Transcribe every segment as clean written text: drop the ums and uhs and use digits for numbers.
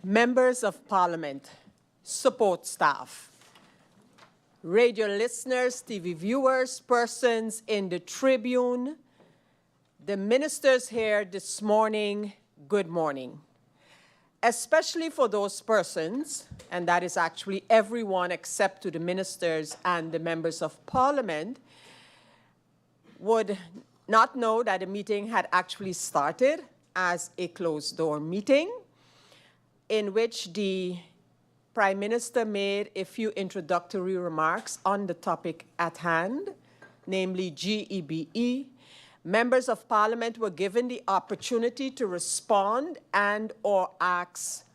Members of Parliament, support staff, radio listeners, TV viewers, persons in the Tribune, the ministers here this morning, good morning. Especially for those persons, and that is actually everyone except to the ministers and the members of Parliament, would not know that the meeting had actually started as a closed-door meeting in which the Prime Minister made a few introductory remarks on the topic at hand, namely G.E.B.E. Members of Parliament were given the opportunity to respond and or ask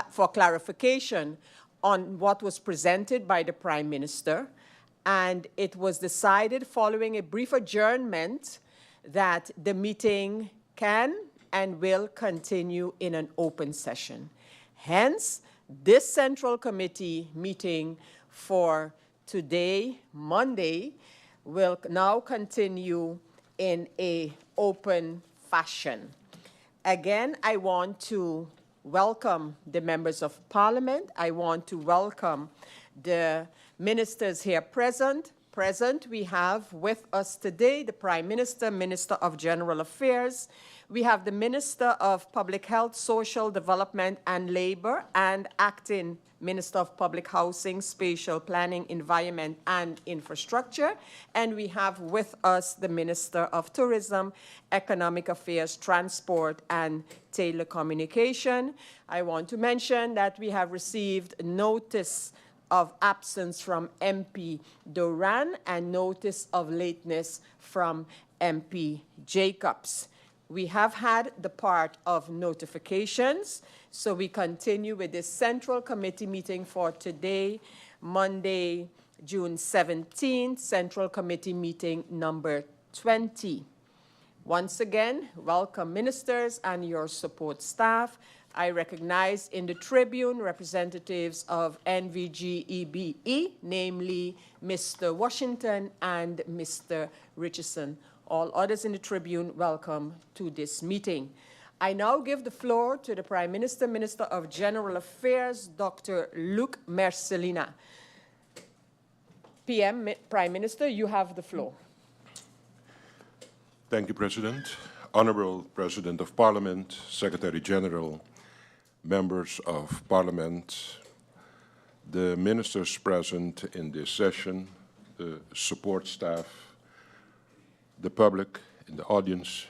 for clarification on what was presented by the Prime Minister, and it was decided following a brief adjournment that the meeting can and will continue in an open session. Hence, this Central Committee meeting for today, Monday, will now continue in an open fashion. Again, I want to welcome the members of Parliament. I want to welcome the ministers here present. We have with us today the Prime Minister, Minister of General Affairs. We have the Minister of Public Health, Social Development and Labor, and Acting Minister of Public Housing, Spatial Planning, Environment and Infrastructure. And we have with us the Minister of Tourism, Economic Affairs, Transport and Telecommunication. I want to mention that we have received notice of absence from MP Duran and notice of lateness from MP Jacobs. We have had the part of notifications, so we continue with this Central Committee meeting for today, Monday, June 17th, Central Committee meeting number 20. Once again, welcome ministers and your support staff. I recognize in the Tribune representatives of NV G.E.B.E., namely Mr. Washington and Mr. Richardson. All others in the Tribune, welcome to this meeting. I now give the floor to the Prime Minister, Minister of General Affairs, Dr. Luc Mercelina. PM, Prime Minister, you have the floor. Thank you, President. Honorable President of Parliament, Secretary General, members of Parliament, the ministers present in this session, the support staff, the public in the audience,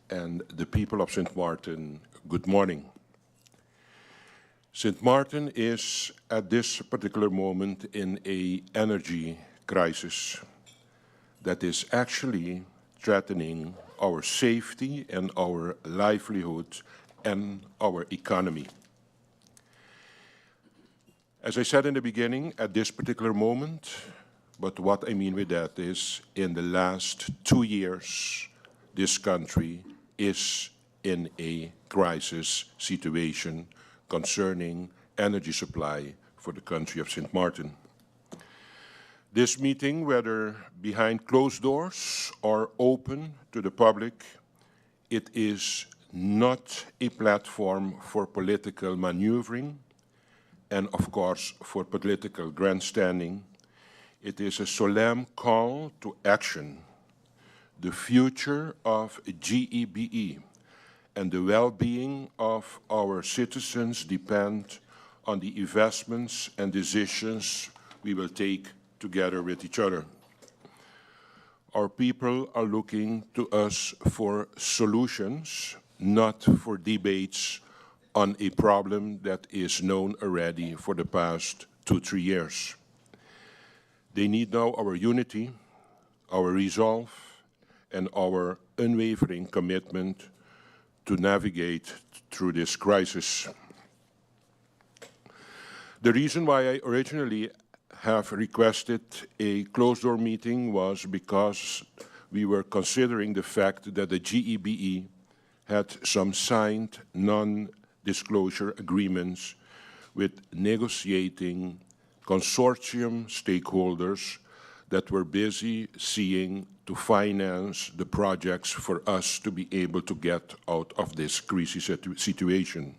and the people of St. Martin, good morning. St. Martin is at this particular moment in an energy crisis that is actually threatening our safety and our livelihood and our economy. As I said in the beginning, at this particular moment, but what I mean with that is in the last 2 years, this country is in a crisis situation concerning energy supply for the country of St. Martin. This meeting, whether behind closed doors or open to the public, it is not a platform for political maneuvering and, of course, for political grandstanding. It is a solemn call to action. The future of G.E.B.E. and the well-being of our citizens depend on the investments and decisions we will take together with each other. Our people are looking to us for solutions, not for debates on a problem that is known already for the past 2-3 years. They need now our unity, our resolve, and our unwavering commitment to navigate through this crisis. The reason why I originally have requested a closed-door meeting was because we were considering the fact that the G.E.B.E. had some signed non-disclosure agreements with negotiating consortium stakeholders that were busy seeing to finance the projects for us to be able to get out of this crisis situation.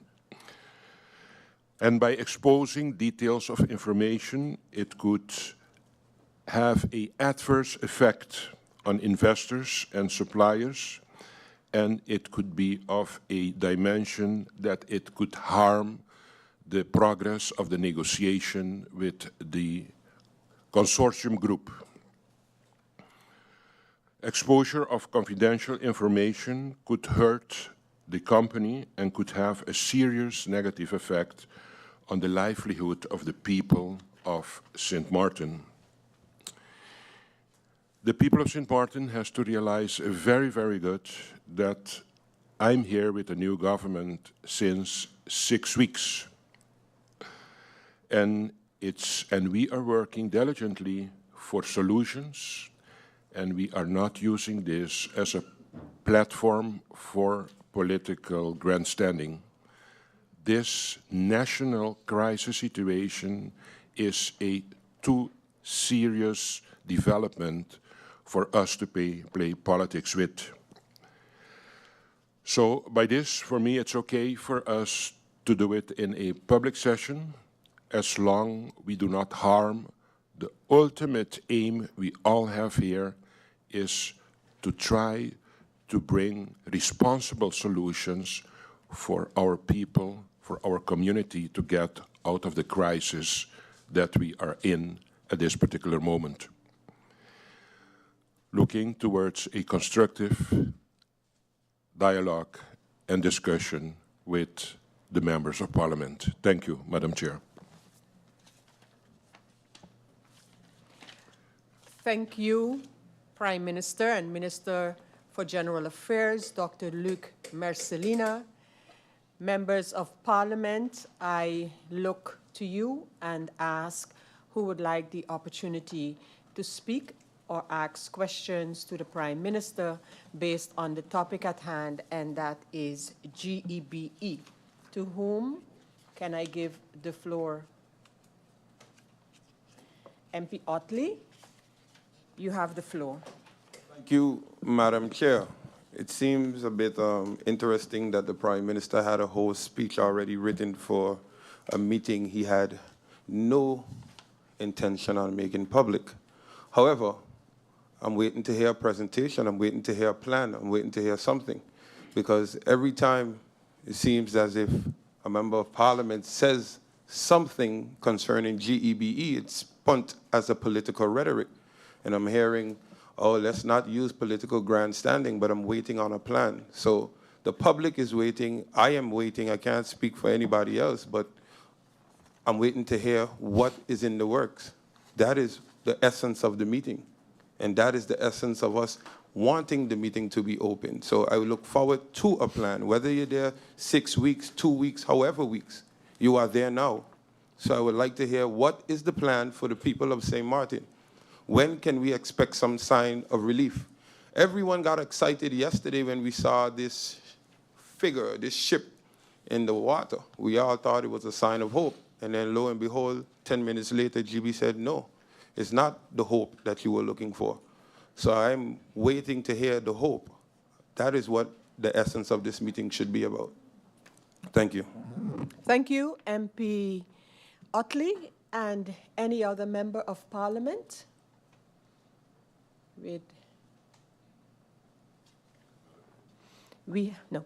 And by exposing details of information, it could have an adverse effect on investors and suppliers, and it could be of a dimension that it could harm the progress of the negotiation with the consortium group. Exposure of confidential information could hurt the company and could have a serious negative effect on the livelihood of the people of St. Martin. The people of St. Martin has to realize very, very good that I'm here with the new government since 6 weeks. And we are working diligently for solutions, and we are not using this as a platform for political grandstanding. This national crisis situation is a too serious development for us to play politics with. So by this, for me, it's okay for us to do it in a public session, as long we do not harm the ultimate aim we all have here is to try to bring responsible solutions for our people, for our community to get out of the crisis that we are in at this particular moment. Looking towards a constructive dialogue and discussion with the members of Parliament. Thank you, Madam Chair. Thank you, Prime Minister and Minister for General Affairs, Dr. Luc Mercelina. Members of Parliament, I look to you and ask who would like the opportunity to speak or ask questions to the Prime Minister based on the topic at hand, and that is G.E.B.E. To whom can I give the floor? MP Otley, you have the floor. Thank you, Madam Chair. It seems a bit interesting that the Prime Minister had a whole speech already written for a meeting he had no intention on making public. However, I'm waiting to hear a presentation, I'm waiting to hear a plan, I'm waiting to hear something. Because every time it seems as if a member of Parliament says something concerning G.E.B.E., it's spun as a political rhetoric. And I'm hearing, oh, let's not use political grandstanding, but I'm waiting on a plan. So the public is waiting, I am waiting, I can't speak for anybody else, but I'm waiting to hear what is in the works. That is the essence of the meeting. And that is the essence of us wanting the meeting to be open. So I look forward to a plan, whether you're there 6 weeks, 2 weeks, however weeks, you are there now. So I would like to hear what is the plan for the people of St. Martin. When can we expect some sign of relief? Everyone got excited yesterday when we saw this figure, this ship in the water. We all thought it was a sign of hope. And then lo and behold, 10 minutes later, GB said, no, it's not the hope that you were looking for. So I'm waiting to hear the hope. That is what the essence of this meeting should be about. Thank you. Thank you, MP Otley, and any other member of Parliament? No.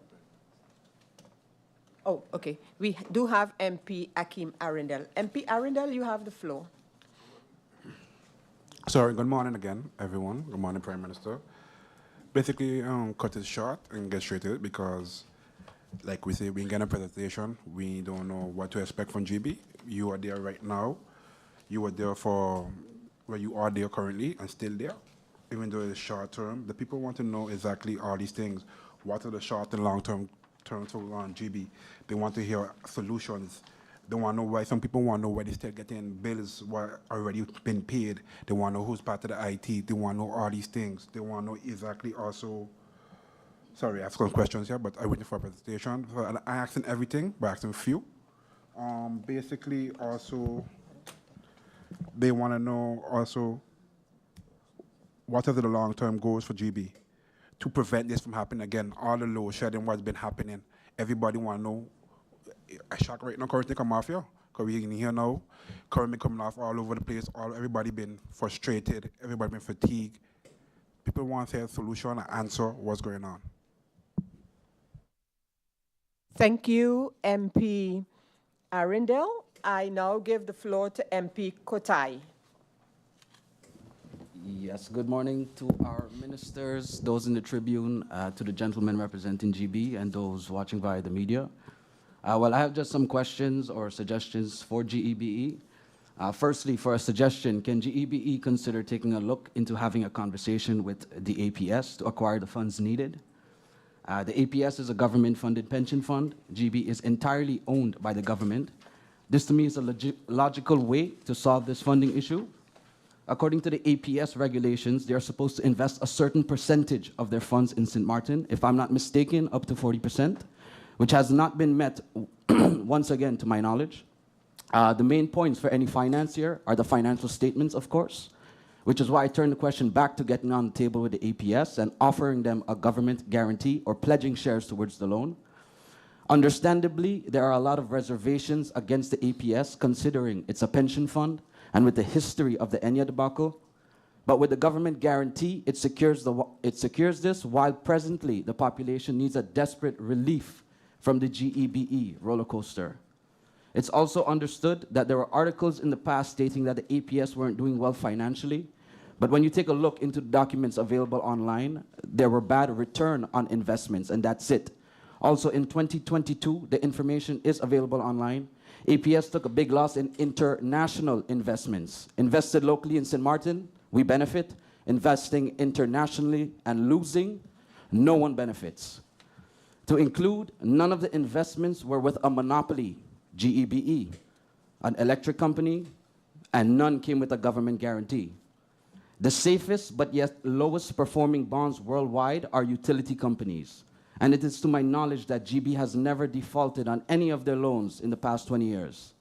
Oh, okay. We do have MP Akim Arundel. MP Arundel, you have the floor. Sorry, good morning again, everyone. Good morning, Prime Minister. Basically, cut it short and get straight to it because, like we say, we get a presentation. We don't know what to expect from GB. You are there right now. You were there for where you are there currently and still there, even though it's short term. The people want to know exactly all these things. What are the short and long terms on GB? They want to hear solutions. They want to know why. Some people want to know why they're still getting bills were already been paid. They want to know who's part of the IT. They want to know all these things. They want to know exactly also. Sorry, I have some questions here, but I'm waiting for a presentation. So I asked everything, but I asked a few. Basically, also, they want to know also what are the long-term goals for GB to prevent this from happening again. All the load shedding, what's been happening. Everybody want to know a shock right now, currently come off here. Because we in here now, currently coming off all over the place, everybody been frustrated, everybody been fatigued. People want to hear a solution, an answer, what's going on. Thank you, MP Arundel. I now give the floor to MP Kotai. Yes, good morning to our ministers, those in the Tribune, to the gentleman representing G.E.B.E, and those watching via the media. Well, I have just some questions or suggestions for G.E.B.E. Firstly, for a suggestion, can G.E.B.E consider taking a look into having a conversation with the APS to acquire the funds needed? The APS is a government-funded pension fund. G.E.B.E is entirely owned by the government. This, to me, is a logical way to solve this funding issue. According to the APS regulations, they are supposed to invest a certain percentage of their funds in St. Martin, if I'm not mistaken, up to 40%, which has not been met, once again, to my knowledge. The main points for any financier are the financial statements, of course, which is why I turn the question back to getting on the table with the APS and offering them a government guarantee or pledging shares towards the loan. Understandably, there are a lot of reservations against the APS, considering it's a pension fund and with the history of the Enya debacle. But with the government guarantee, it secures this, while presently the population needs a desperate relief from the G.E.B.E roller coaster. It's also understood that there were articles in the past stating that the APS weren't doing well financially, but when you take a look into the documents available online, there were bad return on investments, and that's it. Also, in 2022, the information is available online. APS took a big loss in international investments. Invested locally in St. Martin, we benefit. Investing internationally and losing, no one benefits. To include, none of the investments were with a monopoly, G.E.B.E, an electric company, and none came with a government guarantee. The safest but yet lowest performing bonds worldwide are utility companies. And it is to my knowledge that G.E.B.E has never defaulted on any of their loans in the past 20 years.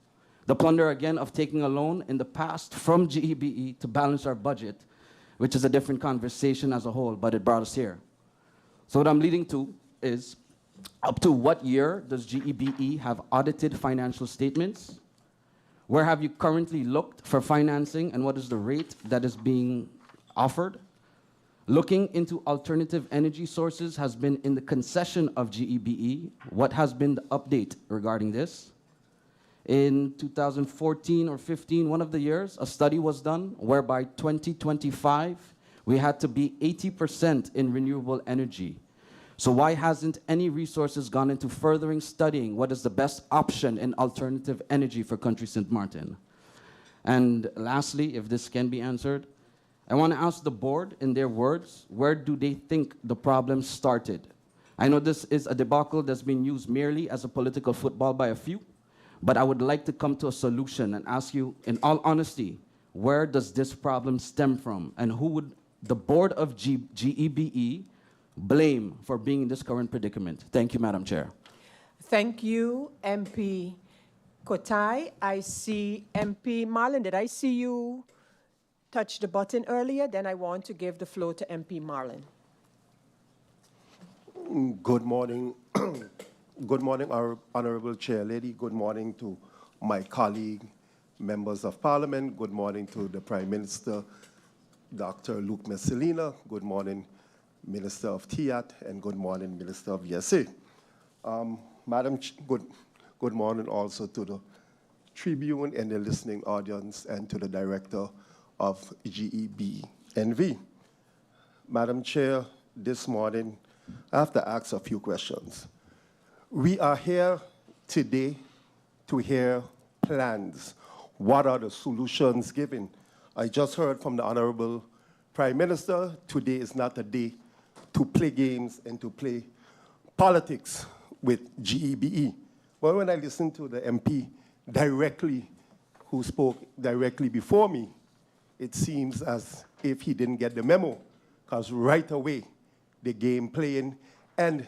The plunder, again, of taking a loan in the past from G.E.B.E to balance our budget, which is a different conversation as a whole, but it brought us here. So what I'm leading to is, up to what year does G.E.B.E have audited financial statements? Where have you currently looked for financing, and what is the rate that is being offered? Looking into alternative energy sources has been in the concession of G.E.B.E. What has been the update regarding this? In 2014 or 15, one of the years, a study was done whereby 2025, we had to be 80% in renewable energy. So why hasn't any resources gone into furthering studying what is the best option in alternative energy for country St. Martin? And lastly, if this can be answered, I want to ask the board, in their words, where do they think the problem started? I know this is a debacle that's been used merely as a political football by a few, but I would like to come to a solution and ask you, in all honesty, where does this problem stem from? And who would the board of G.E.B.E blame for being in this current predicament? Thank you, Madam Chair. Thank you, MP Kotai. I see MP Marlin. Did I see you touch the button earlier? Then I want to give the floor to MP Marlin. Good morning. Good morning, our Honorable Chair Lady. Good morning to my colleague, members of Parliament. Good morning to the Prime Minister, Dr. Luke Messalina. Good morning, Minister of TIAT, and good morning, Minister of ESA. Good morning also to the Tribune and the listening audience, and to the Director of G.E.B.E NV. Madam Chair, this morning, I have to ask a few questions. We are here today to hear plans. What are the solutions given? I just heard from the Honorable Prime Minister, today is not a day to play games and to play politics with G.E.B.E. Well, when I listened to the MP directly, who spoke directly before me, it seems as if he didn't get the memo, because right away, the game playing, and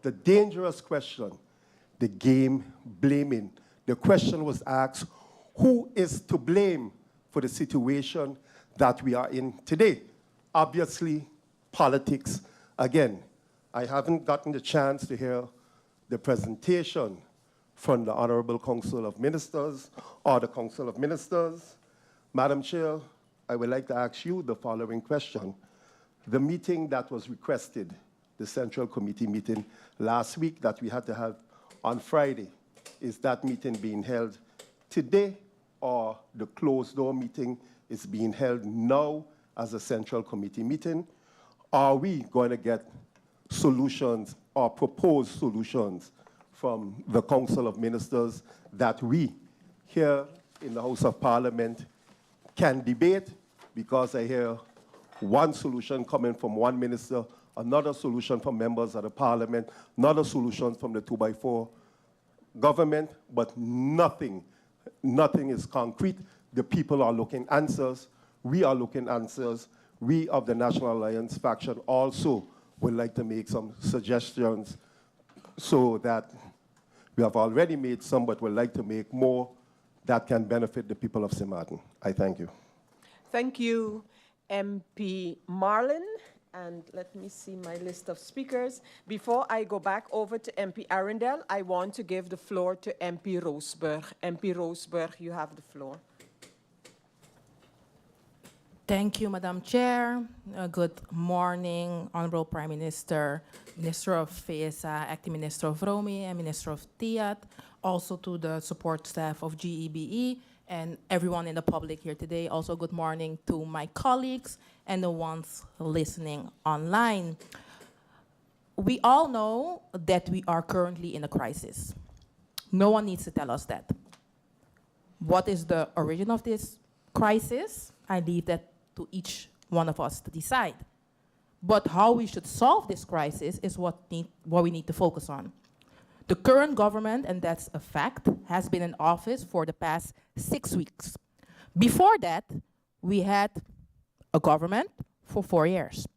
the dangerous question, the game blaming. The question was asked, who is to blame for the situation that we are in today? Obviously, politics. Again, I haven't gotten the chance to hear the presentation from the Honorable Council of Ministers or the Council of Ministers. Madam Chair, I would like to ask you the following question. The meeting that was requested, the Central Committee meeting last week that we had to have on Friday, is that meeting being held today, or the closed-door meeting is being held now as a Central Committee meeting? Are we going to get solutions or proposed solutions from the Council of Ministers that we here in the House of Parliament can debate? Because I hear one solution coming from one minister, another solution from members of the Parliament, another solution from the 2x4 government, but nothing is concrete. The people are looking answers. We are looking answers. We of the National Alliance faction also would like to make some suggestions so that we have already made some, but would like to make more that can benefit the people of St. Martin. I thank you. Thank you, MP Marlin. And let me see my list of speakers. Before I go back over to MP Arundel, I want to give the floor to MP Roseburg. MP Roseburg, you have the floor. Thank you, Madam Chair. Good morning, Honorable Prime Minister, Minister of FESA, Acting Minister of Romi, and Minister of Tiat, also to the support staff of G.E.B.E. and everyone in the public here today. Also, good morning to my colleagues and the ones listening online. We all know that we are currently in a crisis. No one needs to tell us that. What is the origin of this crisis? I leave that to each one of us to decide. But how we should solve this crisis is what we need to focus on. The current government, and that's a fact, has been in office for the past 6 weeks. Before that, we had a government for 4 years.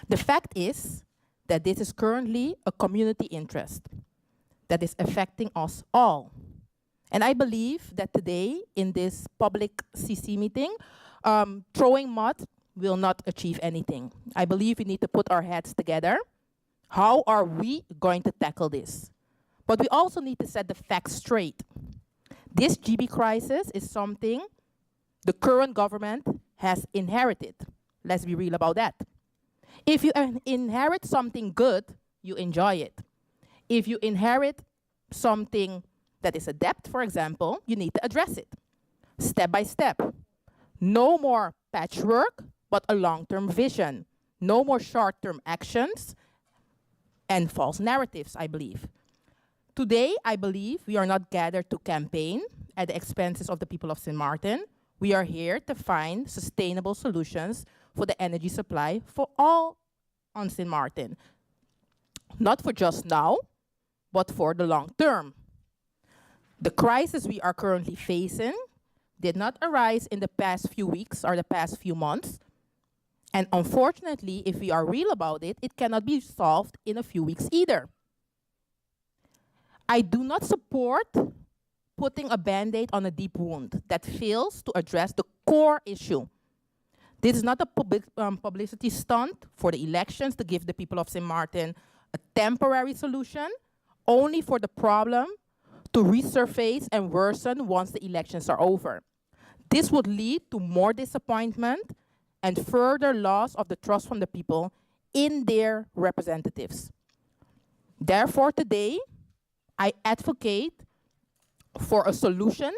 The fact is that this is currently a community interest that is affecting us all. And I believe that today, in this public CC meeting, throwing mud will not achieve anything. I believe we need to put our heads together. How are we going to tackle this? But we also need to set the facts straight. This G.E.B.E crisis is something the current government has inherited. Let's be real about that. If you inherit something good, you enjoy it. If you inherit something that is a debt, for example, you need to address it, step by step. No more patchwork, but a long-term vision. No more short-term actions and false narratives, I believe. Today, I believe we are not gathered to campaign at the expenses of the people of St. Martin. We are here to find sustainable solutions for the energy supply for all on St. Martin. Not for just now, but for the long term. The crisis we are currently facing did not arise in the past few weeks or the past few months. And unfortunately, if we are real about it, it cannot be solved in a few weeks either. I do not support putting a Band-Aid on a deep wound that fails to address the core issue. This is not a publicity stunt for the elections to give the people of St. Martin a temporary solution, only for the problem to resurface and worsen once the elections are over. This would lead to more disappointment and further loss of the trust from the people in their representatives. Therefore, today, I advocate for a solution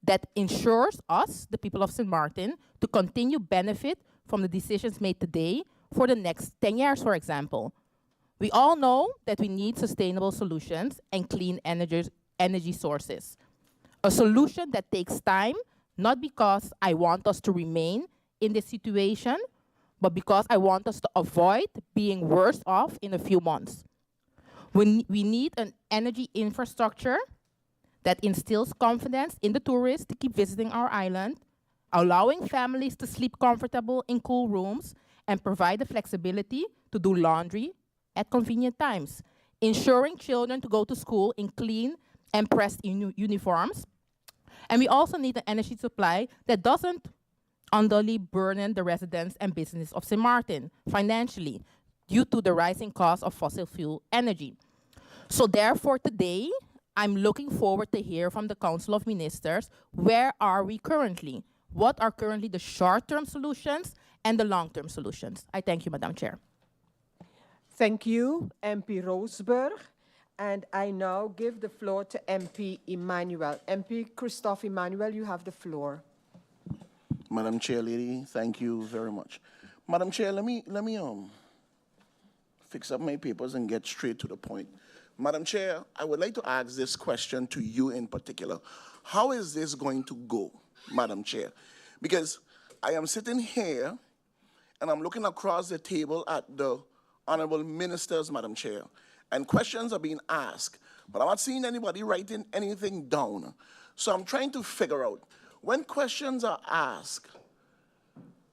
that ensures us, the people of St. Martin, to continue benefit from the decisions made today for the next 10 years, for example. We all know that we need sustainable solutions and clean energy sources. A solution that takes time, not because I want us to remain in this situation, but because I want us to avoid being worse off in a few months. We need an energy infrastructure that instills confidence in the tourists to keep visiting our island, allowing families to sleep comfortable in cool rooms, and provide the flexibility to do laundry at convenient times, ensuring children to go to school in clean and pressed uniforms. And we also need an energy supply that doesn't unduly burden the residents and business of St. Martin financially due to the rising cost of fossil fuel energy. So therefore today, I'm looking forward to hear from the Council of Ministers, where are we currently? What are currently the short-term solutions and the long-term solutions? I thank you, Madam Chair. Thank you, MP Roseburg. And I now give the floor to MP Emmanuel. MP Christophe Emmanuel, you have the floor. Madam Chair, lady, thank you very much. Madam Chair, let me fix up my papers and get straight to the point. Madam Chair, I would like to ask this question to you in particular. How is this going to go, Madam Chair? Because I am sitting here and I'm looking across the table at the honorable ministers, Madam Chair, and questions are being asked, but I'm not seeing anybody writing anything down. So I'm trying to figure out, when questions are asked,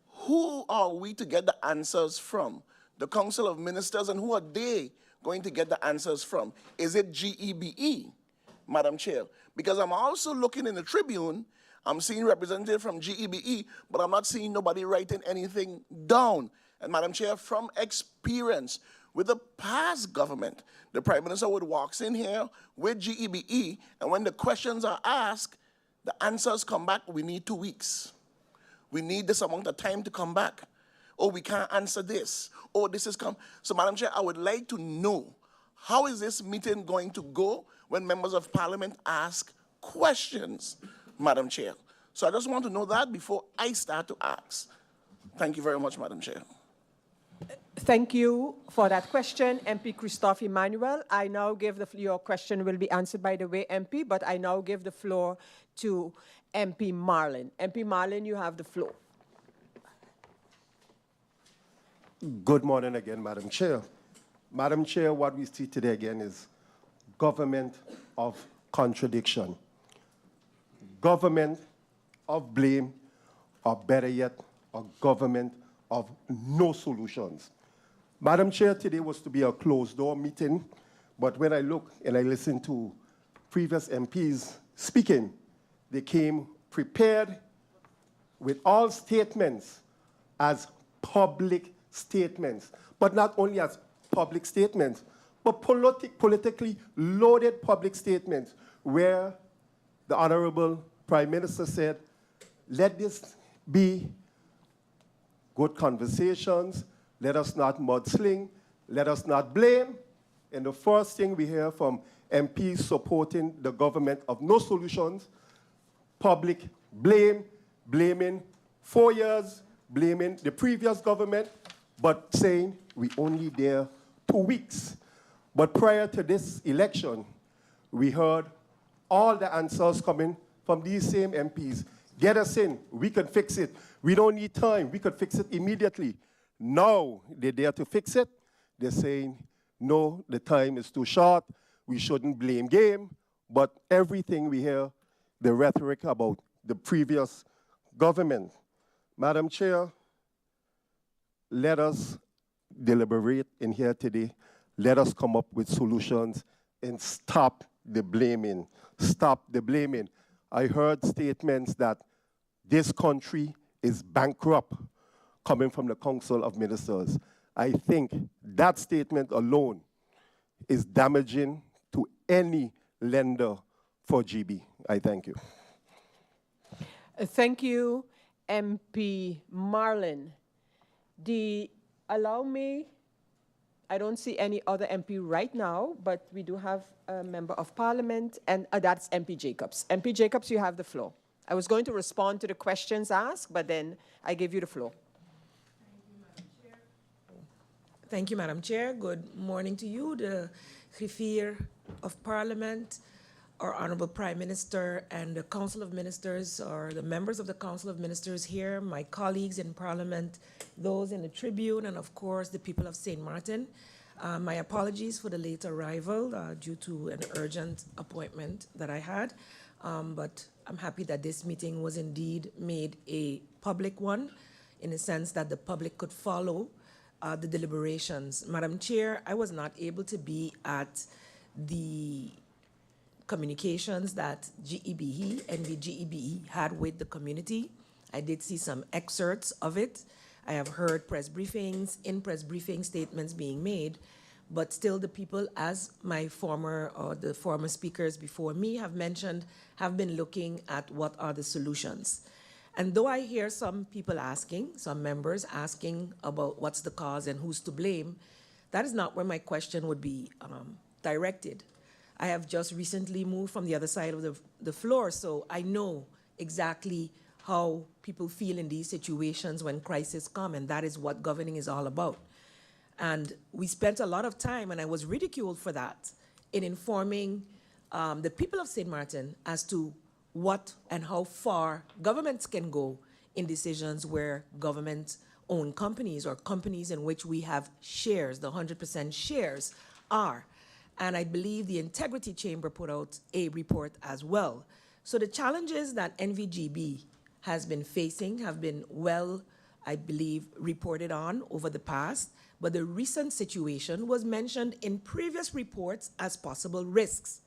who are we to get the answers from? The Council of Ministers, and who are they going to get the answers from? Is it G.E.B.E., Madam Chair? Because I'm also looking in the Tribune, I'm seeing representative from G.E.B.E., but I'm not seeing nobody writing anything down. And Madam Chair, from experience with the past government, the Prime Minister would walk in here with G.E.B.E., and when the questions are asked, the answers come back, we need 2 weeks. We need this amount of time to come back. Oh, we can't answer this. Oh, this is come. So, Madam Chair, I would like to know, how is this meeting going to go when members of Parliament ask questions, Madam Chair? So I just want to know that before I start to ask. Thank you very much, Madam Chair. Thank you for that question, MP Christophe Emmanuel. I now give your question will be answered by the way, MP, but I now give the floor to MP Marlin. MP Marlin, you have the floor. Good morning again, Madam Chair. Madam Chair, what we see today again is government of contradiction, government of blame, or better yet, a government of no solutions. Madam Chair, today was to be a closed-door meeting, but when I look and I listen to previous MPs speaking, they came prepared with all statements as public statements, but not only as public statements, but politically loaded public statements where the Honorable Prime Minister said, let this be good conversations, let us not mudsling, let us not blame. And the first thing we hear from MPs supporting the government of no solutions, public blame, blaming 4 years, blaming the previous government, but saying we only there 2 weeks. But prior to this election, we heard all the answers coming from these same MPs. Get us in, we can fix it. We don't need time, we could fix it immediately. Now they're there to fix it. They're saying, no, the time is too short, we shouldn't blame game. But everything we hear, the rhetoric about the previous government. Madam Chair, let us deliberate in here today. Let us come up with solutions and stop the blaming. Stop the blaming. I heard statements that this country is bankrupt coming from the Council of Ministers. I think that statement alone is damaging to any lender for GB. I thank you. Thank you, MP Marlin. Allow me, I don't see any other MP right now, but we do have a member of Parliament, and that's MP Jacobs. MP Jacobs, you have the floor. I was going to respond to the questions asked, but then I give you the floor. Thank you, Madam Chair. Good morning to you, the griffier of Parliament, our Honorable Prime Minister, and the Council of Ministers, or the members of the Council of Ministers here, my colleagues in Parliament, those in the Tribune, and of course, the people of St. Martin. My apologies for the late arrival due to an urgent appointment that I had, but I'm happy that this meeting was indeed made a public one, in the sense that the public could follow the deliberations. Madam Chair, I was not able to be at the communications that G.E.B.E, NV G.E.B.E had with the community. I did see some excerpts of it. I have heard press briefings, in-press briefing statements being made, but still the people, as my former or the former speakers before me have mentioned, have been looking at what are the solutions. And though I hear some people asking, some members asking about what's the cause and who's to blame, that is not where my question would be directed. I have just recently moved from the other side of the floor, so I know exactly how people feel in these situations when crises come, and that is what governing is all about. And we spent a lot of time, and I was ridiculed for that, in informing the people of St. Martin as to what and how far governments can go in decisions where government-owned companies or companies in which we have shares, the 100% shares, are. And I believe the Integrity Chamber put out a report as well. So the challenges that NV G.E.B.E has been facing have been well, I believe, reported on over the past, but the recent situation was mentioned in previous reports as possible risks,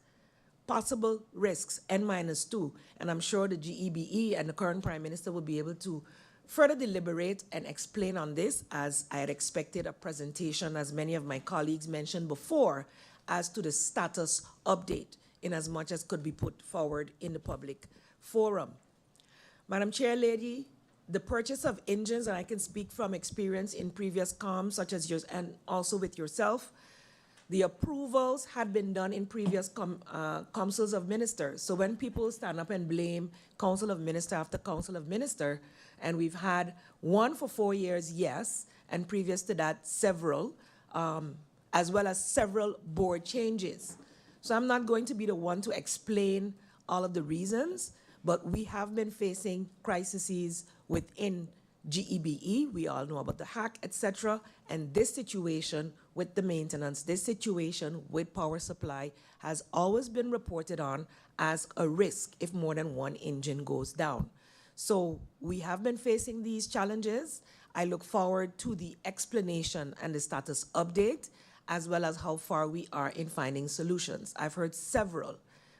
N-2, and I'm sure the G.E.B.E and the current Prime Minister will be able to further deliberate and explain on this, as I had expected a presentation, as many of my colleagues mentioned before, as to the status update, in as much as could be put forward in the public forum. Madam Chair Lady, the purchase of engines, and I can speak from experience in previous comms, such as yours, and also with yourself, the approvals had been done in previous councils of ministers. So when people stand up and blame council of minister after council of minister, and we've had one for 4 years, yes, and previous to that, several, as well as several board changes. So I'm not going to be the one to explain all of the reasons, but we have been facing crises within G.E.B.E. We all know about the hack, etc. And this situation with the maintenance, this situation with power supply has always been reported on as a risk if more than one engine goes down. So we have been facing these challenges. I look forward to the explanation and the status update, as well as how far we are in finding solutions. I've heard several,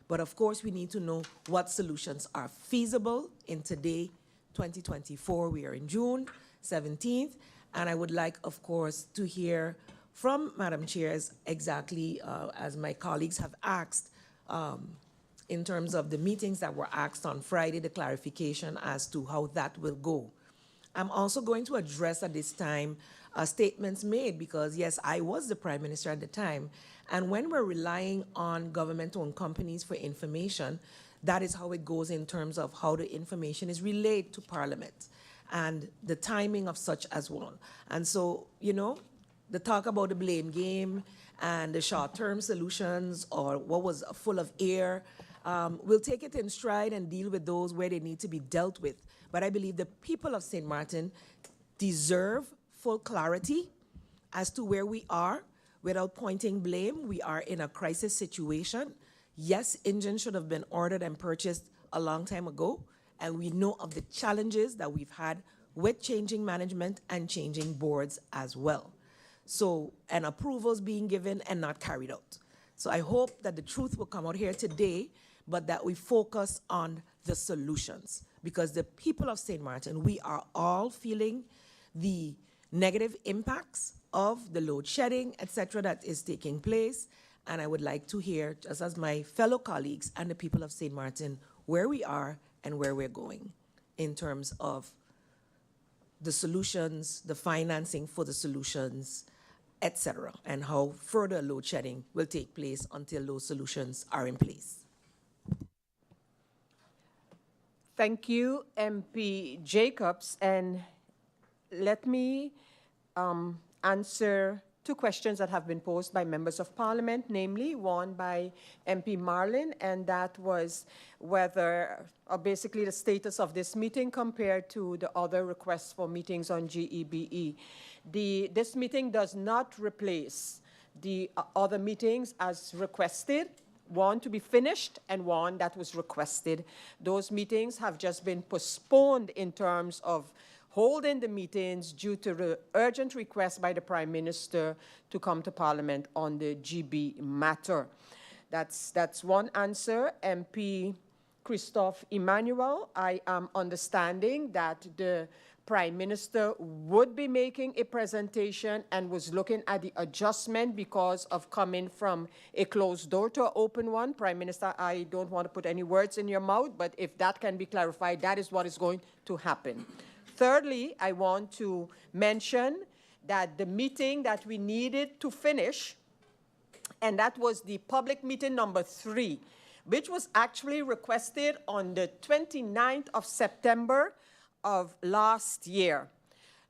but of course we need to know what solutions are feasible in today, 2024. We are in June 17th, and I would like, of course, to hear from Madam Chairs exactly as my colleagues have asked in terms of the meetings that were asked on Friday, the clarification as to how that will go. I'm also going to address at this time statements made because, yes, I was the Prime Minister at the time, and when we're relying on government-owned companies for information, that is how it goes in terms of how the information is relayed to Parliament and the timing of such as well. And so, you know, the talk about the blame game and the short-term solutions or what was full of air, we'll take it in stride and deal with those where they need to be dealt with. But I believe the people of St. Martin deserve full clarity as to where we are without pointing blame. We are in a crisis situation. Yes, engines should have been ordered and purchased a long time ago, and we know of the challenges that we've had with changing management and changing boards as well. So, and approvals being given and not carried out. So I hope that the truth will come out here today, but that we focus on the solutions, because the people of St. Martin, we are all feeling the negative impacts of the load shedding, etc., that is taking place. And I would like to hear, just as my fellow colleagues and the people of St. Martin, where we are and where we're going in terms of the solutions, the financing for the solutions, etc., and how further load shedding will take place until those solutions are in place. Thank you, MP Jacobs. And let me answer two questions that have been posed by members of Parliament, namely one by MP Marlin, and that was whether, basically the status of this meeting compared to the other requests for meetings on G.E.B.E. This meeting does not replace the other meetings as requested, one to be finished and one that was requested. Those meetings have just been postponed in terms of holding the meetings due to the urgent request by the Prime Minister to come to Parliament on the G.E.B.E matter. That's one answer. MP Christophe Emmanuel, I am understanding that the Prime Minister would be making a presentation and was looking at the adjustment because of coming from a closed door to an open one. Prime Minister, I don't want to put any words in your mouth, but if that can be clarified, that is what is going to happen. Thirdly, I want to mention that the meeting that we needed to finish, and that was the public meeting number 3, which was actually requested on the 29th of September of last year.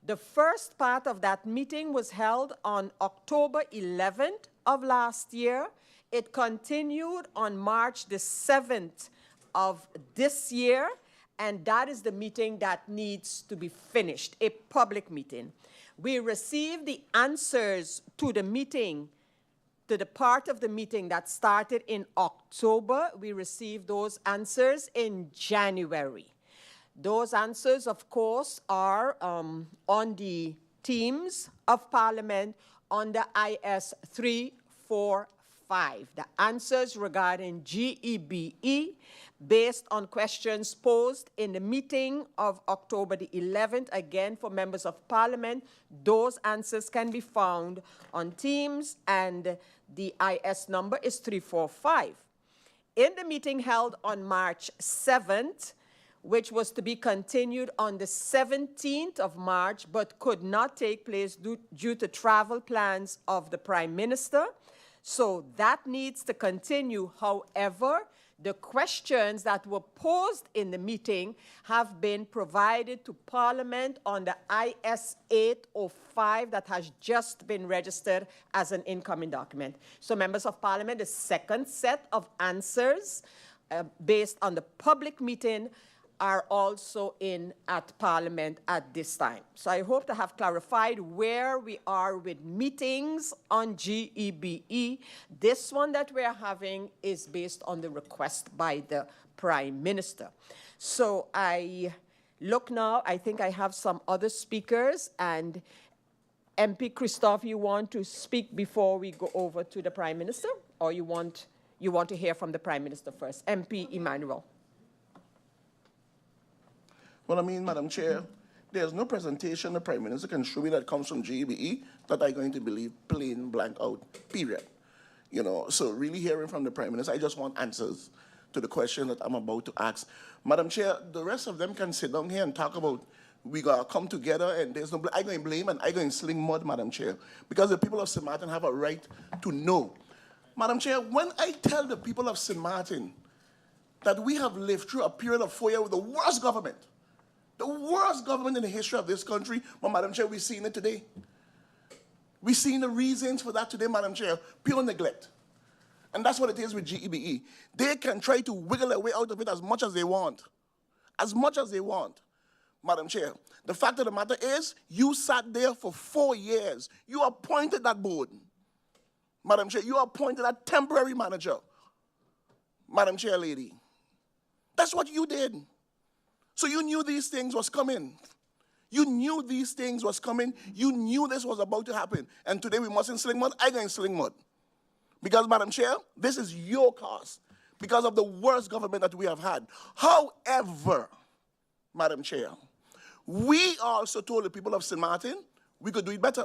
The first part of that meeting was held on October 11th of last year. It continued on March the 7th of this year, and that is the meeting that needs to be finished, a public meeting. We received the answers to the meeting, to the part of the meeting that started in October. We received those answers in January. Those answers, of course, are on the Teams of Parliament under IS 345. The answers regarding G.E.B.E. based on questions posed in the meeting of October the 11th, again for members of Parliament. Those answers can be found on Teams, and the IS number is 345. In the meeting held on March 7th, which was to be continued on the 17th of March, but could not take place due to travel plans of the Prime Minister. So that needs to continue. However, the questions that were posed in the meeting have been provided to Parliament on the IS 805 that has just been registered as an incoming document. So members of Parliament, the second set of answers based on the public meeting are also in at Parliament at this time. So I hope to have clarified where we are with meetings on G.E.B.E. This one that we're having is based on the request by the Prime Minister. So I look now, I think I have some other speakers, and MP Christophe, you want to speak before we go over to the Prime Minister, or you want to hear from the Prime Minister first? MP Emmanuel. Well, I mean, Madam Chair, there's no presentation the Prime Minister can show me that comes from G.E.B.E. that I'm going to believe plain blank out, period. You know, so really hearing from the Prime Minister, I just want answers to the question that I'm about to ask. Madam Chair, the rest of them can sit down here and talk about we gotta come together and there's no, I'm going to blame and I'm going to sling mud, Madam Chair, because the people of St. Martin have a right to know. Madam Chair, when I tell the people of St. Martin that we have lived through a period of 4 years with the worst government in the history of this country, but Madam Chair, we've seen it today. We've seen the reasons for that today, Madam Chair, pure neglect. And that's what it is with G.E.B.E. They can try to wiggle their way out of it as much as they want. As much as they want. Madam Chair, the fact of the matter is, you sat there for 4 years. You appointed that board. Madam Chair, you appointed that temporary manager. Madam Chair lady. That's what you did. So you knew these things was coming. You knew these things was coming. You knew this was about to happen. And today we mustn't sling mud. I'm going to sling mud. Because, Madam Chair, this is your cause. Because of the worst government that we have had. However, Madam Chair, we also told the people of St. Martin we could do it better.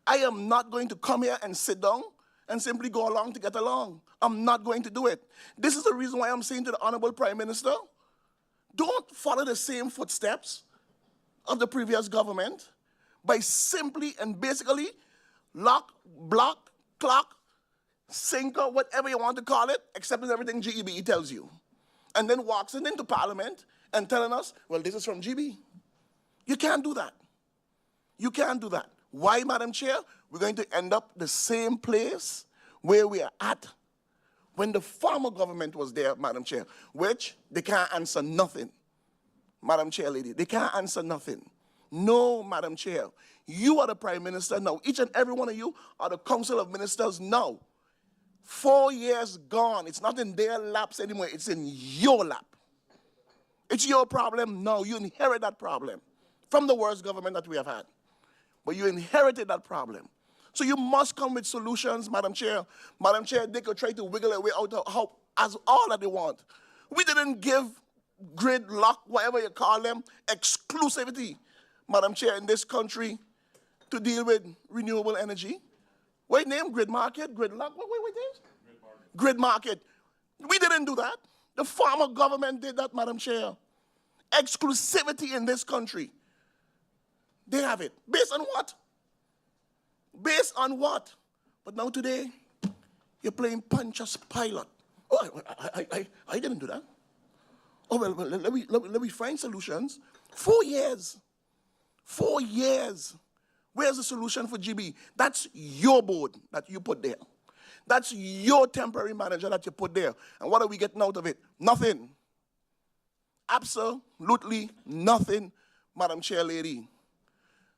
I am not going to come here and sit down and simply go along to get along. I'm not going to do it. This is the reason why I'm saying to the Honorable Prime Minister, don't follow the same footsteps of the previous government by simply and basically lock, block, clock, sinker, whatever you want to call it, accepting everything G.E.B.E. tells you. And then walks into Parliament and telling us, well, this is from G.E.B.E. You can't do that. You can't do that. Why, Madam Chair? We're going to end up the same place where we are at when the former government was there, Madam Chair, which they can't answer nothing. Madam Chair lady, they can't answer nothing. No, Madam Chair, you are the Prime Minister now. Each and every one of you are the Council of Ministers now. 4 years gone. It's not in their laps anymore. It's in your lap. It's your problem now. You inherit that problem from the worst government that we have had. But you inherited that problem. So you must come with solutions, Madam Chair. Madam Chair, they could try to wiggle their way out of how, as all that they want. We didn't give gridlock, whatever you call them, exclusivity Madam Chair, in this country to deal with renewable energy. What name? Grid market? Gridlock? What is? Grid market. We didn't do that. The former government did that, Madam Chair. Exclusivity in this country. They have it. Based on what? Based on what? But now today, you're playing Punch's pilot. Oh, I didn't do that. Oh, well, let me find solutions. 4 years. 4 years. Where's the solution for G.E.B.E.? That's your board that you put there. That's your temporary manager that you put there. And what are we getting out of it? Nothing. Absolutely nothing, Madam Chair Lady.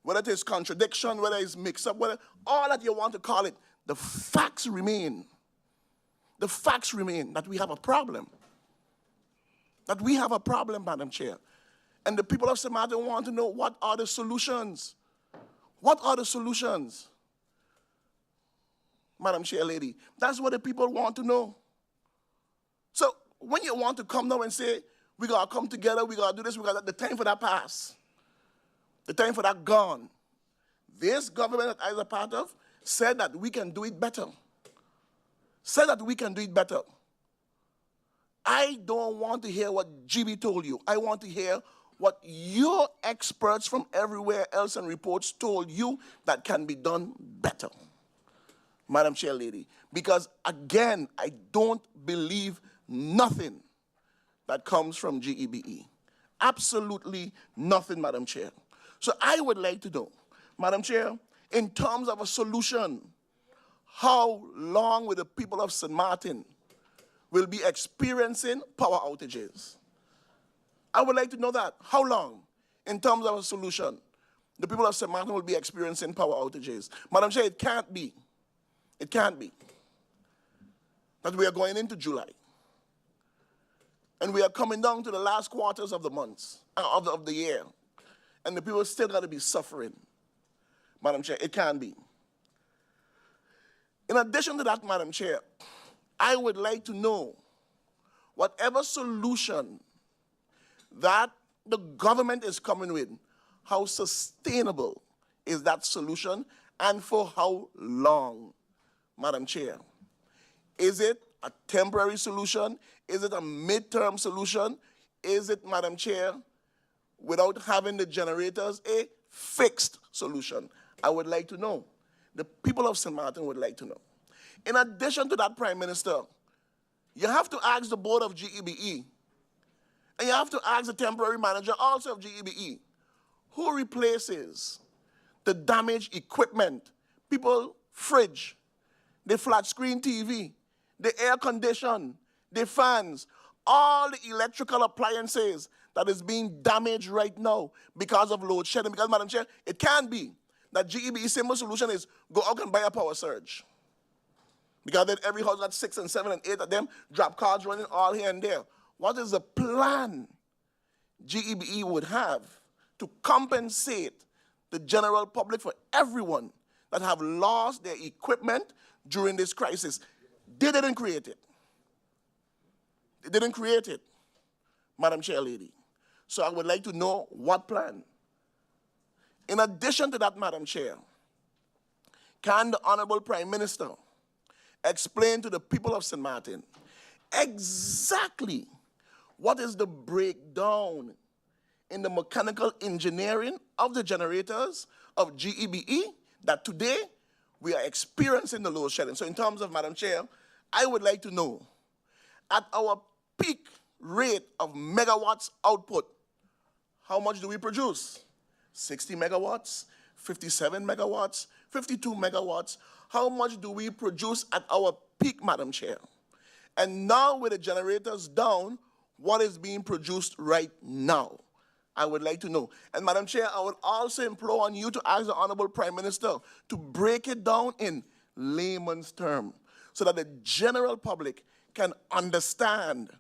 Whether it is contradiction, whether it's mix-up, whether all that you want to call it, the facts remain. The facts remain that we have a problem. That we have a problem, Madam Chair. And the people of St. Martin want to know what are the solutions. What are the solutions? Madam Chair Lady, that's what the people want to know. So when you want to come now and say, we got to come together, we got to do this, we got the time for that pass. The time for that gone. This government that I was a part of said that we can do it better. Said that we can do it better. I don't want to hear what G.E.B.E. told you. I want to hear what your experts from everywhere else and reports told you that can be done better, Madam Chair Lady. Because again, I don't believe nothing that comes from G.E.B.E. Absolutely nothing, Madam Chair. So I would like to know, Madam Chair, in terms of a solution, how long will the people of St. Martin will be experiencing power outages? I would like to know that. How long, in terms of a solution, the people of St. Martin will be experiencing power outages? Madam Chair, it can't be. It can't be that we are going into July and we are coming down to the last quarters of the months, of the year, and the people still got to be suffering. Madam Chair, it can't be. In addition to that, Madam Chair, I would like to know whatever solution that the government is coming with, how sustainable is that solution and for how long, Madam Chair? Is it a temporary solution? Is it a midterm solution? Is it, Madam Chair, without having the generators, a fixed solution? I would like to know. The people of St. Martin would like to know. In addition to that, Prime Minister, you have to ask the board of G.E.B.E. and you have to ask the temporary manager also of G.E.B.E. who replaces the damaged equipment, people, fridge, the flat screen TV, the air condition, the fans, all the electrical appliances that is being damaged right now because of load shedding. Because, Madam Chair, it can't be that G.E.B.E.'s simple solution is go out and buy a power surge. Because then every house got 6 and 7 and 8 of them, drop cards running all here and there. What is the plan G.E.B.E. would have to compensate the general public for everyone that have lost their equipment during this crisis? They didn't create it. They didn't create it, Madam Chair Lady. So I would like to know what plan. In addition to that, Madam Chair, can the Honorable Prime Minister explain to the people of St. Martin exactly what is the breakdown in the mechanical engineering of the generators of G.E.B.E. that today we are experiencing the load shedding? So in terms of, Madam Chair, I would like to know, at our peak rate of megawatts output, how much do we produce? 60 megawatts, 57 megawatts, 52 megawatts. How much do we produce at our peak, Madam Chair? And now with the generators down, what is being produced right now? I would like to know. And Madam Chair, I would also implore on you to ask the Honorable Prime Minister to break it down in layman's terms so that the general public can understand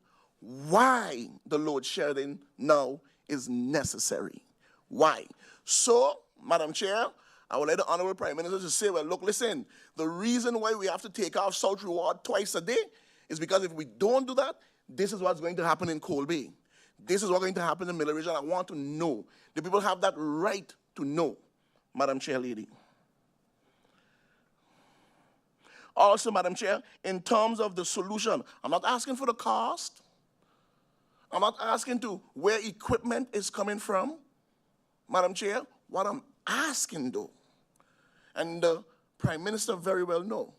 why the load shedding now is necessary. Why? So, Madam Chair, I would like the Honorable Prime Minister to say, well, look, listen, the reason why we have to take off South Reward twice a day is because if we don't do that, this is what's going to happen in Coal Bay. this is what's going to happen in the Middle Region. I want to know. The people have that right to know, Madam Chair Lady. Also, Madam Chair, in terms of the solution, I'm not asking for the cost. I'm not asking to where equipment is coming from, Madam Chair. What I'm asking, though, and the Prime Minister very well know,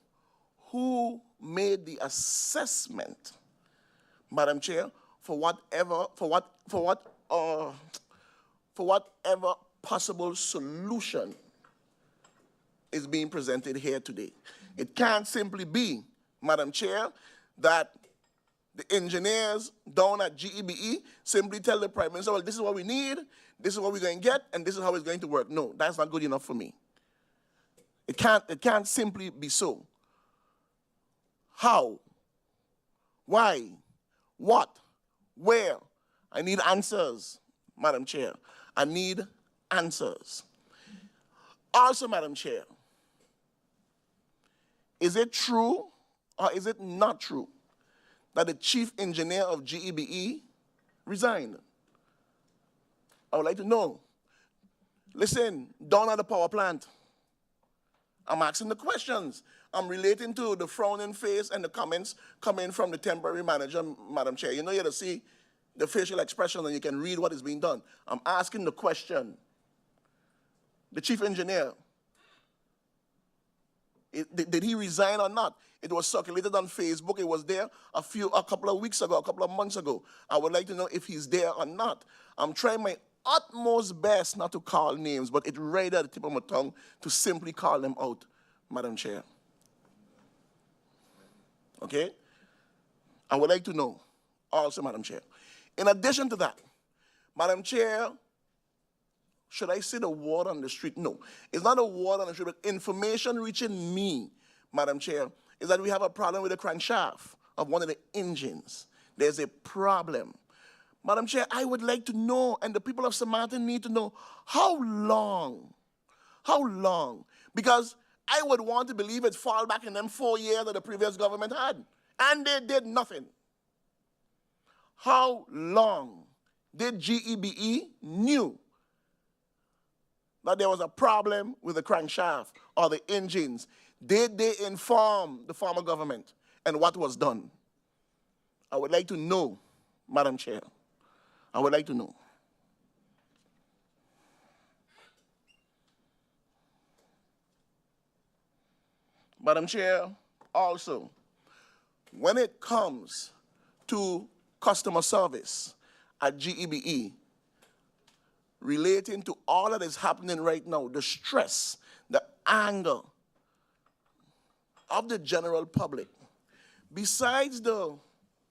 who made the assessment, Madam Chair, for whatever possible solution is being presented here today. It can't simply be, Madam Chair, that the engineers down at G.E.B.E. simply tell the Prime Minister, well, this is what we need, this is what we're going to get, and this is how it's going to work. No, that's not good enough for me. It can't simply be so. How? Why? What? Where? I need answers, Madam Chair. I need answers. Also, Madam Chair, is it true or is it not true that the chief engineer of G.E.B.E. resigned? I would like to know. Listen, down at the power plant, I'm asking the questions. I'm relating to the frowning face and the comments coming from the temporary manager, Madam Chair. You know, you have to see the facial expression and you can read what is being done. I'm asking the question. The chief engineer, did he resign or not? It was circulated on Facebook. It was there a couple of weeks ago, a couple of months ago. I would like to know if he's there or not. I'm trying my utmost best not to call names, but it's right at the tip of my tongue to simply call them out, Madam Chair. Okay? I would like to know also, Madam Chair. In addition to that, Madam Chair, should I say the word on the street? No. It's not a word on the street, but information reaching me, Madam Chair, is that we have a problem with the crankshaft of one of the engines. There's a problem. Madam Chair, I would like to know, and the people of St. Martin need to know, how long? How long? Because I would want to believe it fall back in them 4 years that the previous government had, and they did nothing. How long did G.E.B.E. knew that there was a problem with the crankshaft or the engines? Did they inform the former government, and what was done? I would like to know, Madam Chair. I would like to know. Madam Chair, also, when it comes to customer service at G.E.B.E., relating to all that is happening right now, the stress, the anger of the general public, besides the,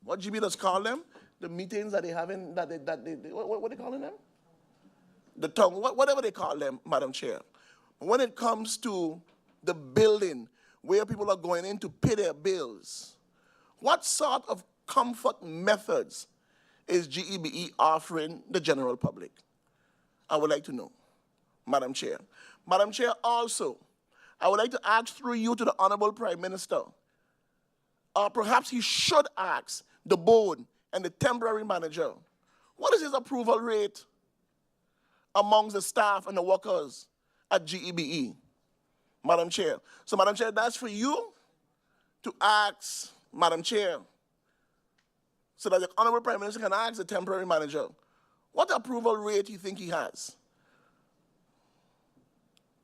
what GB does call them, the meetings that they have in, what are they calling them? The tongue, whatever they call them, Madam Chair. When it comes to the building where people are going in to pay their bills, what sort of comfort methods is G.E.B.E. offering the general public? I would like to know, Madam Chair. Madam Chair, also, I would like to ask through you to the Honorable Prime Minister, or perhaps he should ask the board and the temporary manager, what is his approval rate amongst the staff and the workers at G.E.B.E., Madam Chair? So, Madam Chair, that's for you to ask, Madam Chair, so that the Honorable Prime Minister can ask the temporary manager, what approval rate do you think he has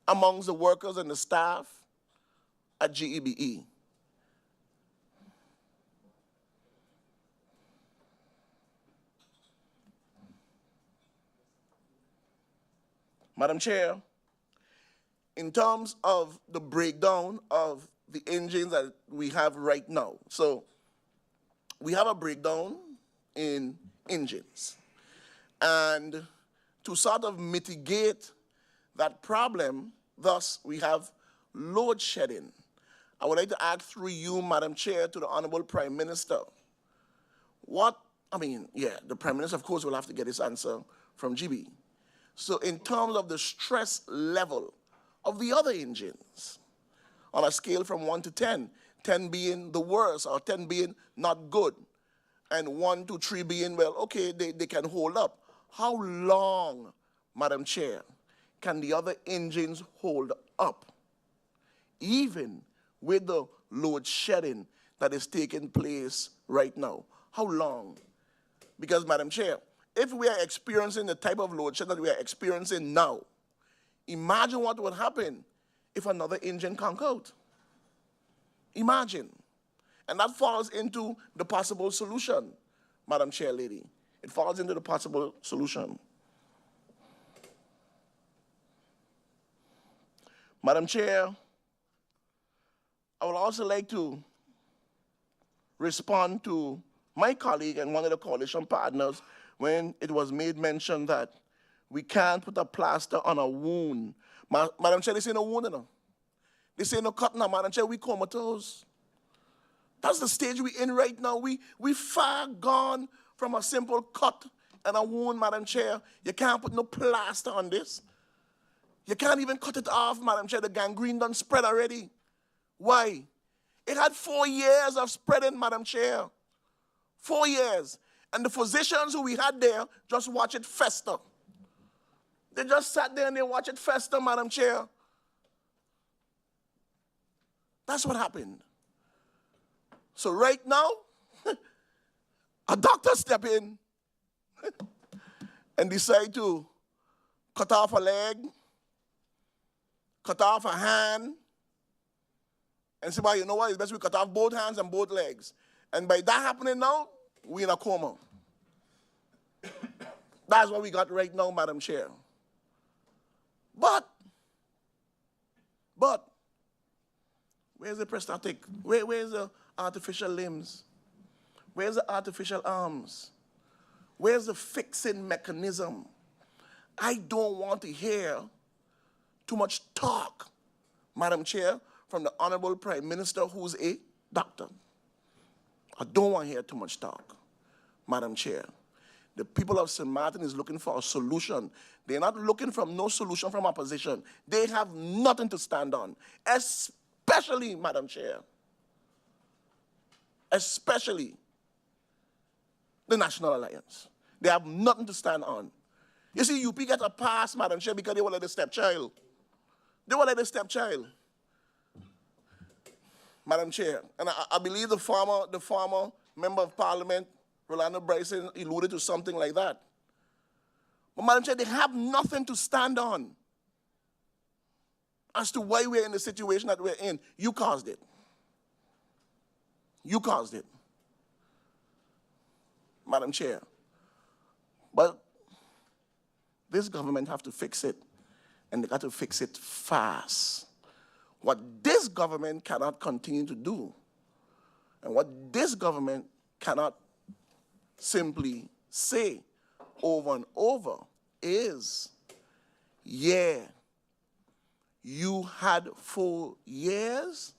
amongst the workers and the staff at G.E.B.E.? Madam Chair, in terms of the breakdown of the engines that we have right now, so we have a breakdown in engines. And to sort of mitigate that problem, thus we have load shedding. I would like to ask through you, Madam Chair, to the Honorable Prime Minister, the Prime Minister, of course, will have to get his answer from GB. So in terms of the stress level of the other engines, on a scale from 1 to 10, 10 being the worst or 10 being not good, and 1, 2, 3 being, well, okay, they can hold up. How long, Madam Chair, can the other engines hold up, even with the load shedding that is taking place right now? How long? Because, Madam Chair, if we are experiencing the type of load shedding that we are experiencing now, imagine what would happen if another engine conk out. Imagine. And that falls into the possible solution, Madam Chair Lady. It falls into the possible solution. Madam Chair, I would also like to respond to my colleague and one of the coalition partners when it was made mention that we can't put a plaster on a wound. Madam Chair, this ain't no wound, you know. This ain't no cut now, Madam Chair, we comatose. That's the stage we're in right now. We far gone from a simple cut and a wound, Madam Chair. You can't put no plaster on this. You can't even cut it off, Madam Chair. The gangrene done spread already. Why? It had 4 years of spreading, Madam Chair. 4 years. And the physicians who we had there just watch it fester. They just sat there and they watch it fester, Madam Chair. That's what happened. So right now, a doctor step in and decide to cut off a leg, cut off a hand, and say, well, you know what, it's best we cut off both hands and both legs. And by that happening now, we in a coma. That's what we got right now, Madam Chair. But, where's the prosthetic? Where's the artificial limbs? Where's the artificial arms? Where's the fixing mechanism? I don't want to hear too much talk, Madam Chair, from the Honorable Prime Minister, who's a doctor. I don't want to hear too much talk, Madam Chair. The people of St. Martin is looking for a solution. They're not looking for no solution from opposition. They have nothing to stand on, especially, Madam Chair, especially the National Alliance. They have nothing to stand on. You see, UP get a pass, Madam Chair, because they were like the stepchild. They were like the stepchild, Madam Chair. And I believe the former member of Parliament, Rolando Bryson, alluded to something like that. But, Madam Chair, they have nothing to stand on as to why we're in the situation that we're in. You caused it. You caused it, Madam Chair. But this government have to fix it, and they got to fix it fast. What this government cannot continue to do, and what this government cannot simply say over and over is, yeah, you had 4 years,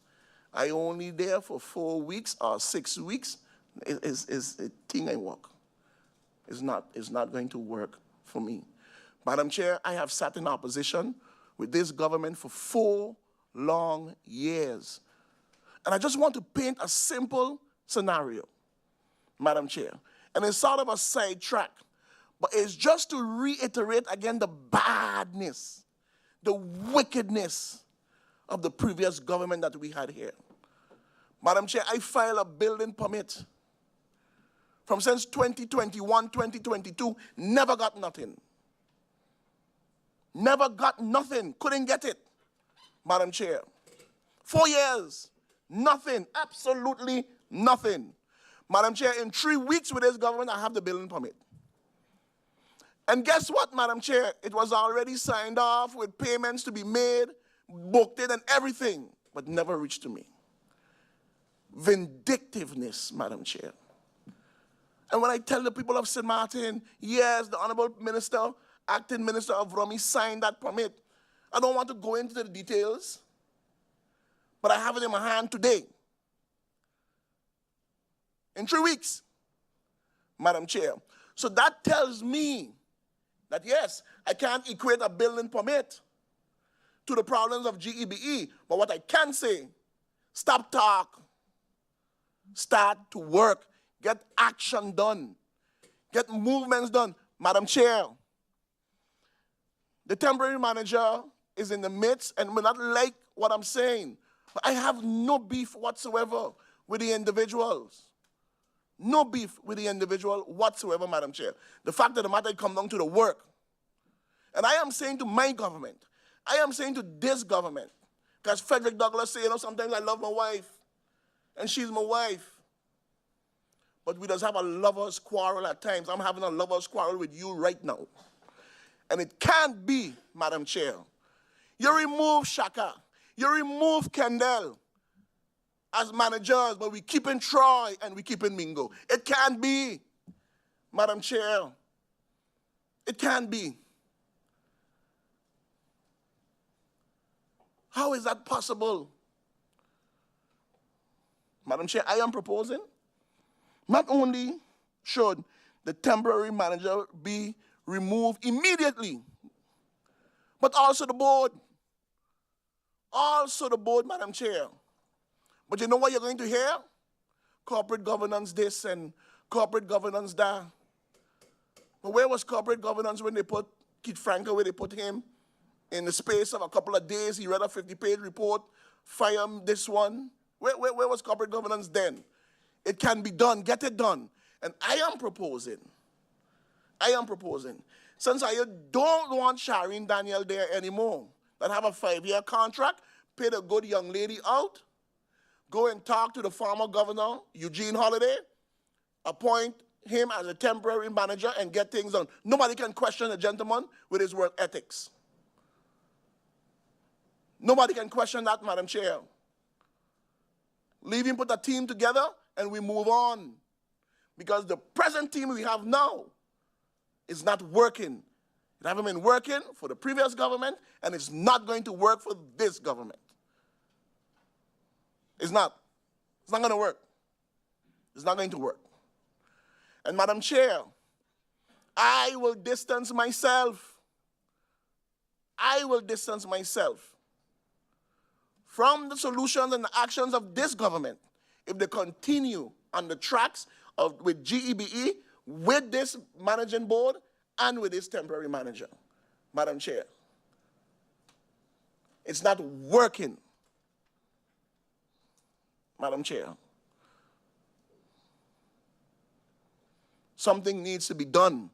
I only there for 4 weeks or 6 weeks, is a thing I work. It's not going to work for me. Madam Chair, I have sat in opposition with this government for 4 long years. And I just want to paint a simple scenario, Madam Chair. And it's sort of a sidetrack, but it's just to reiterate again the badness, the wickedness of the previous government that we had here. Madam Chair, I filed a building permit from since 2021, 2022, never got nothing. Never got nothing, couldn't get it, Madam Chair. 4 years, nothing, absolutely nothing. Madam Chair, in 3 weeks with this government, I have the building permit. And guess what, Madam Chair? It was already signed off with payments to be made, booked in and everything, but never reached to me. Vindictiveness, Madam Chair. And when I tell the people of St. Martin, yes, the Honorable Minister, Acting Minister of Romy signed that permit, I don't want to go into the details, but I have it in my hand today. In 3 weeks, Madam Chair. So that tells me that, yes, I can't equate a building permit to the problems of G.E.B.E., but what I can say, stop talk, start to work, get action done, get movements done. Madam Chair, the temporary manager is in the midst and will not like what I'm saying. But I have no beef whatsoever with the individuals. No beef with the individual whatsoever, Madam Chair. The fact of the matter, it comes down to the work. And I am saying to my government, I am saying to this government, because Frederick Douglass said, you know, sometimes I love my wife, and she's my wife. But we just have a lover's quarrel at times. I'm having a lover's quarrel with you right now. And it can't be, Madam Chair. You remove Shaka, you remove Kendall as managers, but we keep in Troy and we keep in Mingo. It can't be, Madam Chair. It can't be. How is that possible? Madam Chair, I am proposing, not only should the temporary manager be removed immediately, but also the board. Also the board, Madam Chair. But you know what you're going to hear? Corporate governance this and corporate governance that. But where was corporate governance when they put Keith Frankel, where they put him? In the space of a couple of days, he read a 50-page report, fire this one. Where was corporate governance then? It can be done. Get it done. And I am proposing, since I don't want Shireen Daniel there anymore, that have a 5-year contract, pay the good young lady out, go and talk to the former governor, Eugene Holliday, appoint him as a temporary manager and get things done. Nobody can question a gentleman with his work ethics. Nobody can question that, Madam Chair. Leave him put a team together and we move on. Because the present team we have now is not working. It hasn't been working for the previous government and it's not going to work for this government. It's not. It's not going to work. It's not going to work. And Madam Chair, I will distance myself. I will distance myself from the solutions and the actions of this government if they continue on the tracks with G.E.B.E., with this managing board, and with this temporary manager. Madam Chair, it's not working. Madam Chair, something needs to be done.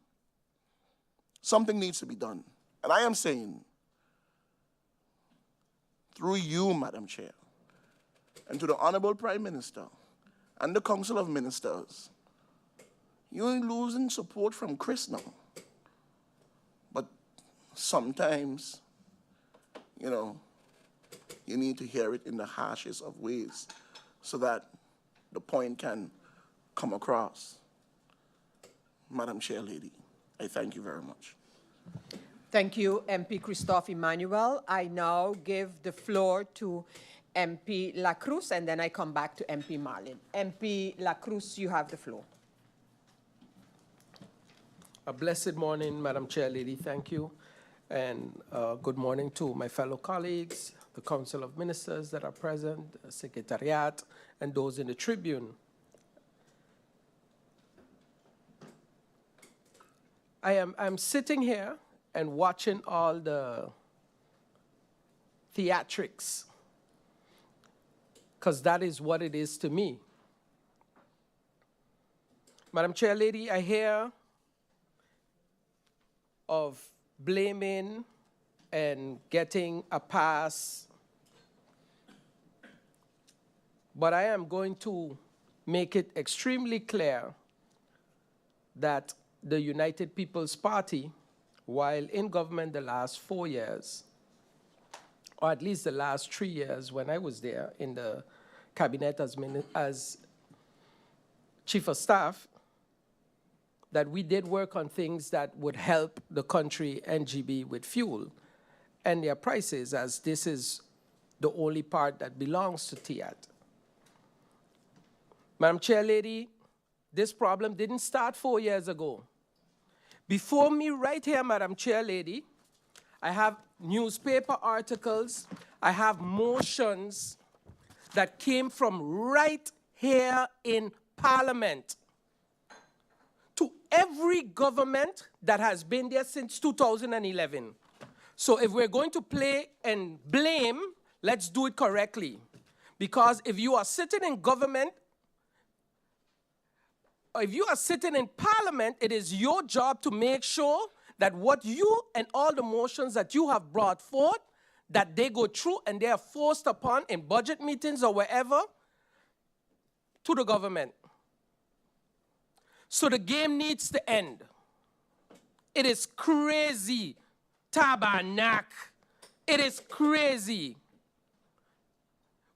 Something needs to be done. And I am saying, through you, Madam Chair, and to the Honorable Prime Minister and the Council of Ministers, you're losing support from Chris now. But sometimes, you know, you need to hear it in the harshest of ways so that the point can come across. Madam Chair Lady, I thank you very much. Thank you, MP Christophe Emmanuel. I now give the floor to MP La Cruz, and then I come back to MP Marlin. MP La Cruz, you have the floor. A blessed morning, Madam Chair Lady. Thank you. And good morning to my fellow colleagues, the Council of Ministers that are present, the Secretariat, and those in the Tribune. I'm sitting here and watching all the theatrics, because that is what it is to me. Madam Chair Lady, I hear of blaming and getting a pass, but I am going to make it extremely clear that the United People's Party, while in government the last 4 years, or at least the last 3 years when I was there in the cabinet as chief of staff, that we did work on things that would help the country and G.E.B.E. with fuel and their prices, as this is the only part that belongs to TIAT. Madam Chair Lady, this problem didn't start 4 years ago. Before me right here, Madam Chair Lady, I have newspaper articles, I have motions that came from right here in Parliament every government that has been there since 2011. So if we're going to play and blame, let's do it correctly. Because if you are sitting in government, or if you are sitting in parliament, it is your job to make sure that what you and all the motions that you have brought forth, that they go through and they are forced upon in budget meetings or wherever to the government. So the game needs to end. It is crazy. Tabarnak. It is crazy.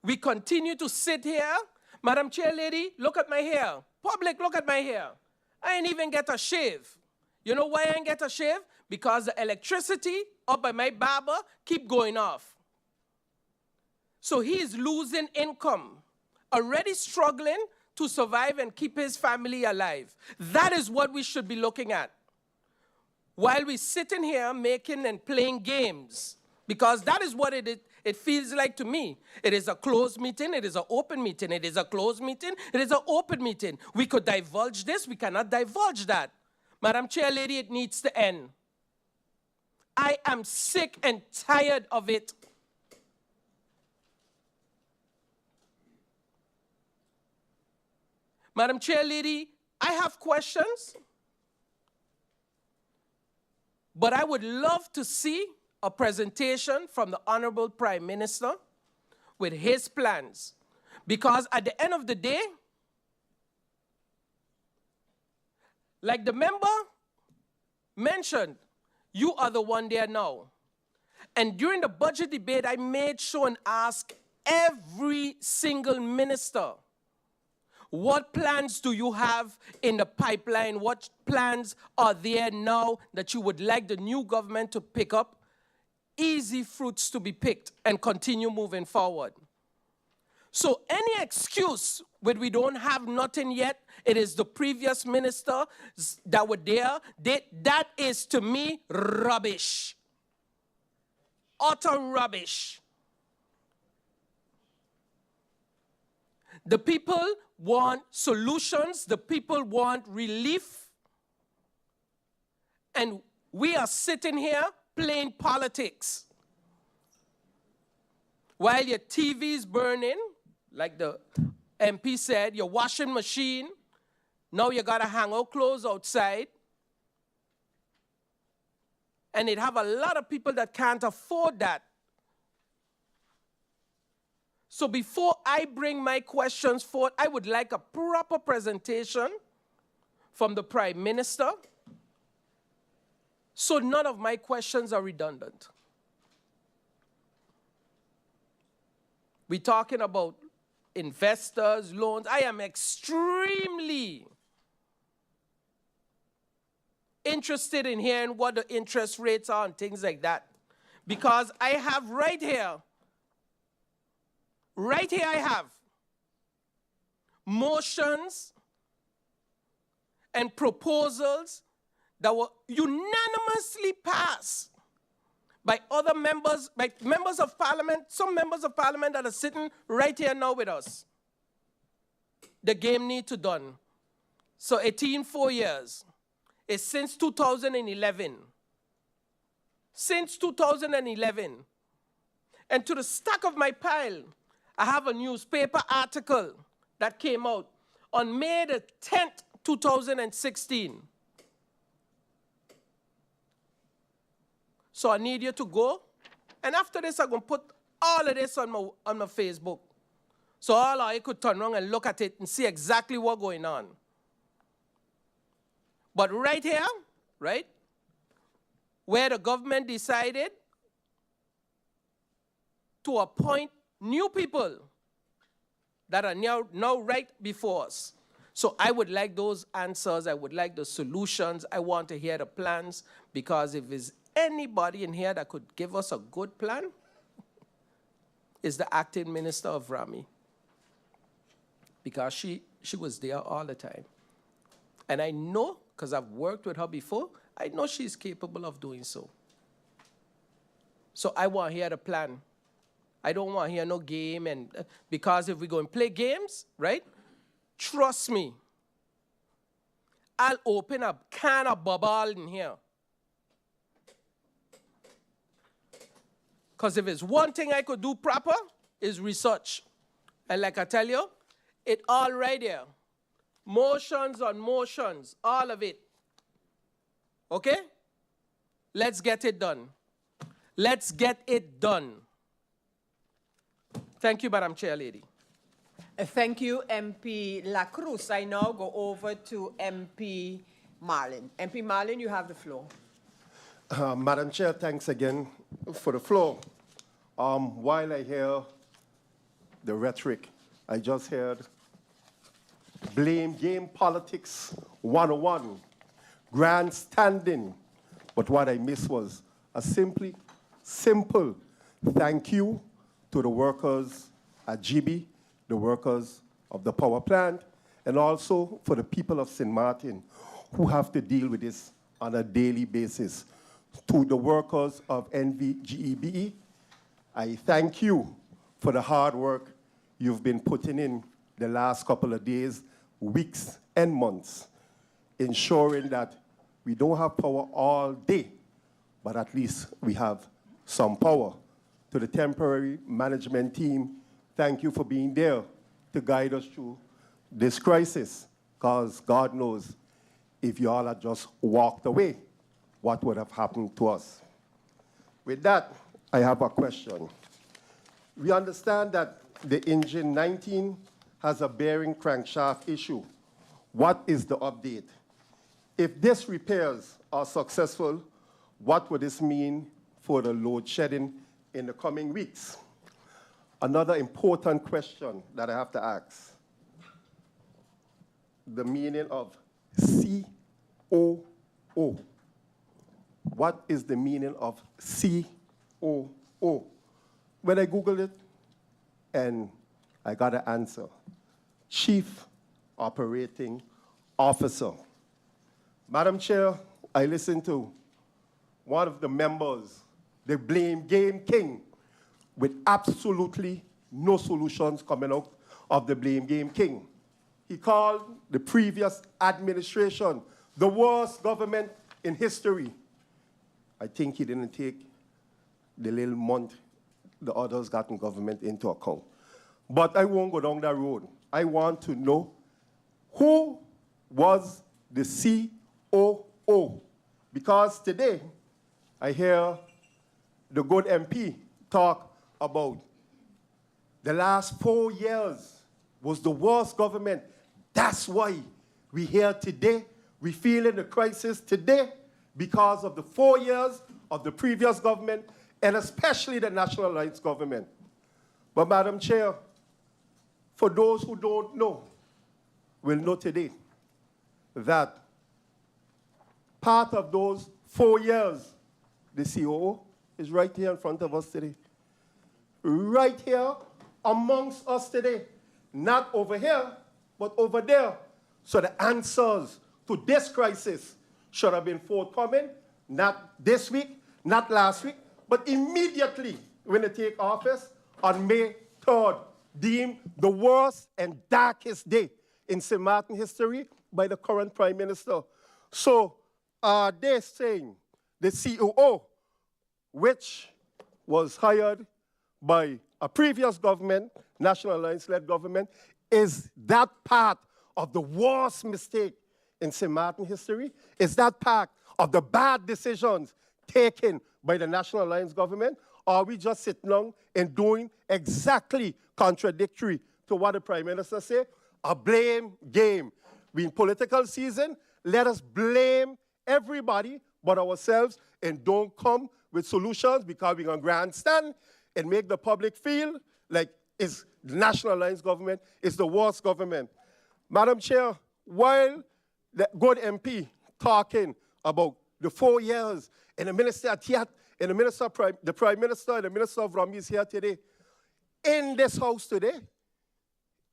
We continue to sit here. Madam Chair Lady, look at my hair. Public, look at my hair. I ain't even get a shave. You know why I ain't get a shave? Because the electricity up by my barber keep going off. So he's losing income, already struggling to survive and keep his family alive. That is what we should be looking at. While we're sitting here making and playing games, because that is what it feels like to me. It is a closed meeting, it is an open meeting, it is a closed meeting, it is an open meeting. We could divulge this, we cannot divulge that. Madam Chair Lady, it needs to end. I am sick and tired of it. Madam Chair Lady, I have questions, but I would love to see a presentation from the Honorable Prime Minister with his plans. Because at the end of the day, like the member mentioned, you are the one there now. And during the budget debate, I made sure and asked every single minister, what plans do you have in the pipeline? What plans are there now that you would like the new government to pick up? Easy fruits to be picked and continue moving forward. So any excuse when we don't have nothing yet, it is the previous minister that were there, that is to me rubbish. Utter rubbish. The people want solutions, the people want relief, and we are sitting here playing politics. While your TV is burning, like the MP said, your washing machine, now you gotta hang out clothes outside. And it have a lot of people that can't afford that. So before I bring my questions forth, I would like a proper presentation from the Prime Minister, so none of my questions are redundant. We're talking about investors, loans. I am extremely interested in hearing what the interest rates are and things like that. Because I have right here I have motions and proposals that were unanimously passed by other members, by members of parliament, some members of parliament that are sitting right here now with us. The game needs to done. So 4 years. It's since 2011. Since 2011. And to the stack of my pile, I have a newspaper article that came out on May the 10th, 2016. So I need you to go. And after this, I'm going to put all of this on my Facebook. So all of you could turn around and look at it and see exactly what's going on. But right here, right, where the government decided to appoint new people that are now right before us. So I would like those answers. I would like the solutions. I want to hear the plans, because if there's anybody in here that could give us a good plan, is the acting minister of Rami. Because she was there all the time. And I know, because I've worked with her before, I know she's capable of doing so. So I want to hear the plan. I don't want to hear no game, and because if we go and play games, right, trust me, I'll open a can of bubble in here. Because if it's one thing I could do proper, is research. And like I tell you, it all right there. Motions on motions, all of it. Okay? Let's get it done. Let's get it done. Thank you, Madam Chair Lady. Thank you, MP La Cruz. I now go over to MP Marlin. MP Marlin, you have the floor. Madam Chair, thanks again for the floor. While I hear the rhetoric, I just heard blame game politics 101, grandstanding. But what I missed was a simple thank you to the workers at G.E.B.E, the workers of the power plant, and also for the people of St. Martin who have to deal with this on a daily basis. To the workers of NV G.E.B.E, I thank you for the hard work you've been putting in the last couple of days, weeks, and months, ensuring that we don't have power all day, but at least we have some power. To the temporary management team, thank you for being there to guide us through this crisis, because God knows if you all had just walked away, what would have happened to us? With that, I have a question. We understand that the engine 19 has a bearing crankshaft issue. What is the update? If this repairs are successful, what would this mean for the load shedding in the coming weeks? Another important question that I have to ask, the meaning of COO. What is the meaning of COO? When I Googled it, and I got an answer. Chief Operating Officer. Madam Chair, I listened to one of the members, the blame game king, with absolutely no solutions coming out of the blame game king. He called the previous administration the worst government in history. I think he didn't take the little month the others got in government into account. But I won't go down that road. I want to know who was the COO. Because today, I hear the good MP talk about the last 4 years was the worst government. That's why we're here today. We feel in the crisis today because of the 4 years of the previous government, and especially the National Alliance government. But Madam Chair, for those who don't know, will know today that part of those 4 years, the COO is right here in front of us today. Right here amongst us today. Not over here, but over there. So the answers to this crisis should have been forthcoming, not this week, not last week, but immediately when they take office on May 3rd, deemed the worst and darkest day in St. Martin history by the current Prime Minister. So they're saying the COO, which was hired by a previous government, National Alliance-led government, is that part of the worst mistake in St. Martin history? Is that part of the bad decisions taken by the National Alliance government? Or are we just sitting down and doing exactly contradictory to what the Prime Minister said? A blame game. We're in political season. Let us blame everybody but ourselves and don't come with solutions because we're going to grandstand and make the public feel like the National Alliance government is the worst government. Madam Chair, while the good MP talking about the 4 years and the Minister Atiat and the Prime Minister and the Minister of Rami is here today, in this house today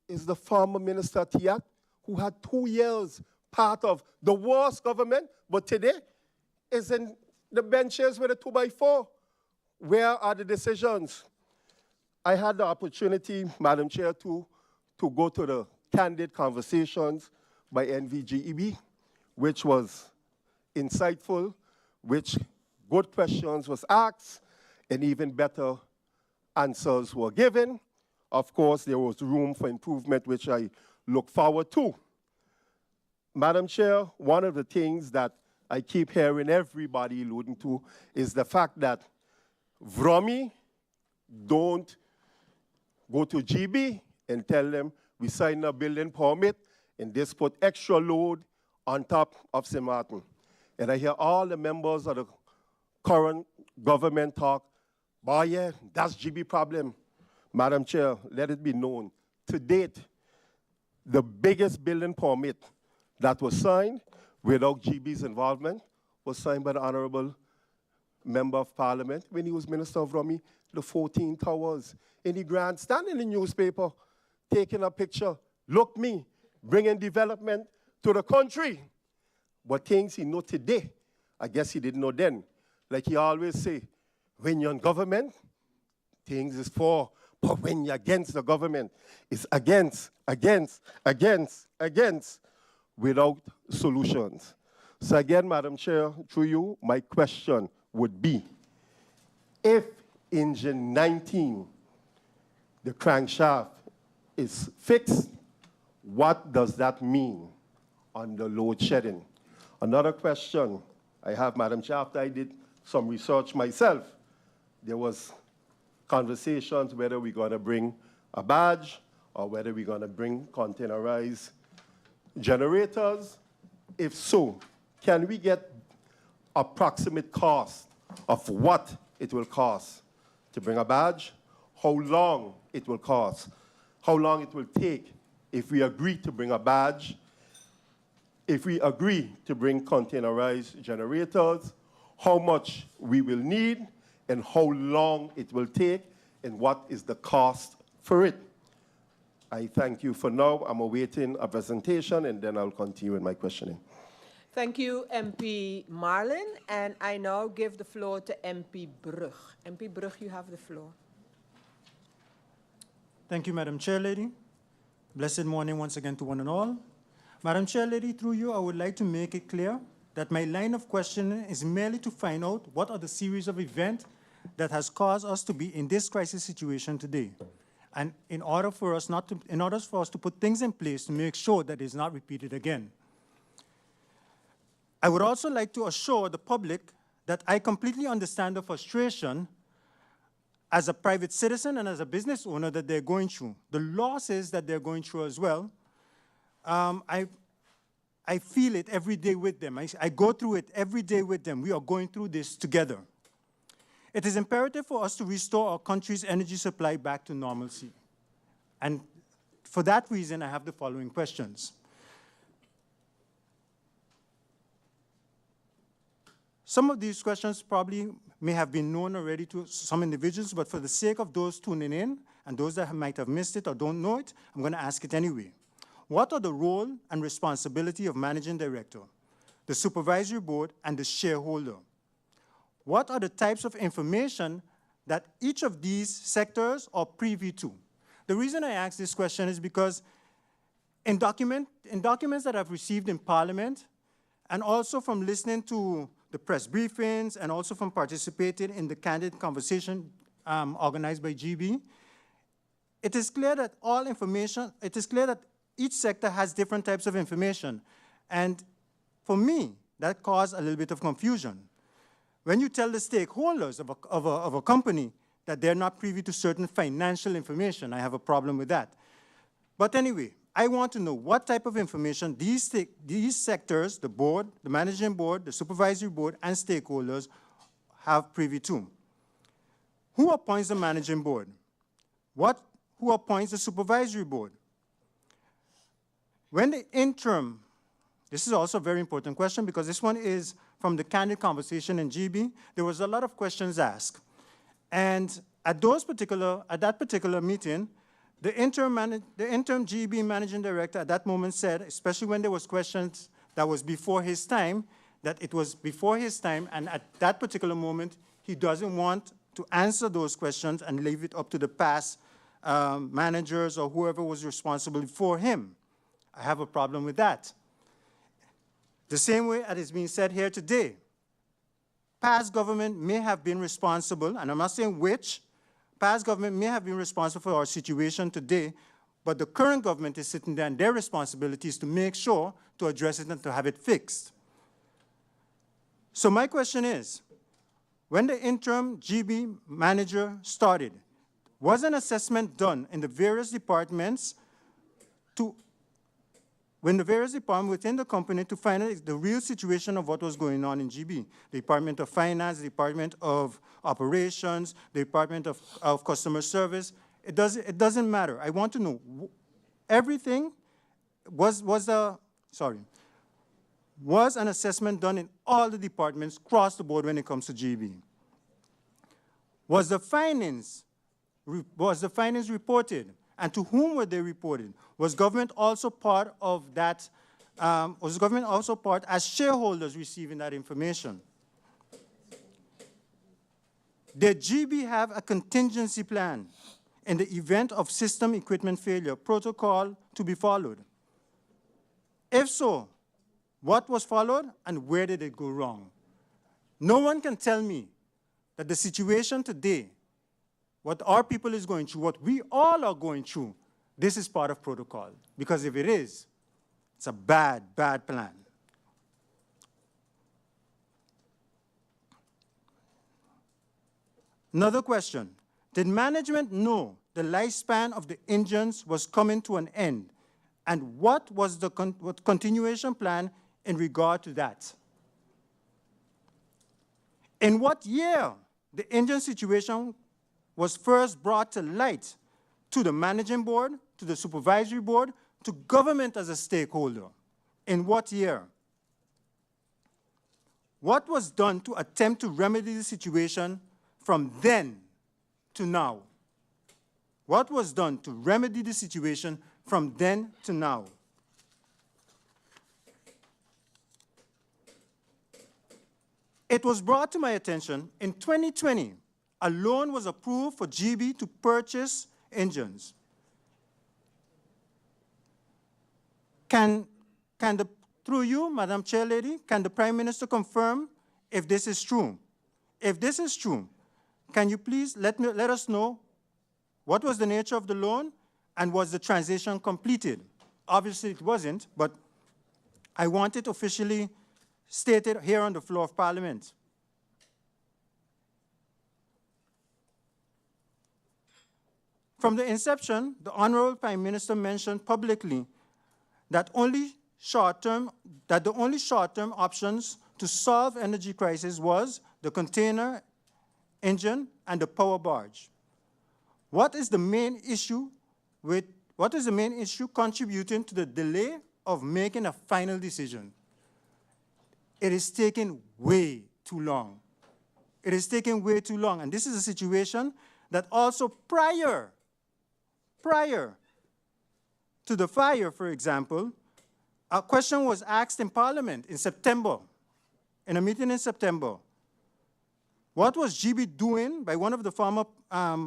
is the former Minister Atiat who had 2 years part of the worst government, but today is in the benches with a 2x4. Where are the decisions? I had the opportunity, Madam Chair, to go to the candid conversations by NV G.E.B.E, which was insightful, which good questions was asked, and even better answers were given. Of course, there was room for improvement, which I look forward to. Madam Chair, one of the things that I keep hearing everybody alluding to is the fact that VROMI don't go to G.E.B.E and tell them we signed a building permit and this put extra load on top of St. Martin. And I hear all the members of the current government talk, "Boy, yeah, that's G.E.B.E problem." Madam Chair, let it be known, to date, the biggest building permit that was signed without G.E.B.E.'s involvement was signed by the Honorable Member of Parliament when he was Minister of ROMI, the 14 towers in the grandstand in the newspaper, taking a picture, look me, bringing development to the country. But things he know today, I guess he didn't know then. Like he always say, when you're in government, things is for, but when you're against the government, it's against, without solutions. So again, Madam Chair, through you, my question would be, if engine 19, the crankshaft, is fixed, what does that mean on the load shedding? Another question I have, Madam Chair, after I did some research myself, there was conversations whether we're going to bring a badge or whether we're going to bring containerized generators. If so, can we get approximate cost of what it will cost to bring a badge, how long it will cost, how long it will take if we agree to bring a badge, if we agree to bring containerized generators, how much we will need, and how long it will take, and what is the cost for it. I thank you for now. I'm awaiting a presentation, and then I'll continue with my questioning. Thank you, MP Marlin. And I now give the floor to MP Brug. MP Brug, you have the floor. Thank you, Madam Chair Lady. Blessed morning once again to one and all. Madam Chair Lady, through you, I would like to make it clear that my line of questioning is merely to find out what are the series of events that has caused us to be in this crisis situation today. And in order for us to put things in place to make sure that it is not repeated again. I would also like to assure the public that I completely understand the frustration as a private citizen and as a business owner that they're going through, the losses that they're going through as well. I feel it every day with them. I go through it every day with them. We are going through this together. It is imperative for us to restore our country's energy supply back to normalcy. And for that reason, I have the following questions. Some of these questions probably may have been known already to some individuals, but for the sake of those tuning in and those that might have missed it or don't know it, I'm going to ask it anyway. What are the role and responsibility of managing director, the supervisory board, and the shareholder? What are the types of information that each of these sectors are privy to? The reason I ask this question is because in documents that I've received in Parliament, and also from listening to the press briefings, and also from participating in the candid conversation organized by G.E.B.E, it is clear that each sector has different types of information. And for me, that caused a little bit of confusion. When you tell the stakeholders of a company that they're not privy to certain financial information, I have a problem with that. But anyway, I want to know what type of information these sectors, the board, the managing board, the supervisory board, and stakeholders have privy to. Who appoints the managing board? Who appoints the supervisory board? When the interim, this is also a very important question because this one is from the candid conversation in G.E.B.E, there was a lot of questions asked. And at that particular meeting, the interim G.E.B.E managing director at that moment said, especially when there was questions that was before his time, that it was before his time, and at that particular moment, he doesn't want to answer those questions and leave it up to the past managers or whoever was responsible for him. I have a problem with that. The same way as it's being said here today. Past government may have been responsible, and I'm not saying which, past government may have been responsible for our situation today, but the current government is sitting there and their responsibility is to make sure to address it and to have it fixed. So my question is, when the interim G.E.B.E manager started, was an assessment done in the various departments within the company to find out the real situation of what was going on in G.E.B.E? The Department of Finance, the Department of Operations, the Department of Customer Service. It doesn't matter. I want to know everything. Was an assessment done in all the departments across the board when it comes to G.E.B.E? Was the findings reported? And to whom were they reported? Was government also part of that? Was government also part as shareholders receiving that information? Did G.E.B.E have a contingency plan in the event of system equipment failure protocol to be followed? If so, what was followed and where did it go wrong? No one can tell me that the situation today, what our people is going through, what we all are going through, this is part of protocol. Because if it is, it's a bad, bad plan. Another question. Did management know the lifespan of the engines was coming to an end? And what was the continuation plan in regard to that? In what year the engine situation was first brought to light to the managing board, to the supervisory board, to government as a stakeholder? In what year? What was done to attempt to remedy the situation from then to now? What was done to remedy the situation from then to now? It was brought to my attention in 2020, a loan was approved for G.E.B.E to purchase engines. Through you, Madam Chair Lady, can the Prime Minister confirm if this is true? If this is true, can you please let us know what was the nature of the loan and was the transition completed? Obviously it wasn't, but I want it officially stated here on the floor of Parliament. From the inception, the Honorable Prime Minister mentioned publicly that the only short-term options to solve energy crisis was the container engine and the power barge. What is the main issue contributing to the delay of making a final decision? It is taking way too long. It is taking way too long. And this is a situation that also prior to the fire, for example, a question was asked in Parliament in September, in a meeting in September. What was G.E.B.E doing, by one of the former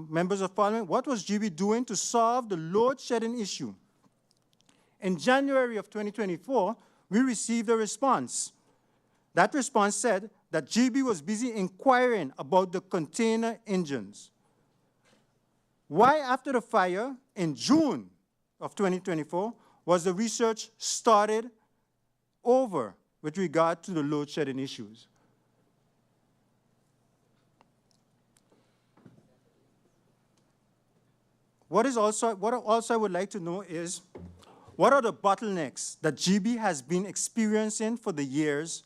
members of Parliament, what was G.E.B.E doing to solve the load shedding issue? In January of 2024, we received a response. That response said that G.E.B.E was busy inquiring about the container engines. Why, after the fire in June of 2024, was the research started over with regard to the load shedding issues? What also I would like to know is, what are the bottlenecks that G.E.B.E has been experiencing for the years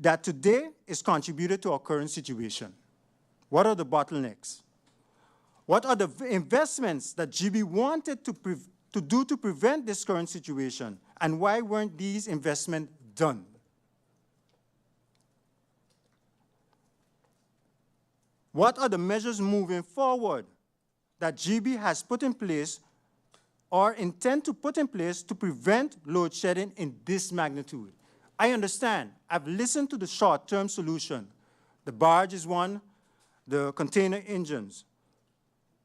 that today is contributed to our current situation? What are the bottlenecks? What are the investments that G.E.B.E wanted to do to prevent this current situation? And why weren't these investments done? What are the measures moving forward that G.E.B.E has put in place or intend to put in place to prevent load shedding in this magnitude? I understand. I've listened to the short-term solution. The barge is one, the container engines.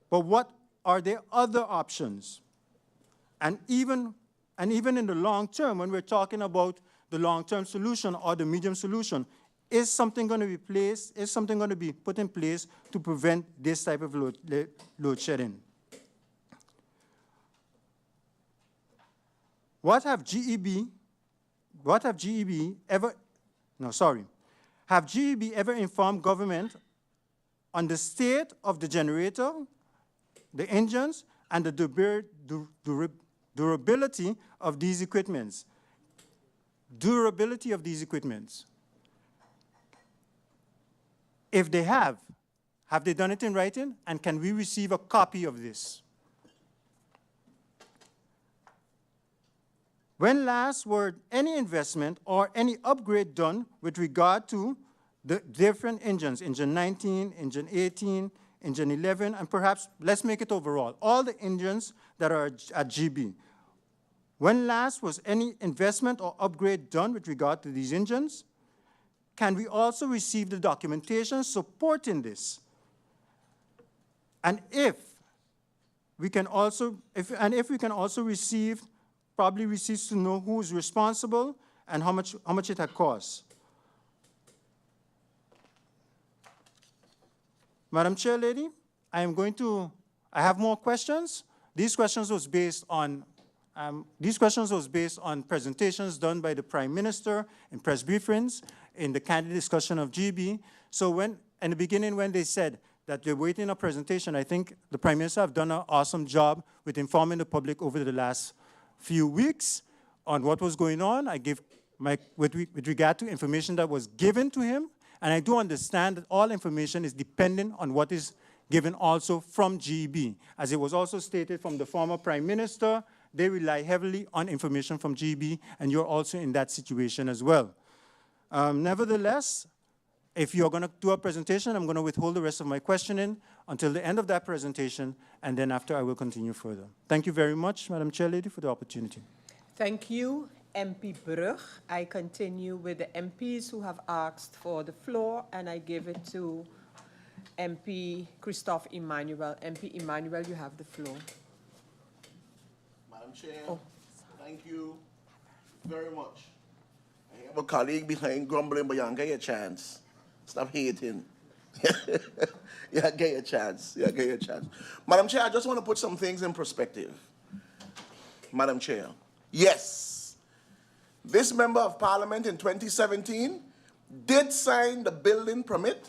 But what are there other options? And even and even in the long term, when we're talking about the long-term solution or the medium solution, is something going to be put in place to prevent this type of load shedding? Have GE.E.B.E ever informed government on the state of the generator, the engines, and the durability of these equipments? Durability of these equipments. If they have they done it in writing? And can we receive a copy of this? When last were any investment or any upgrade done with regard to the different engines, engine 19, engine 18, engine 11, and perhaps let's make it overall, all the engines that are at GB. When last was any investment or upgrade done with regard to these engines? Can we also receive the documentation supporting this? And if we can also receive probably receipts to know who is responsible and how much it had cost. Madam Chair Lady, I have more questions. These questions was based on presentations done by the Prime Minister in press briefings in the candidate discussion of G.E.B.E. So in the beginning when they said that they're waiting a presentation, I think the Prime Minister have done an awesome job with informing the public over the last few weeks on what was going on. I give with regard to information that was given to him, and I do understand that all information is dependent on what is given also from G.E.B.E. As it was also stated from the former Prime Minister, they rely heavily on information from G.E.B.E., and you're also in that situation as well. Nevertheless, if you're going to do a presentation, I'm going to withhold the rest of my questioning until the end of that presentation, and then after I will continue further. Thank you very much, Madam Chair Lady, for the opportunity. Thank you, MP Brug. I continue with the MPs who have asked for the floor, and I give it to MP Christophe Emmanuel. MP Emmanuel, you have the floor. Madam Chair, thank you very much. I have a colleague behind grumbling, but you don't get a chance. Stop hating. Yeah, get a chance. Yeah, get a chance. Madam Chair, I just want to put some things in perspective. Madam Chair, yes, this member of parliament in 2017 did sign the building permit,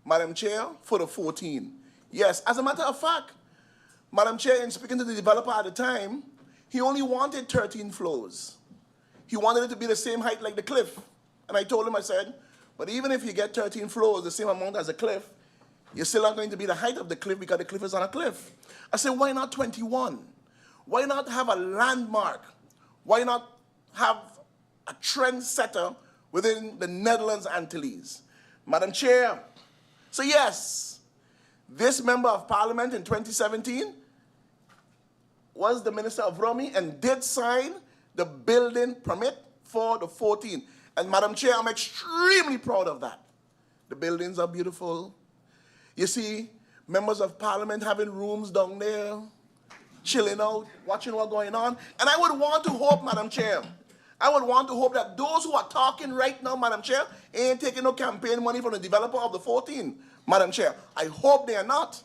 Madam Chair, for the 14. Yes, as a matter of fact, Madam Chair, in speaking to the developer at the time, he only wanted 13 floors. He wanted it to be the same height like the cliff. And I told him, I said, but even if you get 13 floors, the same amount as a cliff, you're still not going to be the height of the cliff because the cliff is on a cliff. I said, why not 21? Why not have a landmark? Why not have a trendsetter within the Netherlands Antilles? Madam Chair, so yes, this member of parliament in 2017 was the Minister of Romy and did sign the building permit for the 14. And Madam Chair, I'm extremely proud of that. The buildings are beautiful. You see members of parliament having rooms down there, chilling out, watching what's going on. And I would want to hope, Madam Chair, I would want to hope that those who are talking right now, Madam Chair, ain't taking no campaign money from the developer of the 14, Madam Chair. I hope they are not,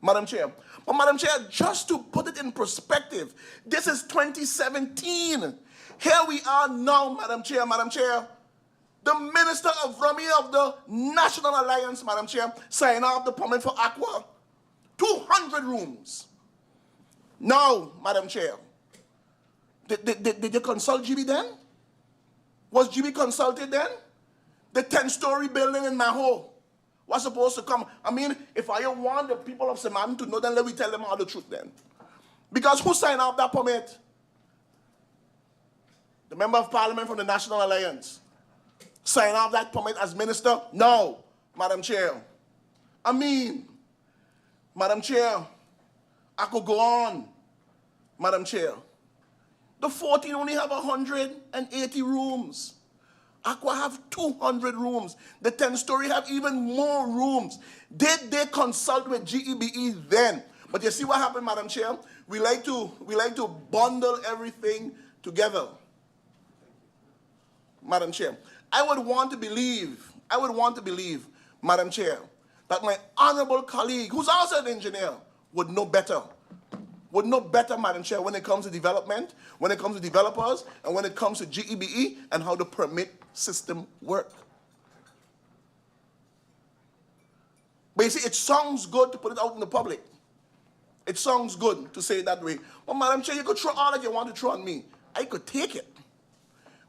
Madam Chair. But Madam Chair, just to put it in perspective, this is 2017. Here we are now, Madam Chair, the Minister of Romy of the National Alliance, Madam Chair, sign off the permit for Aqua. 200 rooms. Now, Madam Chair, did you consult G.E.B.E then? Was G.E.B.E consulted then? The 10-story building in Maho was supposed to come. I mean, if I want the people of Seman to know, then let me tell them all the truth then. Because who signed off that permit? The Member of Parliament from the National Alliance. Sign off that permit as minister? No, Madam Chair. I mean, Madam Chair, I could go on, Madam Chair. The 14 only have 180 rooms. Aqua have 200 rooms. The 10-story have even more rooms. Did they consult with G.E.B.E then? But you see what happened, Madam Chair? We like to bundle everything together. Madam Chair, I would want to believe, Madam Chair, that my honorable colleague, who's also an engineer, would know better, Madam Chair, when it comes to development, when it comes to developers, and when it comes to G.E.B.E. and how the permit system works. But you see, it sounds good to put it out in the public. It sounds good to say it that way. But Madam Chair, you could throw all that you want to throw on me. I could take it.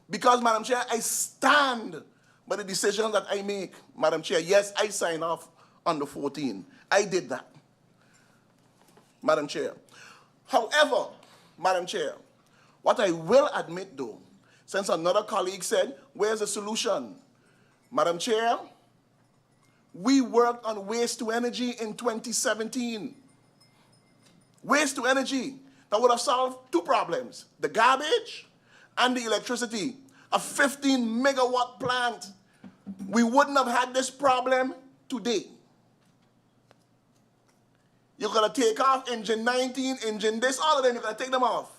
Because, Madam Chair, I stand by the decisions that I make. Madam Chair, yes, I sign off on the 14. I did that. Madam Chair. However, Madam Chair, what I will admit, though, since another colleague said, where's the solution? Madam Chair, we worked on waste to energy in 2017. Waste to energy that would have solved two problems, the garbage and the electricity. A 15 megawatt plant. We wouldn't have had this problem today. You're going to take off engine 19, engine this, all of them, you're going to take them off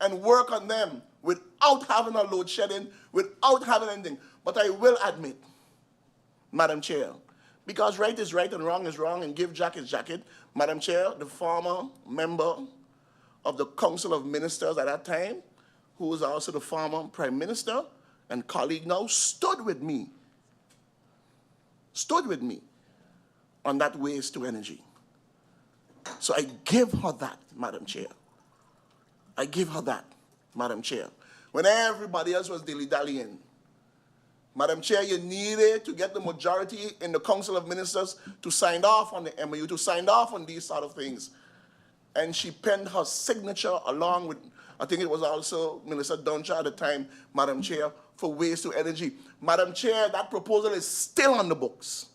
and work on them without having a load shedding, without having anything. But I will admit, Madam Chair, because right is right and wrong is wrong and give Jack his jacket, Madam Chair, the former member of the Council of Ministers at that time, who was also the former Prime Minister and colleague now, stood with me on that waste to energy. So I give her that, Madam Chair. I give her that, Madam Chair. When everybody else was dilly-dallying, Madam Chair, you needed to get the majority in the Council of Ministers to sign off on the MOU, to sign off on these sort of things. And she penned her signature along with, I think it was also Minister Doncha at the time, Madam Chair, for waste to energy. Madam Chair, that proposal is still on the books.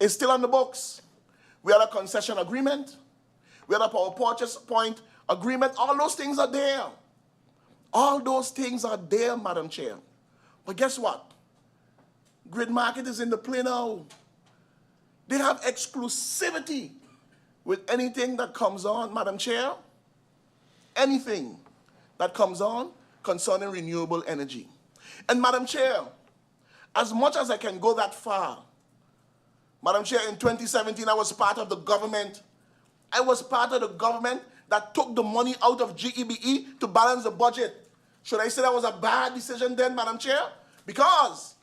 It's still on the books. We had a concession agreement. We had a power purchase point agreement. All those things are there. All those things are there, Madam Chair. But guess what? Grid market is in the play now. They have exclusivity with anything that comes on, Madam Chair. Anything that comes on concerning renewable energy. And Madam Chair, as much as I can go that far, Madam Chair, in 2017, I was part of the government. I was part of the government that took the money out of G.E.B.E. to balance the budget. Should I say that was a bad decision then, Madam Chair? Because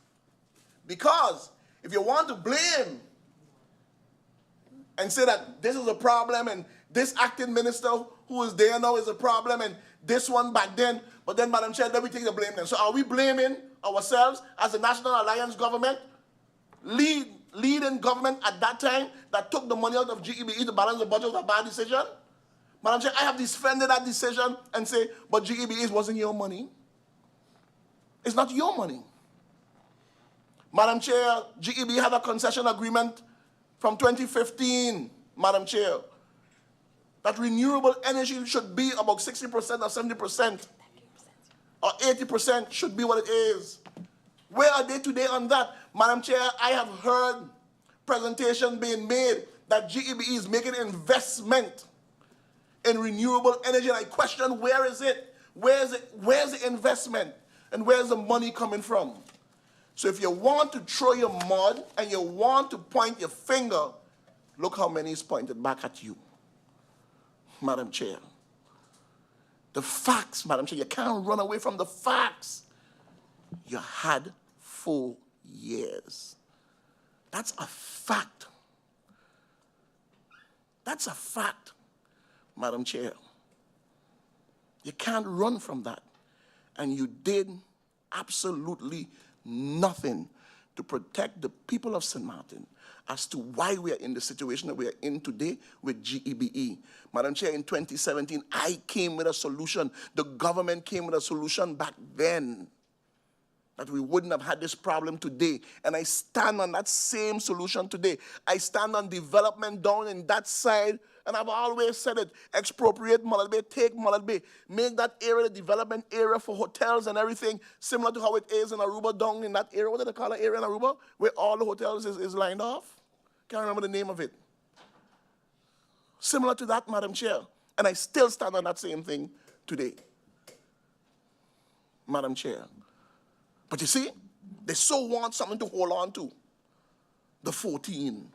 if you want to blame and say that this is a problem and this acting minister who is there now is a problem and this one back then, but then, Madam Chair, then we take the blame then. So are we blaming ourselves as the National Alliance government, leading government at that time that took the money out of G.E.B.E. to balance the budget was a bad decision? Madam Chair, I have defended that decision and say, but G.E.B.E. wasn't your money. It's not your money. Madam Chair, G.E.B.E. had a concession agreement from 2015, Madam Chair, that renewable energy should be about 60% or 70%, or 80% should be what it is. Where are they today on that? Madam Chair, I have heard presentation being made that G.E.B.E. is making investment in renewable energy, and I question, where is it? Where's the investment? And where's the money coming from? So if you want to throw your mud and you want to point your finger, look how many is pointed back at you, Madam Chair. The facts, Madam Chair, you can't run away from the facts. You had 4 years. That's a fact. That's a fact, Madam Chair. You can't run from that. And you did absolutely nothing to protect the people of St. Martin as to why we are in the situation that we are in today with G.E.B.E. Madam Chair, in 2017, I came with a solution. The government came with a solution back then that we wouldn't have had this problem today. And I stand on that same solution today. I stand on development down in that side, and I've always said it, expropriate Mullet Bay, take Mullet Bay, make that area the development area for hotels and everything, similar to how it is in Aruba down in that area. What do they call that area in Aruba? Where all the hotels is lined off? Can't remember the name of it. Similar to that, Madam Chair. And I still stand on that same thing today. Madam Chair. But you see, they so want something to hold on to. The 14.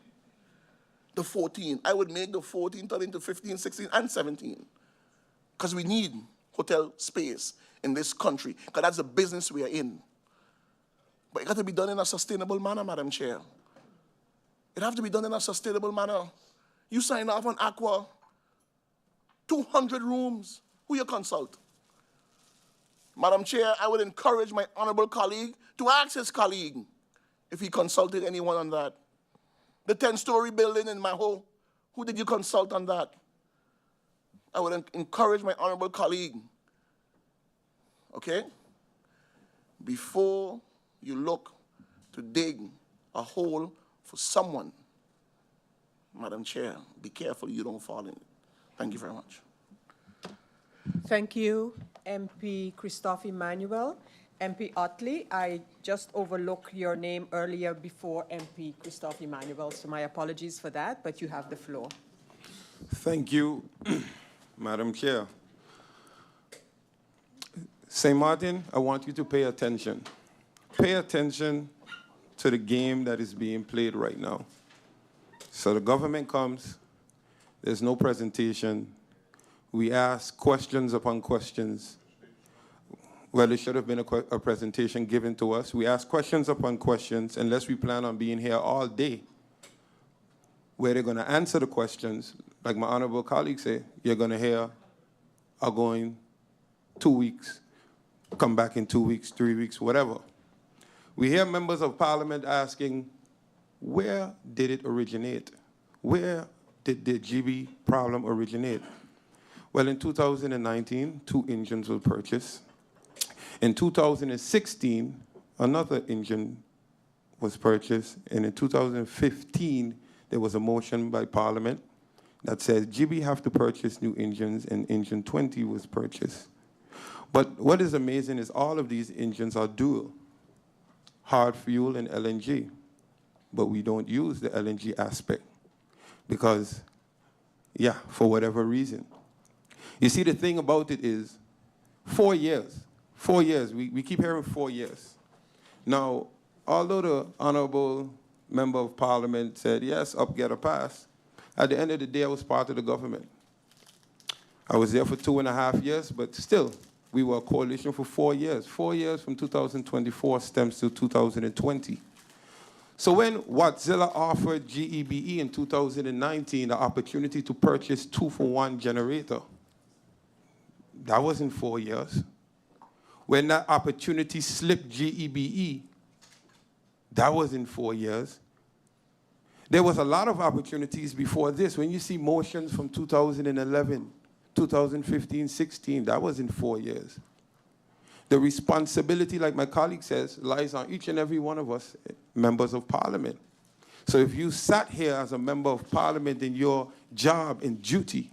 The 14. I would make the 14 turn into 15, 16, and 17. Because we need hotel space in this country. Because that's the business we are in. But it got to be done in a sustainable manner, Madam Chair. It have to be done in a sustainable manner. You sign off on Aqua, 200 rooms. Who you consult? Madam Chair, I would encourage my honorable colleague to ask his colleague if he consulted anyone on that. The 10-story building in Maho, who did you consult on that? I would encourage my honorable colleague, okay? Before you look to dig a hole for someone, Madam Chair, be careful you don't fall in it. Thank you very much. Thank you, MP Christophe Emmanuel. MP Otley, I just overlooked your name earlier before MP Christophe Emmanuel, so my apologies for that, but you have the floor. Thank you, Madam Chair. St. Martin, I want you to pay attention. Pay attention to the game that is being played right now. So the government comes, there's no presentation. We ask questions upon questions. Well, there should have been a presentation given to us. We ask questions upon questions, unless we plan on being here all day, where they're going to answer the questions. Like my honorable colleague say, you're going to hear, are going 2 weeks, come back in 2 weeks, 3 weeks, whatever. We hear members of parliament asking, where did it originate? Where did the G.E.B.E problem originate? Well, in 2019, 2 engines were purchased. In 2016, another engine was purchased. And in 2015, there was a motion by Parliament that says G.E.B.E have to purchase new engines, and engine 20 was purchased. But what is amazing is all of these engines are dual, hard fuel and LNG. But we don't use the LNG aspect because, yeah, for whatever reason. You see, the thing about it is 4 years. 4 years. We keep hearing 4 years. Now, although the honorable member of parliament said, yes, up, get a pass, at the end of the day, I was part of the government. I was there for 2.5 years, but still, we were a coalition for 4 years. 4 years from 2024 stems to 2020. So when Watzilla offered G.E.B.E in 2019 the opportunity to purchase 2-for-1 generator, that wasn't 4 years. When that opportunity slipped G.E.B.E, that wasn't 4 years. There was a lot of opportunities before this. When you see motions from 2011, 2015, 16, that wasn't 4 years. The responsibility, like my colleague says, lies on each and every one of us, members of parliament. So if you sat here as a member of parliament and your job and duty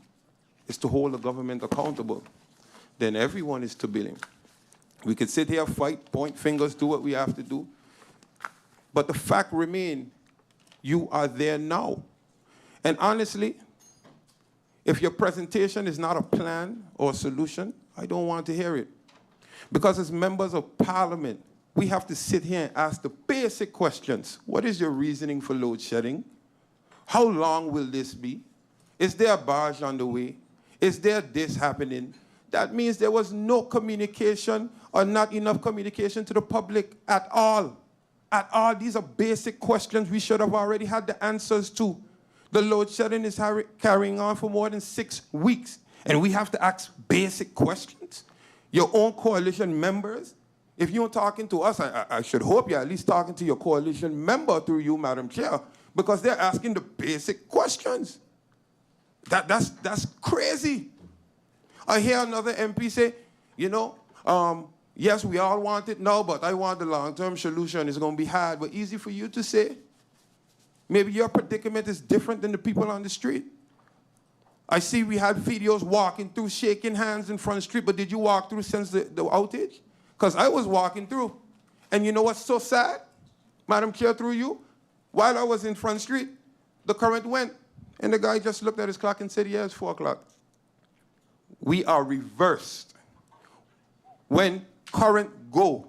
is to hold the government accountable, then everyone is to blame. We could sit here, fight, point fingers, do what we have to do. But the fact remains, you are there now. And honestly, if your presentation is not a plan or a solution, I don't want to hear it. Because as members of parliament, we have to sit here and ask the basic questions. What is your reasoning for load shedding? How long will this be? Is there a barge on the way? Is there this happening? That means there was no communication or not enough communication to the public at all. At all. These are basic questions we should have already had the answers to. The load shedding is carrying on for more than 6 weeks, and we have to ask basic questions. Your own coalition members, if you're talking to us, I should hope you're at least talking to your coalition member through you, Madam Chair, because they're asking the basic questions. That's crazy. I hear another MP say, you know, yes, we all want it now, but I want the long-term solution. It's going to be hard, but easy for you to say. Maybe your predicament is different than the people on the street. I see we had videos walking through, shaking hands in front of the street, but did you walk through since the outage? Because I was walking through. And you know what's so sad, Madam Chair, through you? While I was in front of the street, the current went, and the guy just looked at his clock and said, yeah, it's 4 o'clock. We are reversed. When current go,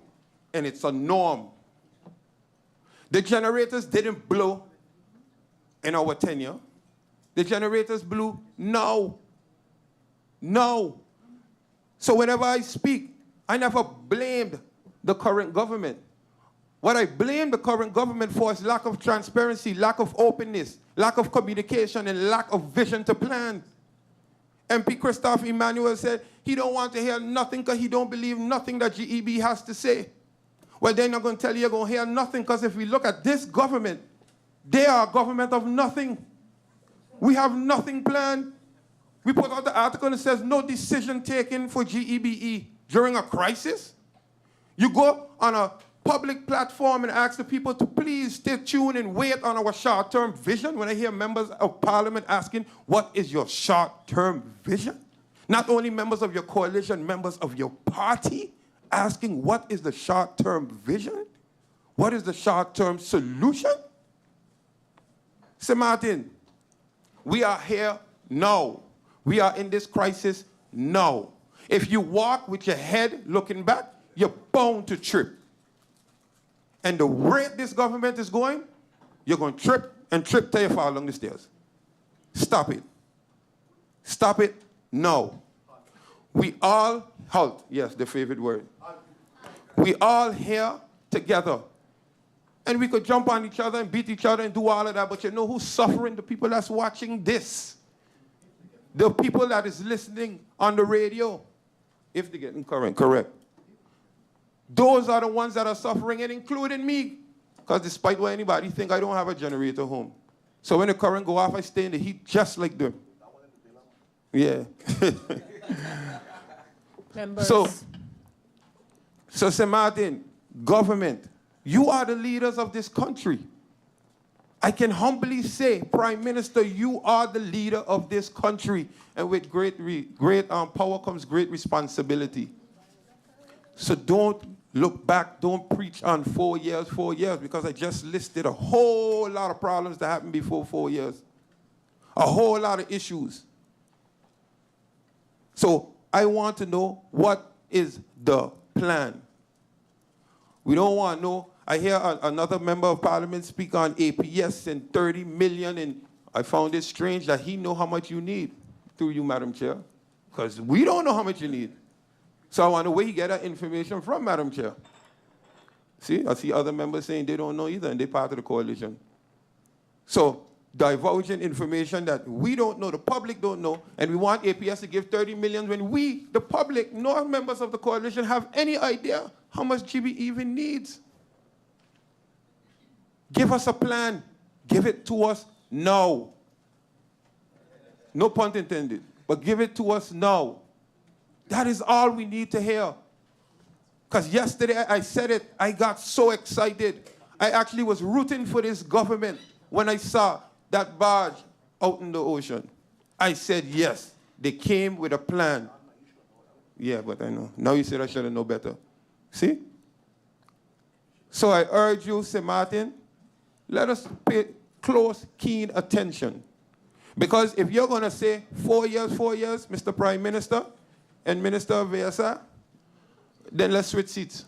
and it's a norm. The generators didn't blow in our tenure. The generators blew now. No. So whenever I speak, I never blamed the current government. What I blame the current government for is lack of transparency, lack of openness, lack of communication, and lack of vision to plan. MP Christophe Emmanuel said he don't want to hear nothing because he don't believe nothing that G.E.B.E has to say. Well, they're not going to tell you you're going to hear nothing, because if we look at this government, they are a government of nothing. We have nothing planned. We put out the article and it says no decision taken for G.E.B.E during a crisis. You go on a public platform and ask the people to please stay tuned and wait on our short-term vision. When I hear members of parliament asking, what is your short-term vision? Not only members of your coalition, members of your party asking, what is the short-term vision? What is the short-term solution? Sir Martin, we are here now. We are in this crisis now. If you walk with your head looking back, you're bound to trip. And the rate this government is going, you're going to trip and trip till you fall along the stairs. Stop it. Stop it now. We all, halt, yes, the favorite word. We all here together. And we could jump on each other and beat each other and do all of that, but you know who's suffering? The people that's watching this. The people that is listening on the radio, if they're getting correct. Those are the ones that are suffering, and including me. Because despite what anybody think, I don't have a generator home. So when the current go off, I stay in the heat just like them. Yeah. Members. So Sir Martin, government, you are the leaders of this country. I can humbly say, Prime Minister, you are the leader of this country. And with great power comes great responsibility. So don't look back, don't preach on 4 years, because I just listed a whole lot of problems that happened before 4 years. A whole lot of issues. So I want to know, what is the plan? We don't want to know. I hear another member of parliament speak on APS and 30 million, and I found it strange that he know how much you need, through you, Madam Chair, because we don't know how much you need. So I want to know where he get that information from, Madam Chair. See, I see other members saying they don't know either, and they're part of the coalition. So divulging information that we don't know, the public don't know, and we want APS to give 30 million when we, the public, no members of the coalition, have any idea how much G.E.B.E even needs. Give us a plan. Give it to us now. No pun intended, but give it to us now. That is all we need to hear. Because yesterday I said it, I got so excited. I actually was rooting for this government when I saw that barge out in the ocean. I said, yes, they came with a plan. Yeah, but I know. Now you said I should have known better. See? So I urge you, Sir Martin, let us pay close, keen attention. Because if you're going to say 4 years, Mr. Prime Minister and Minister of VSA, then let's switch seats.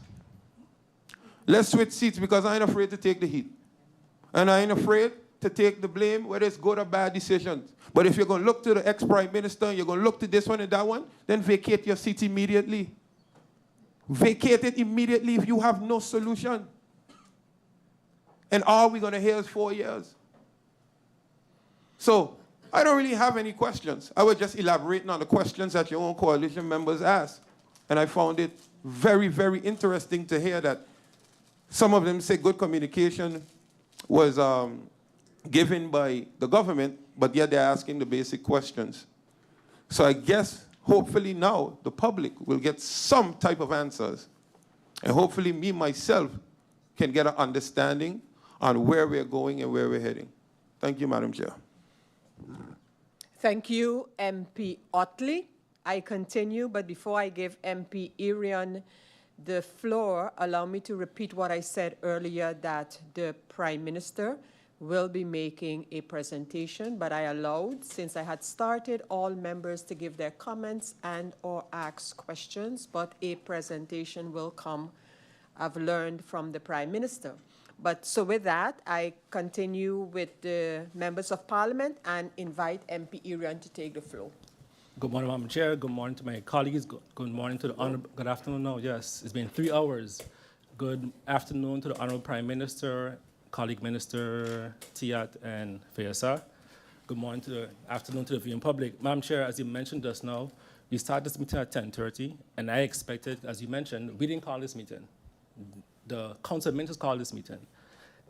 Let's switch seats, because I ain't afraid to take the heat. And I ain't afraid to take the blame, whether it's good or bad decisions. But if you're going to look to the ex-Prime Minister, and you're going to look to this one and that one, then vacate your seat immediately. Vacate it immediately if you have no solution. And all we're going to hear is 4 years. So I don't really have any questions. I was just elaborating on the questions that your own coalition members asked. And I found it very, very interesting to hear that some of them say good communication was given by the government, but yet they're asking the basic questions. So I guess, hopefully now, the public will get some type of answers. And hopefully me, myself, can get an understanding on where we're going and where we're heading. Thank you, Madam Chair. Thank you, MP Otley. I continue, but before I give MP Irion the floor, allow me to repeat what I said earlier, that the Prime Minister will be making a presentation, but I allowed, since I had started, all members to give their comments and or ask questions, but a presentation will come, I've learned, from the Prime Minister. But so with that, I continue with the members of Parliament and invite MP Irian to take the floor. Good morning, Madam Chair. Good morning to my colleagues. Good morning to the Honorable, good afternoon now, yes. It's been 3 hours. Good afternoon to the Honorable Prime Minister, colleague Minister Tiat and Fayasa. Good morning to the afternoon to the viewing public. Madam Chair, as you mentioned just now, we started this meeting at 10:30, and I expected, as you mentioned, we didn't call this meeting. The Council of Ministers called this meeting.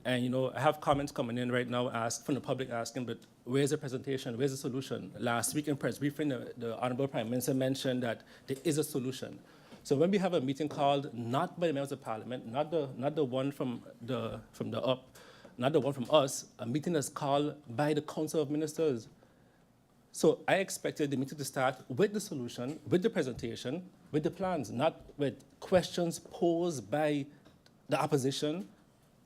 And, you know, I have comments coming in right now from the public asking, but where's the presentation? Where's the solution? Last week in press briefing, the Honorable Prime Minister mentioned that there is a solution. So when we have a meeting called not by the members of Parliament, not the one from the up, not the one from us, a meeting that's called by the Council of Ministers. So I expected the meeting to start with the solution, with the presentation, with the plans, not with questions posed by the opposition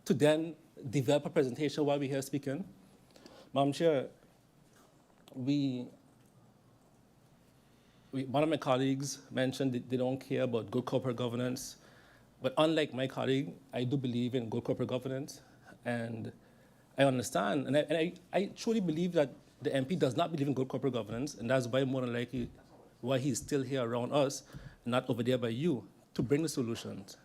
to then develop a presentation while we're here speaking. Madam Chair, one of my colleagues mentioned that they don't care about good corporate governance, but unlike my colleague, I do believe in good corporate governance, and I understand, and I truly believe that the MP does not believe in good corporate governance, and that's why more than likely why he's still here around us, and not over there by you, to bring the solutions.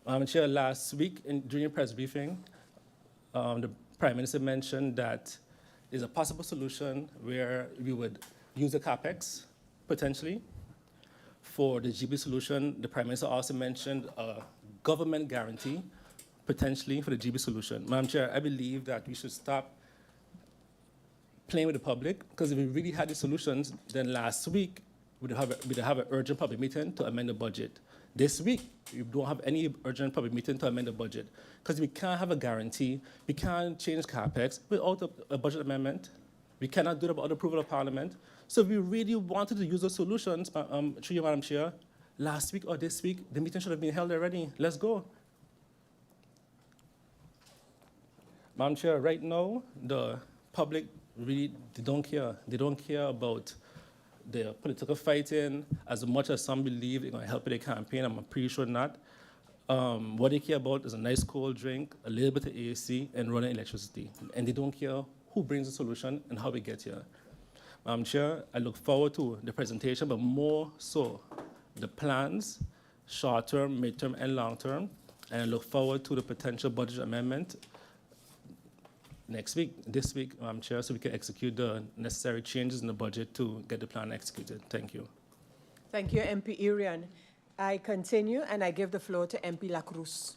Madam Chair, last week during a press briefing, the Prime Minister mentioned that there's a possible solution where we would use the CapEx, potentially. For the G.E.B.E solution, the Prime Minister also mentioned a government guarantee, potentially, for the G.E.B.E solution. Madam Chair, I believe that we should stop playing with the public, because if we really had the solutions, then last week we'd have an urgent public meeting to amend the budget. This week, we don't have any urgent public meeting to amend the budget, because we can't have a guarantee, we can't change CapEx without a budget amendment. We cannot do that without approval of Parliament. So if we really wanted to use those solutions, through you, Madam Chair, last week or this week, the meeting should have been held already. Let's go. Madam Chair, right now, the public really, they don't care. They don't care about the political fighting as much as some believe they're going to help with their campaign. I'm pretty sure not. What they care about is a nice cold drink, a little bit of AC, and running electricity. And they don't care who brings the solution and how we get here. Madam Chair, I look forward to the presentation, but more so the plans, short-term, mid-term, and long-term. And I look forward to the potential budget amendment this week, Madam Chair, so we can execute the necessary changes in the budget to get the plan executed. Thank you. Thank you, MP Irian. I continue and I give the floor to MP La Cruz.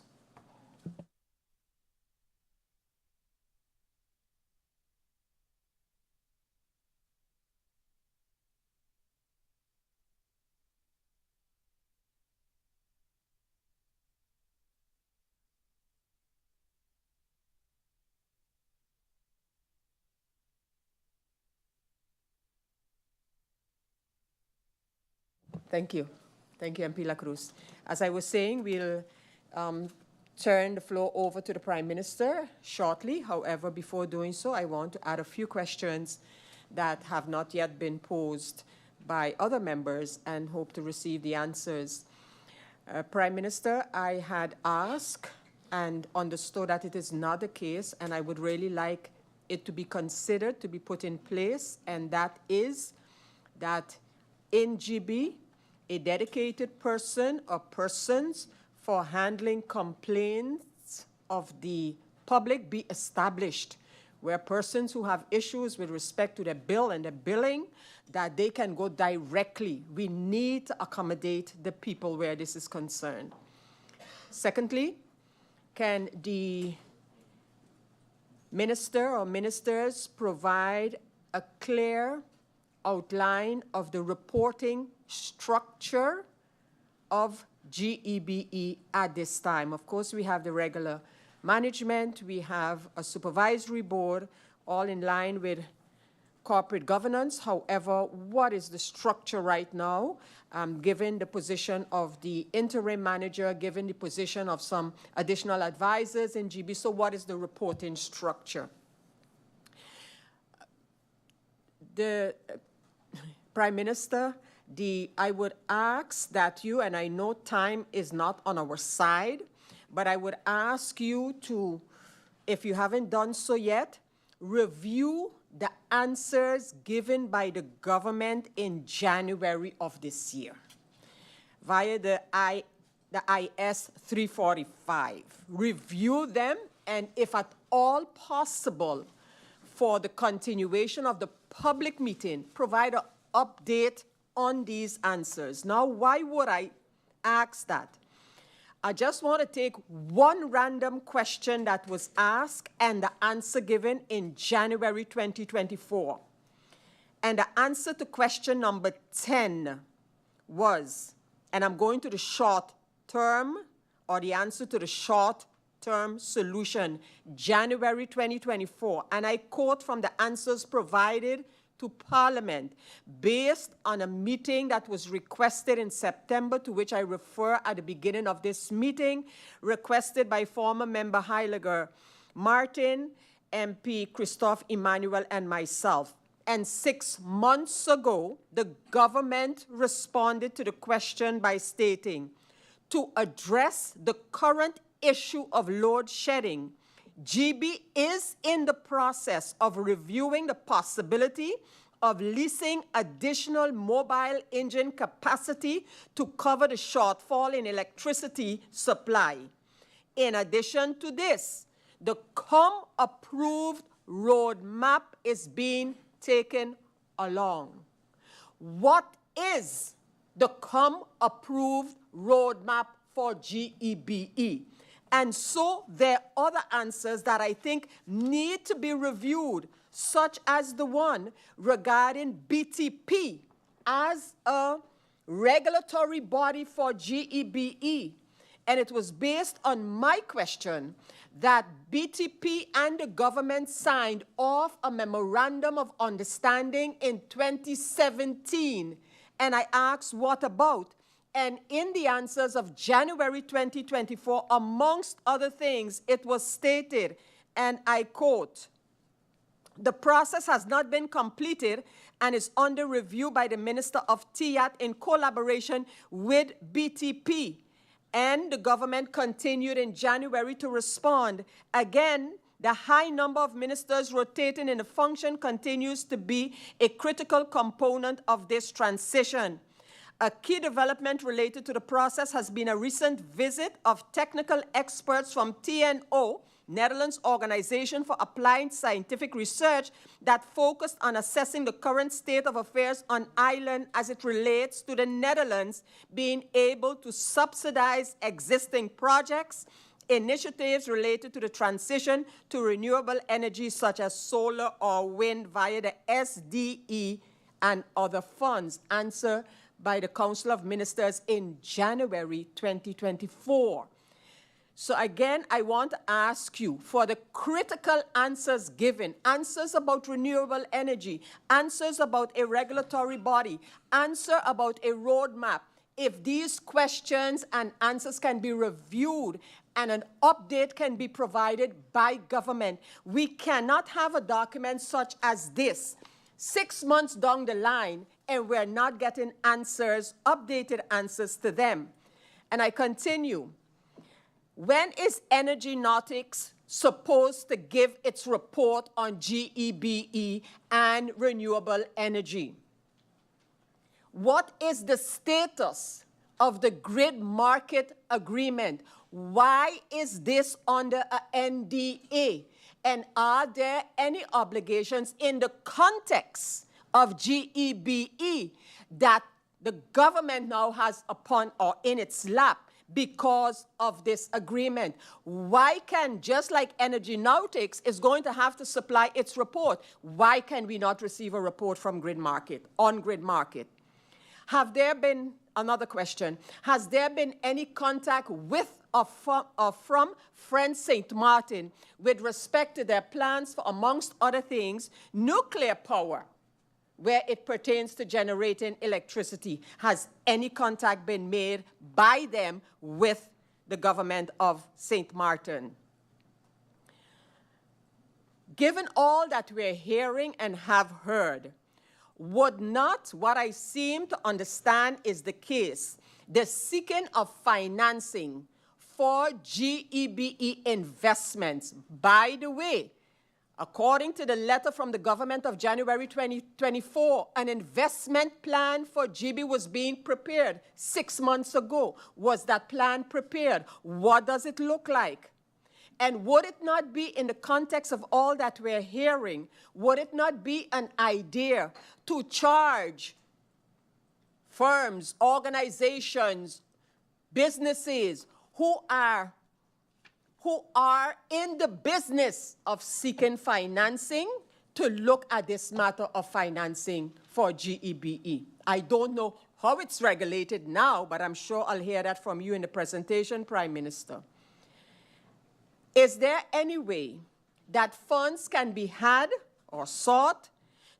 Thank you. Thank you, MP La Cruz. As I was saying, we'll turn the floor over to the Prime Minister shortly. However, before doing so, I want to add a few questions that have not yet been posed by other members and hope to receive the answers. Prime Minister, I had asked and understood that it is not the case, and I would really like it to be considered, to be put in place, and that is that in G.E.B.E, a dedicated person or persons for handling complaints of the public be established, where persons who have issues with respect to the bill and the billing, that they can go directly. We need to accommodate the people where this is concerned. Secondly, can the minister or ministers provide a clear outline of the reporting structure of G.E.B.E at this time? Of course, we have the regular management, we have a supervisory board, all in line with corporate governance. However, what is the structure right now, given the position of the interim manager, given the position of some additional advisors in G.E.B.E? So what is the reporting structure? The Prime Minister, I would ask that you, and I know time is not on our side, but I would ask you to, if you haven't done so yet, review the answers given by the government in January of this year via the IS 345. Review them, and if at all possible, for the continuation of the public meeting, provide an update on these answers. Now, why would I ask that? I just want to take one random question that was asked and the answer given in January 2024. And the answer to question number 10 was, and I'm going to the short term, or the answer to the short term solution, January 2024. And I quote from the answers provided to Parliament based on a meeting that was requested in September, to which I refer at the beginning of this meeting, requested by former member Heiliger Martin, MP Christophe Emmanuel, and myself. And 6 months ago, the government responded to the question by stating, to address the current issue of load shedding, G.E.B.E is in the process of reviewing the possibility of leasing additional mobile engine capacity to cover the shortfall in electricity supply. In addition to this, the COM-approved roadmap is being taken along. What is the COM-approved roadmap for G.E.B.E? And so there are other answers that I think need to be reviewed, such as the one regarding BTP as a regulatory body for G.E.B.E. And it was based on my question that BTP and the government signed off a memorandum of understanding in 2017. And I asked, what about? And in the answers of January 2024, amongst other things, it was stated, and I quote, the process has not been completed and is under review by the Minister of TIAT in collaboration with BTP. And the government continued in January to respond. Again, the high number of ministers rotating in the function continues to be a critical component of this transition. A key development related to the process has been a recent visit of technical experts from TNO, Netherlands Organization for Applied Scientific Research, that focused on assessing the current state of affairs on island as it relates to the Netherlands being able to subsidize existing projects, initiatives related to the transition to renewable energy such as solar or wind via the SDE and other funds. Answer by the Council of Ministers in January 2024. So again, I want to ask you for the critical answers given, answers about renewable energy, answers about a regulatory body, answer about a roadmap. If these questions and answers can be reviewed and an update can be provided by government, we cannot have a document such as this 6 months down the line and we're not getting answers, updated answers to them. And I continue. When is Energy Nautics supposed to give its report on G.E.B.E and renewable energy? What is the status of the grid market agreement? Why is this under an NDA? And are there any obligations in the context of G.E.B.E that the government now has upon or in its lap because of this agreement? Why can, just like Energy Nautics is going to have to supply its report, why can we not receive a report from Grid Market, on Grid Market? Have there been, another question, has there been any contact with from Friends St. Martin with respect to their plans for, amongst other things, nuclear power, where it pertains to generating electricity. Has any contact been made by them with the government of St. Martin? Given all that we're hearing and have heard, would not, what I seem to understand is the case, the seeking of financing for G.E.B.E. investments, by the way, according to the letter from the government of January 2024, an investment plan for G.E.B.E. was being prepared 6 months ago. Was that plan prepared? What does it look like? And would it not be, in the context of all that we're hearing, would it not be an idea to charge firms, organizations, businesses who are in the business of seeking financing to look at this matter of financing for G.E.B.E.? I don't know how it's regulated now, but I'm sure I'll hear that from you in the presentation, Prime Minister. Is there any way that funds can be had or sought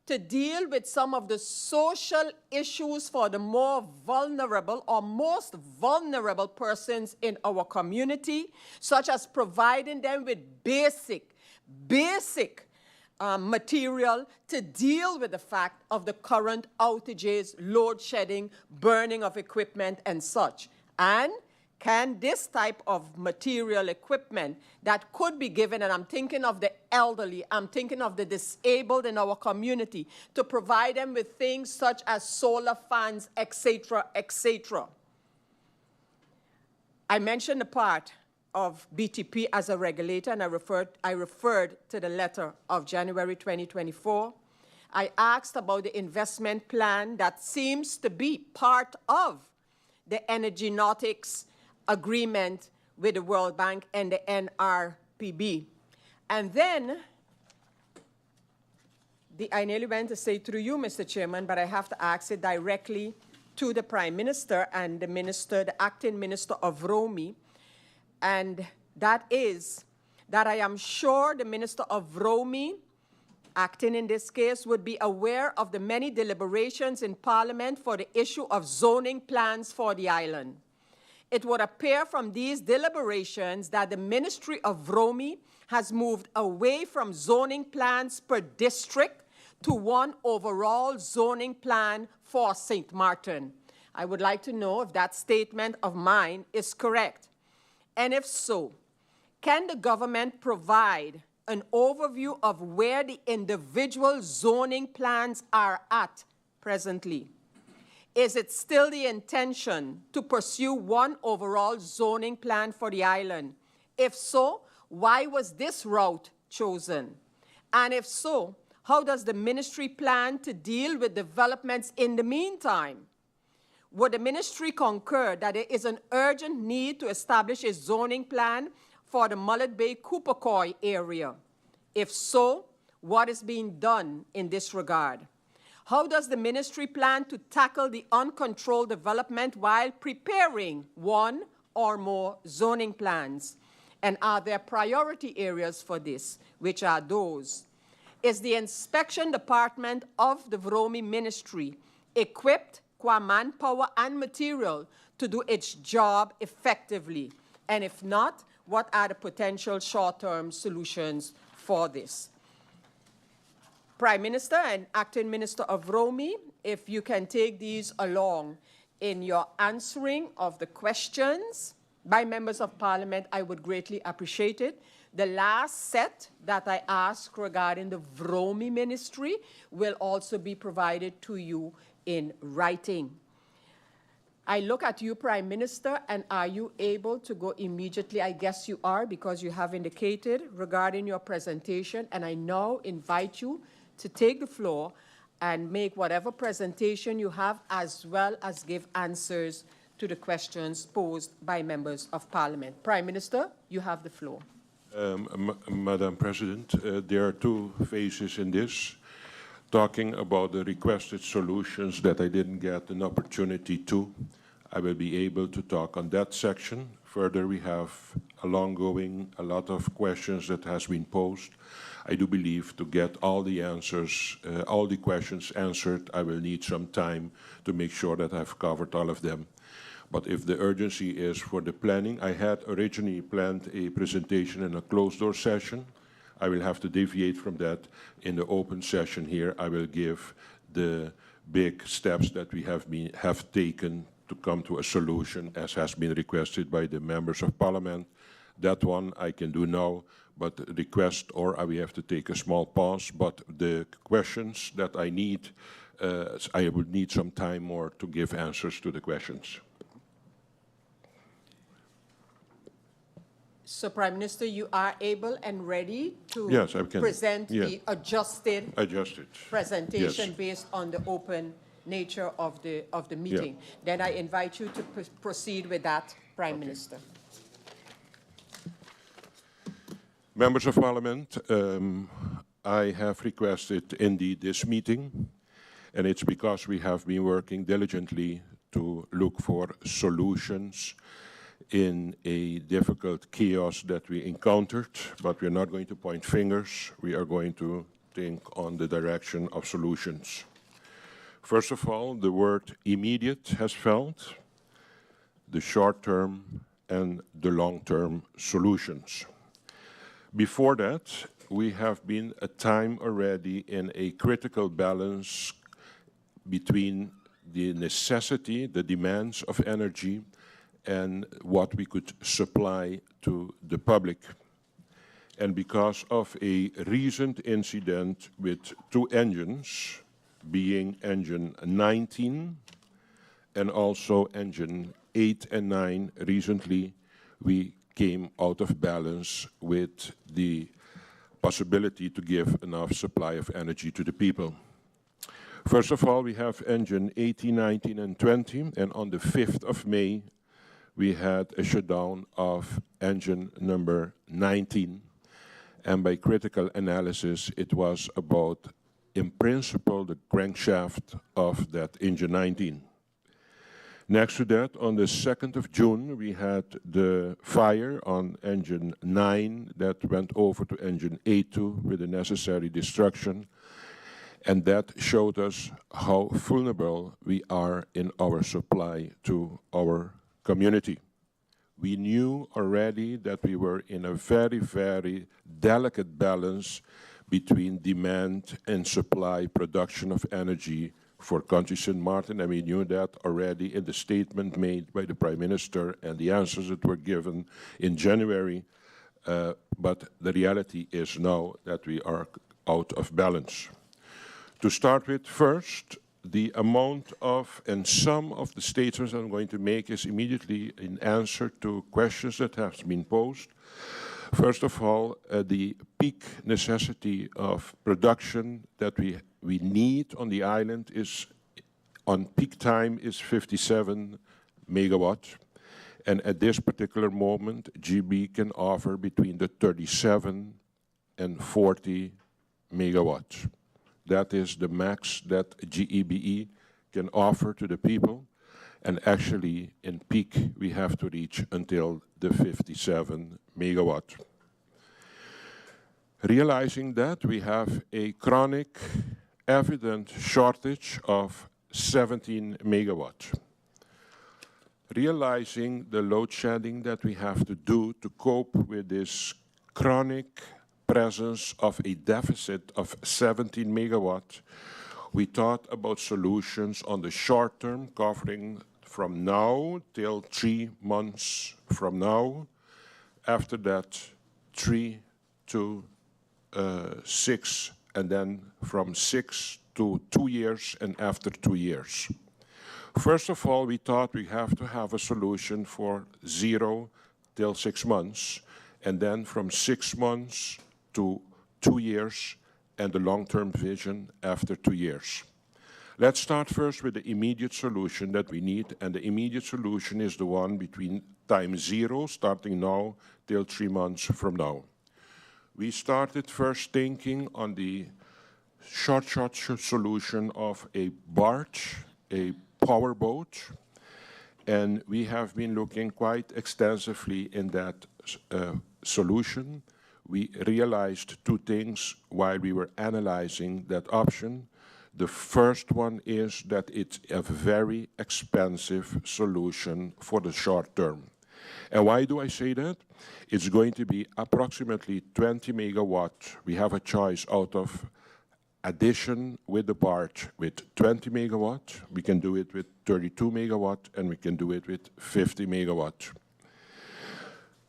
to deal with some of the social issues for the more vulnerable or most vulnerable persons in our community, such as providing them with basic material to deal with the fact of the current outages, load shedding, burning of equipment and such? And can this type of material equipment that could be given, and I'm thinking of the elderly, I'm thinking of the disabled in our community, to provide them with things such as solar fans, etc., etc. I mentioned the part of BTP as a regulator, and I referred to the letter of January 2024. I asked about the investment plan that seems to be part of the Energy Nautics agreement with the World Bank and the NRPB. And then, I nearly went to say through you, Mr. Chairman, but I have to ask it directly to the Prime Minister and the Minister, the Acting Minister of Romi, and that is that I am sure the Minister of Romi, acting in this case, would be aware of the many deliberations in Parliament for the issue of zoning plans for the island. It would appear from these deliberations that the Ministry of Romi has moved away from zoning plans per district to one overall zoning plan for St. Martin. I would like to know if that statement of mine is correct. And if so, can the government provide an overview of where the individual zoning plans are at presently? Is it still the intention to pursue one overall zoning plan for the island? If so, why was this route chosen? And if so, how does the ministry plan to deal with developments in the meantime? Would the ministry concur that there is an urgent need to establish a zoning plan for the Mullet Bay Coopercoy area? If so, what is being done in this regard? How does the ministry plan to tackle the uncontrolled development while preparing one or more zoning plans? And are there priority areas for this? Which are those? Is the inspection department of the Vromi ministry equipped qua manpower and material to do its job effectively? And if not, what are the potential short-term solutions for this? Prime Minister and Acting Minister of Romi, if you can take these along in your answering of the questions by members of Parliament, I would greatly appreciate it. The last set that I asked regarding the Vromi ministry will also be provided to you in writing. I look at you, Prime Minister, and are you able to go immediately? I guess you are, because you have indicated regarding your presentation, and I now invite you to take the floor and make whatever presentation you have, as well as give answers to the questions posed by members of Parliament. Prime Minister, you have the floor. Madam President, there are two phases in this. Talking about the requested solutions that I didn't get an opportunity to, I will be able to talk on that section Further, we have a lot of questions that has been posed. I do believe to get all the answers, all the questions answered, I will need some time to make sure that I've covered all of them. But if the urgency is for the planning, I had originally planned a presentation in a closed-door session. I will have to deviate from that. In the open session here, I will give the big steps that we have taken to come to a solution, as has been requested by the members of parliament. That one I can do now, but request, or we have to take a small pause. But the questions that I need, I would need some time more to give answers to the questions. So, Prime Minister, you are able and ready to Yes, I can. present Yeah. the adjusted presentation Yes. based on the open nature of the meeting. Then I invite you to proceed with that, Prime Minister. Members of Parliament, I have requested indeed this meeting, and it's because we have been working diligently to look for solutions in a difficult chaos that we encountered, but we're not going to point fingers. We are going to think on the direction of solutions. First of all, the word immediate has felt, the short-term and the long-term solutions. Before that, we have been a time already in a critical balance between the necessity, the demands of energy, and what we could supply to the public. And because of a recent incident with two engines, being engine 19 and also engine 8 and 9, recently we came out of balance with the possibility to give enough supply of energy to the people. First of all, we have engine 18, 19, and 20, and on the 5th of May, we had a shutdown of engine number 19. And by critical analysis, it was about, in principle, the crankshaft of that engine 19. Next to that, on the 2nd of June, we had the fire on engine 9 that went over to engine 8.2 with the necessary destruction. And that showed us how vulnerable we are in our supply to our community. We knew already that we were in a very, very delicate balance between demand and supply production of energy for country St. Martin, and we knew that already in the statement made by the Prime Minister and the answers that were given in January, but the reality is now that we are out of balance. To start with, first, the amount of, and some of the statements I'm going to make is immediately in answer to questions that have been posed. First of all, the peak necessity of production that we need on the island is, on peak time, is 57 megawatts. And at this particular moment, G.E.B.E can offer between the 37 and 40 megawatts. That is the max that G.E.B.E can offer to the people. And actually, in peak, we have to reach until the 57 megawatt. Realizing that, we have a chronic, evident shortage of 17 megawatts. Realizing the load shedding that we have to do to cope with this chronic presence of a deficit of 17 megawatts, we thought about solutions on the short term, covering from now till 3 months from now. After that, 3 to 6, and then from 6 to 2 years, and after 2 years. First of all, we thought we have to have a solution for 0 till 6 months, and then from 6 months to 2 years, and the long-term vision after 2 years. Let's start first with the immediate solution that we need, and the immediate solution is the one between time 0, starting now, till 3 months from now. We started first thinking on the short solution of a barge, a powerboat, And we have been looking quite extensively in that solution. We realized two things while we were analyzing that option. The first one is that it's a very expensive solution for the short term. And why do I say that? It's going to be approximately 20 megawatt. We have a choice out of addition with the barge with 20 megawatt. We can do it with 32 megawatt, and we can do it with 50 megawatt.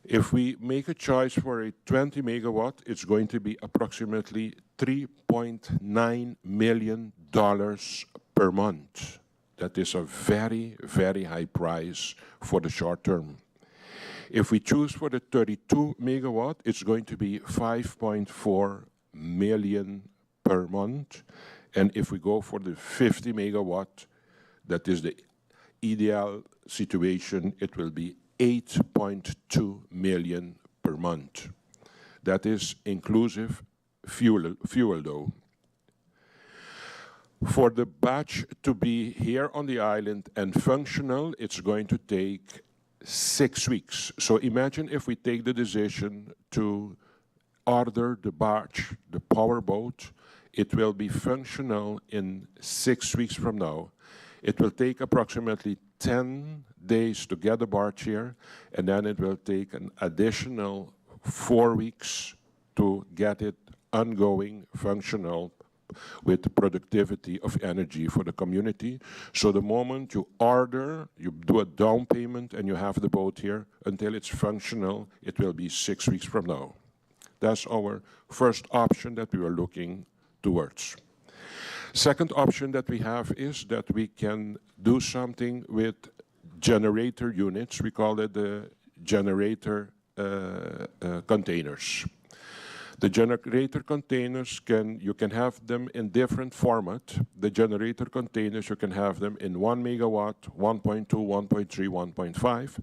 If we make a choice for a 20 megawatt, it's going to be approximately $3.9 million per month. That is a very, very high price for the short term. If we choose for the 32 megawatt, it's going to be $5.4 million per month. And if we go for the 50 megawatt, that is the ideal situation, it will be $8.2 million per month. That is inclusive fuel though. For the batch to be here on the island and functional, it's going to take 6 weeks. So imagine if we take the decision to order the barge, the powerboat, it will be functional in 6 weeks from now. It will take approximately 10 days to get the barge here, and then it will take an additional 4 weeks to get it ongoing, functional, with productivity of energy for the community. So the moment you order, you do a down payment, and you have the boat here, until it's functional, it will be 6 weeks from now. That's our first option that we are looking towards. Second option that we have is that we can do something with generator units. We call it the generator containers. The generator containers, you can have them in different format. The generator containers, you can have them in 1 megawatt, 1.2, 1.3, 1.5.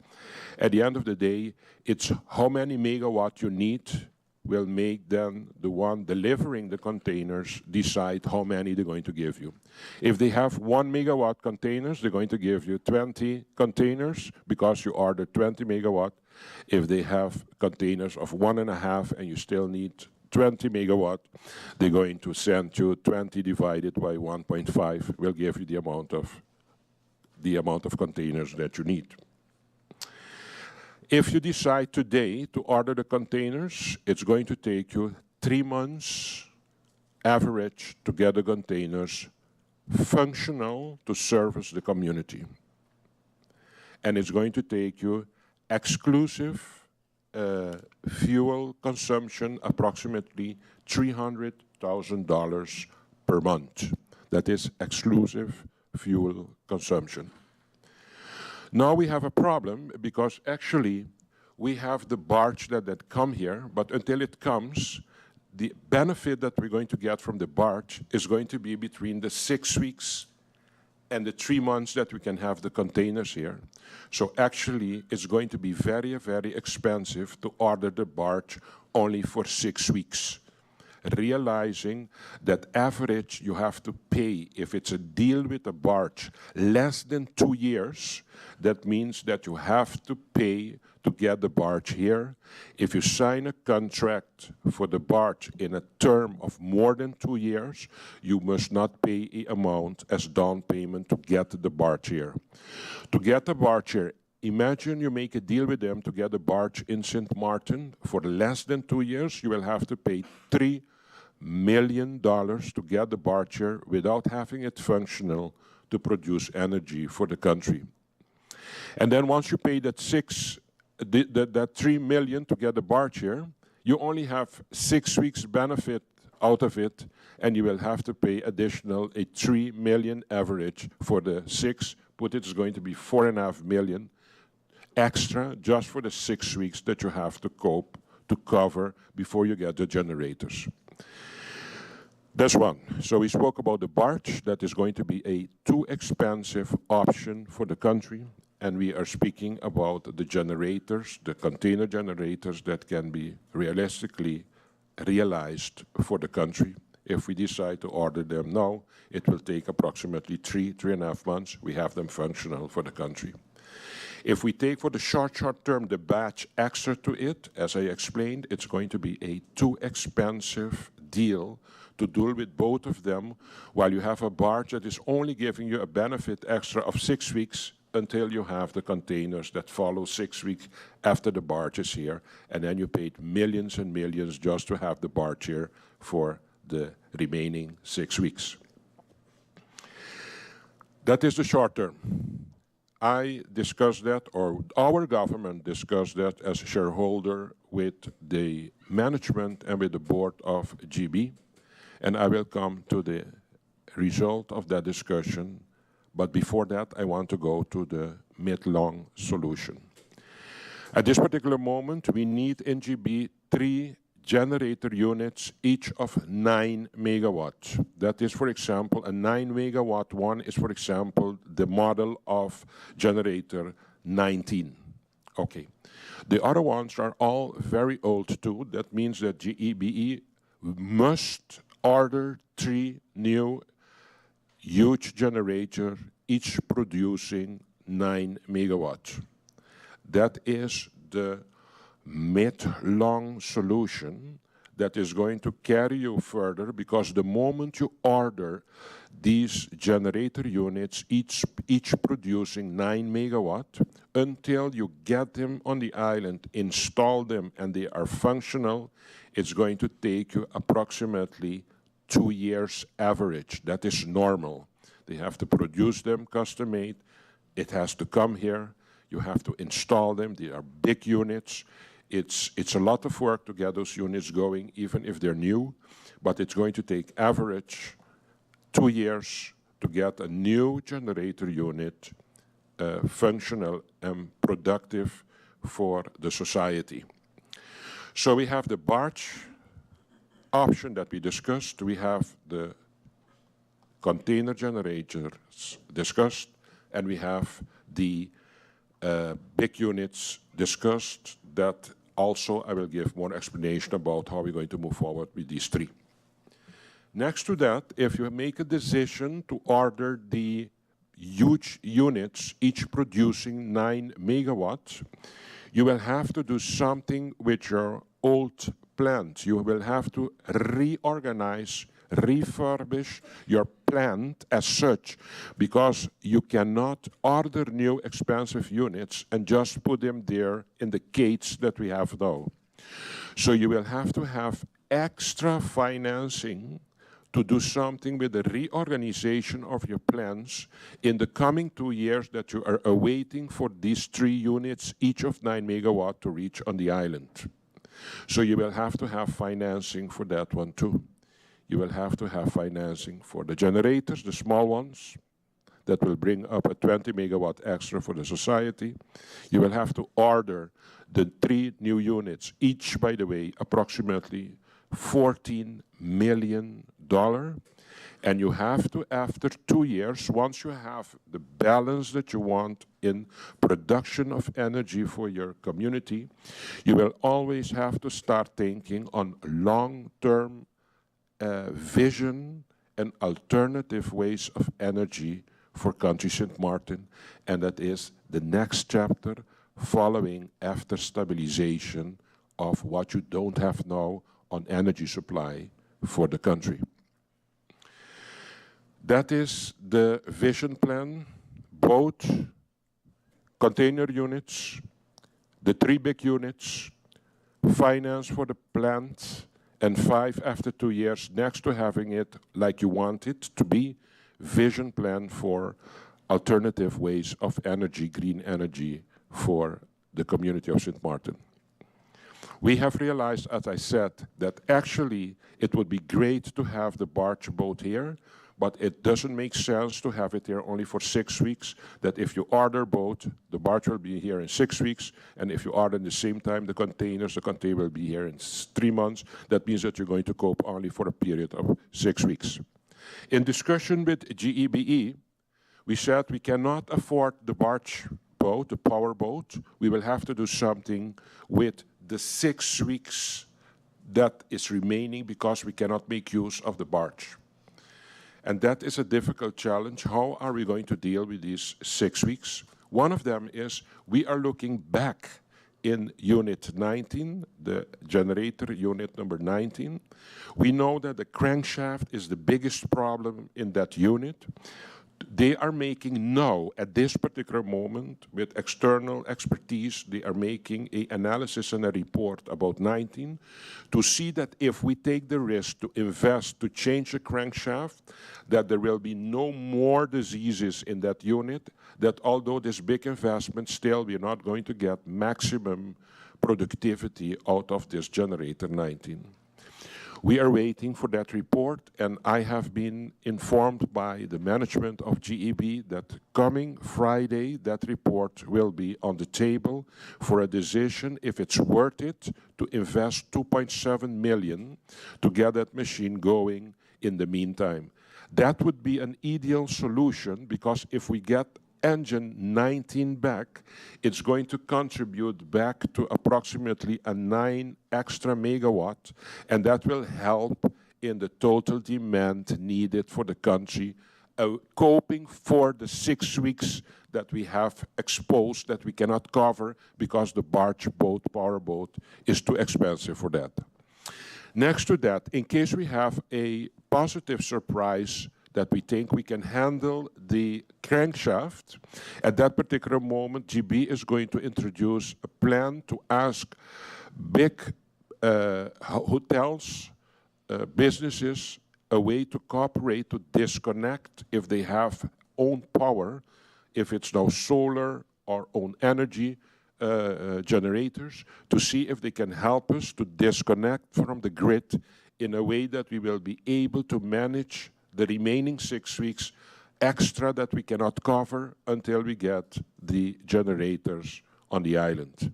At the end of the day, it's how many megawatt you need will make then the one delivering the containers decide how many they're going to give you. If they have 1 megawatt containers, they're going to give you 20 containers because you ordered 20 megawatt. If they have containers of 1.5 and you still need 20 megawatt, they're going to send you 20 divided by 1.5 will give you the amount of containers that you need. If you decide today to order the containers, it's going to take you 3 months average to get the containers functional to service the community. And it's going to take you exclusive fuel consumption approximately $300,000 per month. That is exclusive fuel consumption. Now we have a problem because actually we have the barge that come here, but until it comes, the benefit that we're going to get from the barge is going to be between the 6 weeks and the 3 months that we can have the containers here. So actually it's going to be very, very expensive to order the barge only for 6 weeks. Realizing that average you have to pay, if it's a deal with a barge, less than 2 years, that means that you have to pay to get the barge here. If you sign a contract for the barge in a term of more than 2 years, you must not pay an amount as down payment to get the barge here. To get the barge here, imagine you make a deal with them to get a barge in St. Martin for less than 2 years, you will have to pay $3 million to get the barge here without having it functional to produce energy for the country. And then once you pay that $3 million to get the barge here, you only have 6 weeks benefit out of it, and you will have to pay additional a $3 million average for the 6. Put it's going to be $4.5 million extra just for the 6 weeks that you have to cover before you get the generators. That's one. So we spoke about the barge. That is going to be a too expensive option for the country. And we are speaking about the generators, the container generators that can be realistically realized for the country. If we decide to order them now, it will take approximately 3.5 months. We have them functional for the country. If we take for the short term the batch extra to it, as I explained, it's going to be a too expensive deal to deal with both of them, while you have a barge that is only giving you a benefit extra of 6 weeks until you have the containers that follow 6 weeks after the barge is here, and then you paid millions and millions just to have the barge here for the remaining 6 weeks. That is the short term. I discussed that, or our government discussed that as a shareholder with the management and with the board of G.E.B.E. And I will come to the result of that discussion. But before that, I want to go to the mid-long solution. At this particular moment, we need in G.E.B.E. 3 generator units, each of 9 megawatts. That is, for example, a 9 megawatt one is, for example, the model of generator 19. Okay. The other ones are all very old too. That means that G.E.B.E. must order 3 new huge generators, each producing 9 megawatts. That is the mid-long solution that is going to carry you further, because the moment you order these generator units, each producing 9 megawatt, until you get them on the island, install them, and they are functional, it's going to take you approximately 2 years average. That is normal. They have to produce them custom-made. It has to come here. You have to install them. They are big units. It's a lot of work to get those units going, even if they're new, but it's going to take average 2 years to get a new generator unit functional and productive for the society. So we have the barge option that we discussed. We have the container generators discussed, and we have the big units discussed. That also I will give more explanation about how we're going to move forward with these 3. Next to that, if you make a decision to order the huge units, each producing 9 megawatts, you will have to do something with your old plant. You will have to reorganize, refurbish your plant as such, because you cannot order new expensive units and just put them there in the cage that we have now. So you will have to have extra financing to do something with the reorganization of your plans in the coming 2 years that you are awaiting for these 3 units, each of 9 megawatt, to reach on the island. So you will have to have financing for that one too. You will have to have financing for the generators, the small ones, that will bring up a 20 megawatt extra for the society. You will have to order the 3 new units, each, by the way, approximately $14 million. And you have to, after 2 years, once you have the balance that you want in production of energy for your community, you will always have to start thinking on long-term vision and alternative ways of energy for country St. Martin. And that is the next chapter following after stabilization of what you don't have now on energy supply for the country. That is the vision plan. Both container units, the 3 big units, finance for the plant, and 5 after 2 years, next to having it like you want it to be, vision plan for alternative ways of energy, green energy for the community of St. Martin. We have realized, as I said, that actually it would be great to have the barge boat here, but it doesn't make sense to have it here only for 6 weeks, that if you order boat, the barge will be here in 6 weeks, and if you order at the same time the container will be here in 3 months. That means that you're going to cope only for a period of 6 weeks. In discussion with G.E.B.E., we said we cannot afford the barge boat, the power boat. We will have to do something with the 6 weeks that is remaining, because we cannot make use of the barge. And that is a difficult challenge. How are we going to deal with these 6 weeks? One of them is we are looking back in unit 19, the generator unit number 19. We know that the crankshaft is the biggest problem in that unit. They are making now, at this particular moment, with external expertise, they are making an analysis and a report about 19 to see that if we take the risk to invest to change the crankshaft, that there will be no more diseases in that unit, that although this big investment, still we're not going to get maximum productivity out of this generator 19. We are waiting for that report, and I have been informed by the management of G.E.B.E. that coming Friday, that report will be on the table for a decision if it's worth it to invest 2.7 million to get that machine going in the meantime. That would be an ideal solution, because if we get engine 19 back, it's going to contribute back to approximately a 9 extra megawatt, and that will help in the total demand needed for the country, coping for the 6 weeks that we have exposed that we cannot cover because the barge boat, powerboat, is too expensive for that. Next to that, in case we have a positive surprise that we think we can handle the crankshaft, at that particular moment, G.E.B.E. is going to introduce a plan to ask big hotels, businesses, a way to cooperate, to disconnect if they have own power, if it's now solar or own energy generators, to see if they can help us to disconnect from the grid in a way that we will be able to manage the remaining 6 weeks extra that we cannot cover until we get the generators on the island.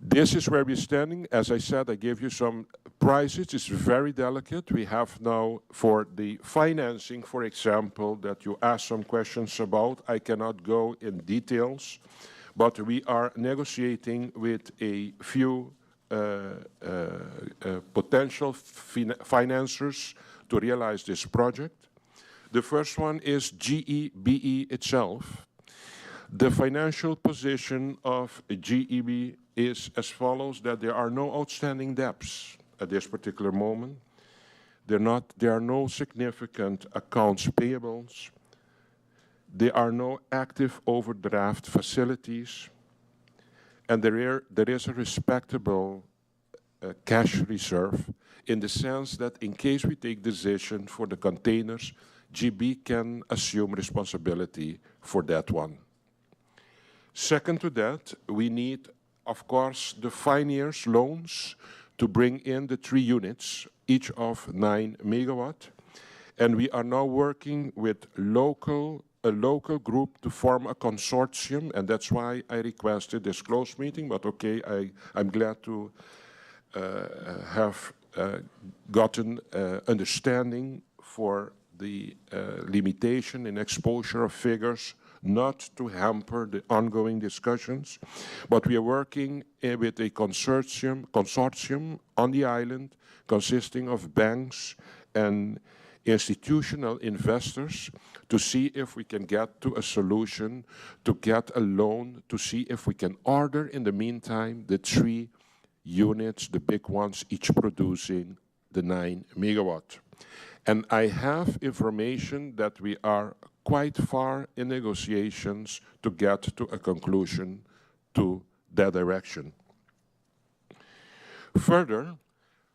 This is where we're standing. As I said, I gave you some prices. It's very delicate. We have now, for the financing, for example, that you asked some questions about, I cannot go in details, but we are negotiating with a few potential financiers to realize this project. The first one is G.E.B.E. itself. The financial position of G.E.B.E. is as follows, that there are no outstanding debts at this particular moment. There are no significant accounts payables. There are no active overdraft facilities. And there is a respectable cash reserve, in the sense that in case we take decision for the containers, G.E.B.E. can assume responsibility for that one. Second to that, we need, of course, the 5 years loans to bring in the 3 units, each of 9 megawatt. And we are now working with a local group to form a consortium, and that's why I requested this closed meeting, but okay, I'm glad to have gotten understanding for the limitation in exposure of figures, not to hamper the ongoing discussions. But we are working with a consortium on the island consisting of banks and institutional investors to see if we can get to a solution, to get a loan, to see if we can order in the meantime the 3 units, the big ones, each producing the 9 megawatt. And I have information that we are quite far in negotiations to get to a conclusion to that direction. Further,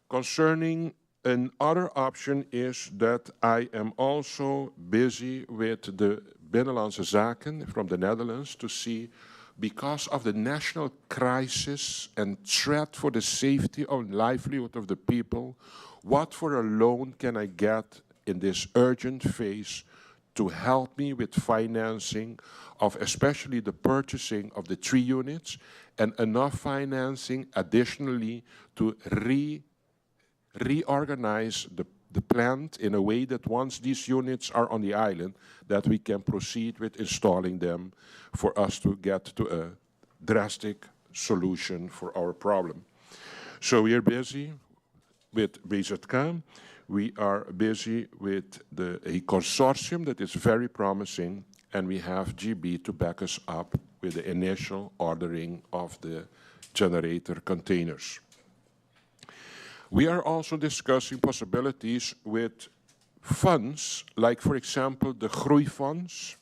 concerning another option is that I am also busy with the Binnenlandse Zaken from the Netherlands to see, because of the national crisis and threat for the safety and livelihood of the people, what for a loan can I get in this urgent phase to help me with financing of especially the purchasing of the 3 units, and enough financing additionally to reorganize the plant in a way that once these units are on the island, that we can proceed with installing them for us to get to a drastic solution for our problem. So we are busy with BZK. We are busy with a consortium that is very promising, and we have G.E.B.E to back us up with the initial ordering of the generator containers. We are also discussing possibilities with funds, like, for example, the Groeifonds,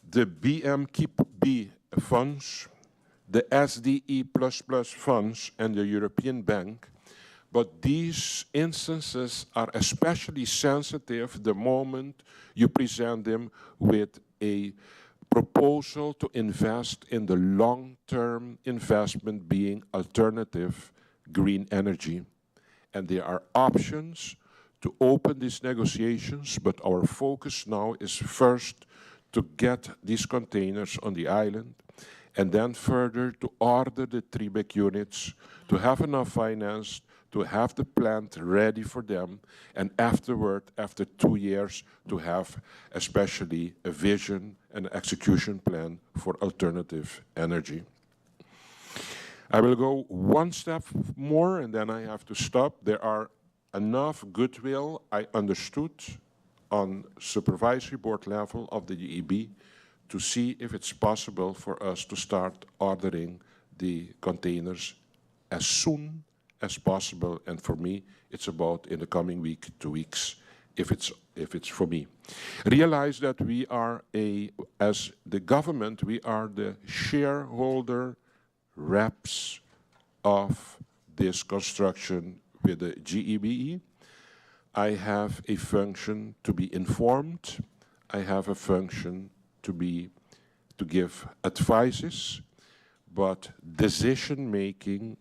the G.E.B.E funds, the SDE++ funds, and the European Bank. But these instances are especially sensitive the moment you present them with a proposal to invest in the long-term investment being alternative green energy. And there are options to open these negotiations, but our focus now is first to get these containers on the island, and then further to order the 3 big units, to have enough finance, to have the plant ready for them, and afterward, after 2 years, to have especially a vision and execution plan for alternative energy. I will go one step more and then I have to stop. There are enough goodwill, I understood, on supervisory board level of the G.E.B.E to see if it's possible for us to start ordering the containers as soon as possible. And for me, it's about in the coming week, 2 weeks, if it's for me. Realize that we are as the government, we are the shareholder reps of this construction with the G.E.B.E. I have a function to be informed. I have a function to give advices, but decision-making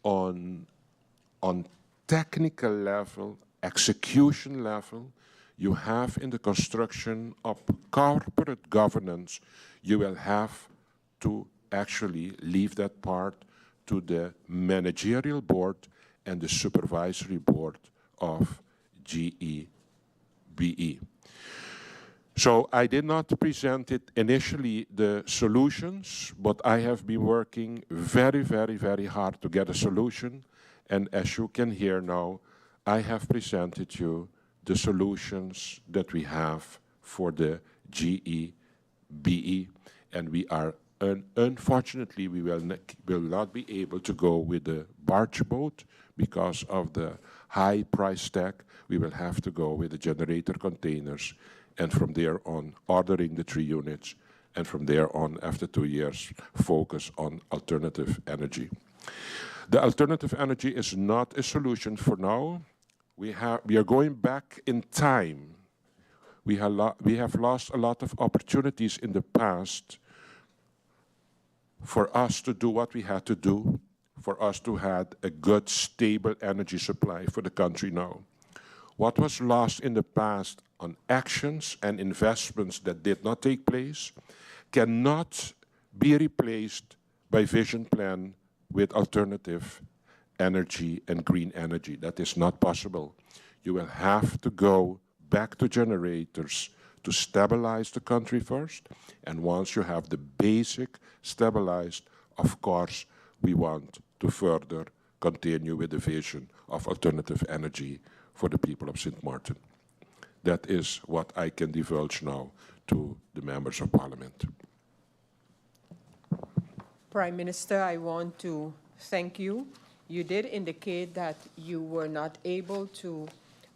on technical level, execution level, you have in the construction of corporate governance, you will have to actually leave that part to the managerial board and the supervisory board of G.E.B.E. So I did not present it initially, the solutions, but I have been working very, very, very hard to get a solution. And as you can hear now, I have presented you the solutions that we have for the G.E.B.E. And we are, unfortunately, we will not be able to go with the barge boat because of the high price tag. We will have to go with the generator containers, and from there on, ordering the 3 units, and from there on, after 2 years, focus on alternative energy. The alternative energy is not a solution for now. We are going back in time. We have lost a lot of opportunities in the past for us to do what we had to do, for us to have a good, stable energy supply for the country now. What was lost in the past on actions and investments that did not take place cannot be replaced by vision plan with alternative energy and green energy. That is not possible. You will have to go back to generators to stabilize the country first. And once you have the basic stabilized, of course, we want to further continue with the vision of alternative energy for the people of St. Martin. That is what I can divulge now to the members of Parliament. Prime Minister, I want to thank you. You did indicate that you were not able to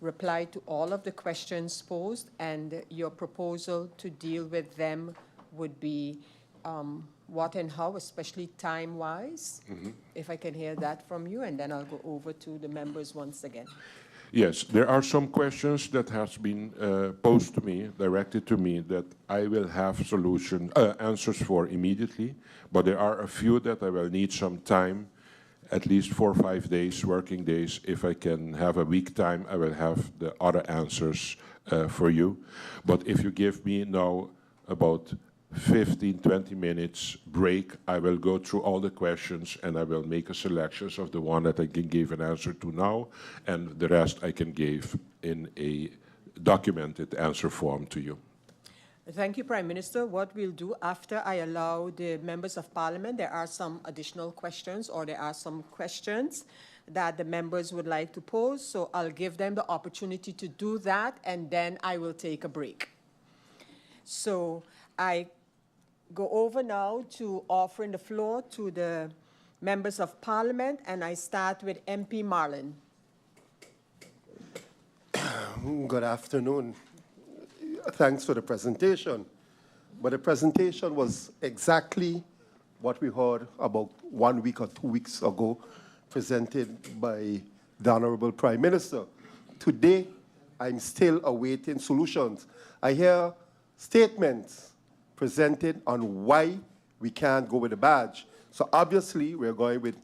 reply to all of the questions posed, and your proposal to deal with them would be what and how, especially time-wise. If I can hear that from you, and then I'll go over to the members once again. Yes, there are some questions that has been posed to me, directed to me, that I will have answers for immediately, but there are a few that I will need some time, at least 4 or 5 days, working days. If I can have a week time, I will have the other answers for you. But if you give me now about 15, 20 minutes break, I will go through all the questions and I will make a selection of the one that I can give an answer to now, and the rest I can give in a documented answer form to you. Thank you, Prime Minister. What we'll do after I allow the members of Parliament, there are some additional questions, or there are some questions that the members would like to pose, so I'll give them the opportunity to do that, and then I will take a break. So I go over now to offering the floor to the members of parliament, and I start with MP Marlin. Good afternoon. Thanks for the presentation. But the presentation was exactly what we heard about 1 week or 2 weeks ago, presented by the Honorable Prime Minister. Today, I'm still awaiting solutions. I hear statements presented on why we can't go with the badge. So obviously, we're going with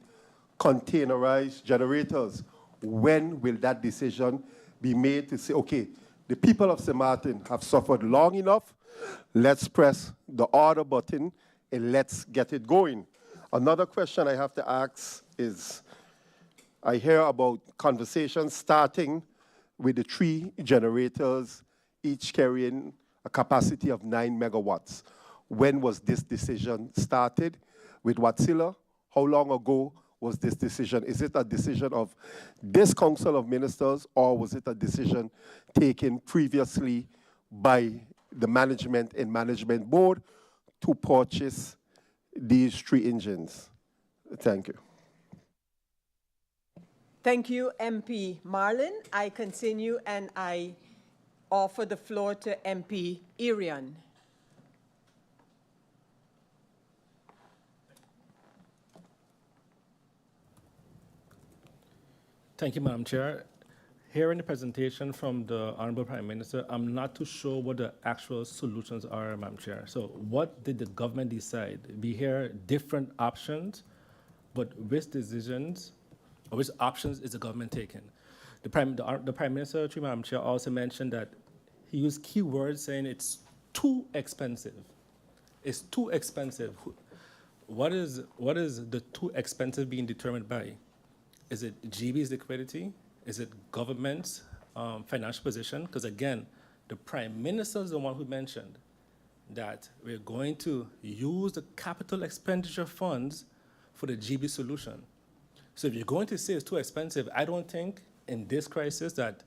containerized generators. When will that decision be made to say, okay, the people of St. Martin have suffered long enough, let's press the order button and let's get it going. Another question I have to ask is, I hear about conversations starting with the 3 generators, each carrying a capacity of 9 megawatts. When was this decision started with Watsila? How long ago was this decision? Is it a decision of this Council of Ministers, or was it a decision taken previously by the management and management board to purchase these 3 engines? Thank you. Thank you, MP Marlin. I continue and I offer the floor to MP Irian. Thank you, Madam Chair. Hearing the presentation from the Honorable Prime Minister, I'm not too sure what the actual solutions are, Madam Chair. So what did the government decide? We hear different options, but which decisions or which options is the government taking? The Prime Minister, through Madam Chair, also mentioned that he used keywords saying it's too expensive. It's too expensive. What is the too expensive being determined by? Is it G.E.B.E.'s liquidity? Is it government's financial position? Because again, the Prime Minister is the one who mentioned that we're going to use the capital expenditure funds for the G.E.B.E. solution. So if you're going to say it's too expensive, I don't think in this crisis that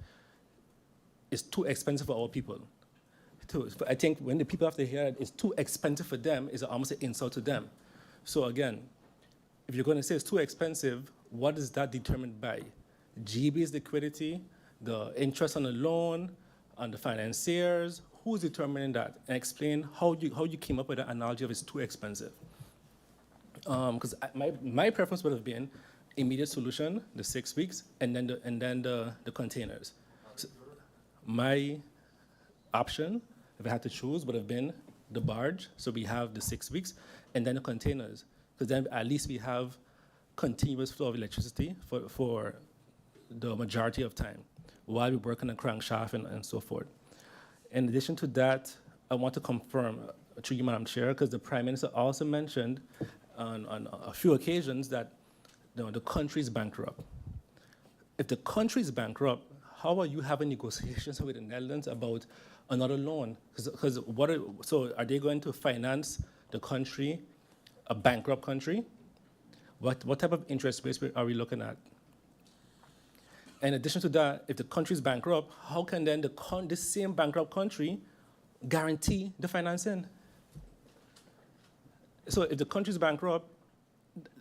it's too expensive for our people. I think when the people have to hear it's too expensive for them, it's almost an insult to them. So again, if you're going to say it's too expensive, what is that determined by? G.E.B.E.'s liquidity, the interest on the loan, on the financiers, who's determining that? And explain how you came up with the analogy of it's too expensive. Because my preference would have been immediate solution, the 6 weeks, and then the containers. So my option, if I had to choose, would have been the barge, so we have the 6 weeks, and then the containers, because then at least we have continuous flow of electricity for the majority of time while we work on the crankshaft and so forth. In addition to that, I want to confirm, through you, Madam Chair, because the Prime Minister also mentioned on a few occasions that the country is bankrupt. If the country is bankrupt, how are you having negotiations with the Netherlands about another loan? So are they going to finance the country, a bankrupt country? What type of interest rates are we looking at? In addition to that, if the country is bankrupt, how can then this same bankrupt country guarantee the financing? So if the country is bankrupt,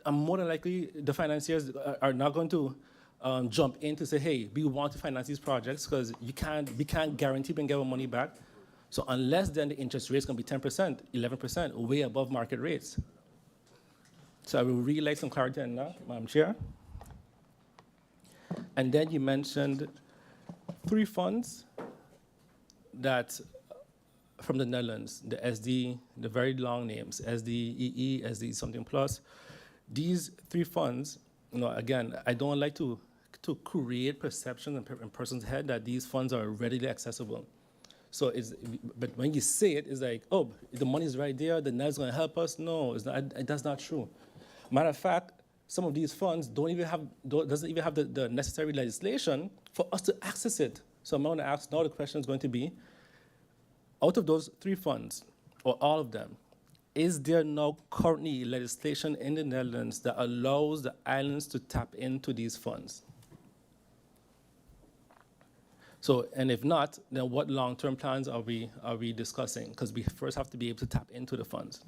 more than likely the financiers are not going to jump in to say, hey, we want to finance these projects because we can't guarantee we can get our money back. So unless then the interest rates can be 10%, 11%, way above market rates. So I would really like some clarity on that, Madam Chair. And then you mentioned 3 funds that from the Netherlands, the SD, the very long names, SDEE, SD something plus. These 3 funds, again, I don't like to create perception in person's head that these funds are readily accessible. So but when you say it, it's like, oh, the money is right there, the Netherlands is going to help us. No, it's not, that's not true. Matter of fact, some of these funds doesn't even have the necessary legislation for us to access it. So I'm going to ask now, the question is going to be, out of those 3 funds, or all of them, is there now currently legislation in the Netherlands that allows the islands to tap into these funds? So, and if not, then what long-term plans are we discussing? Because we first have to be able to tap into the funds.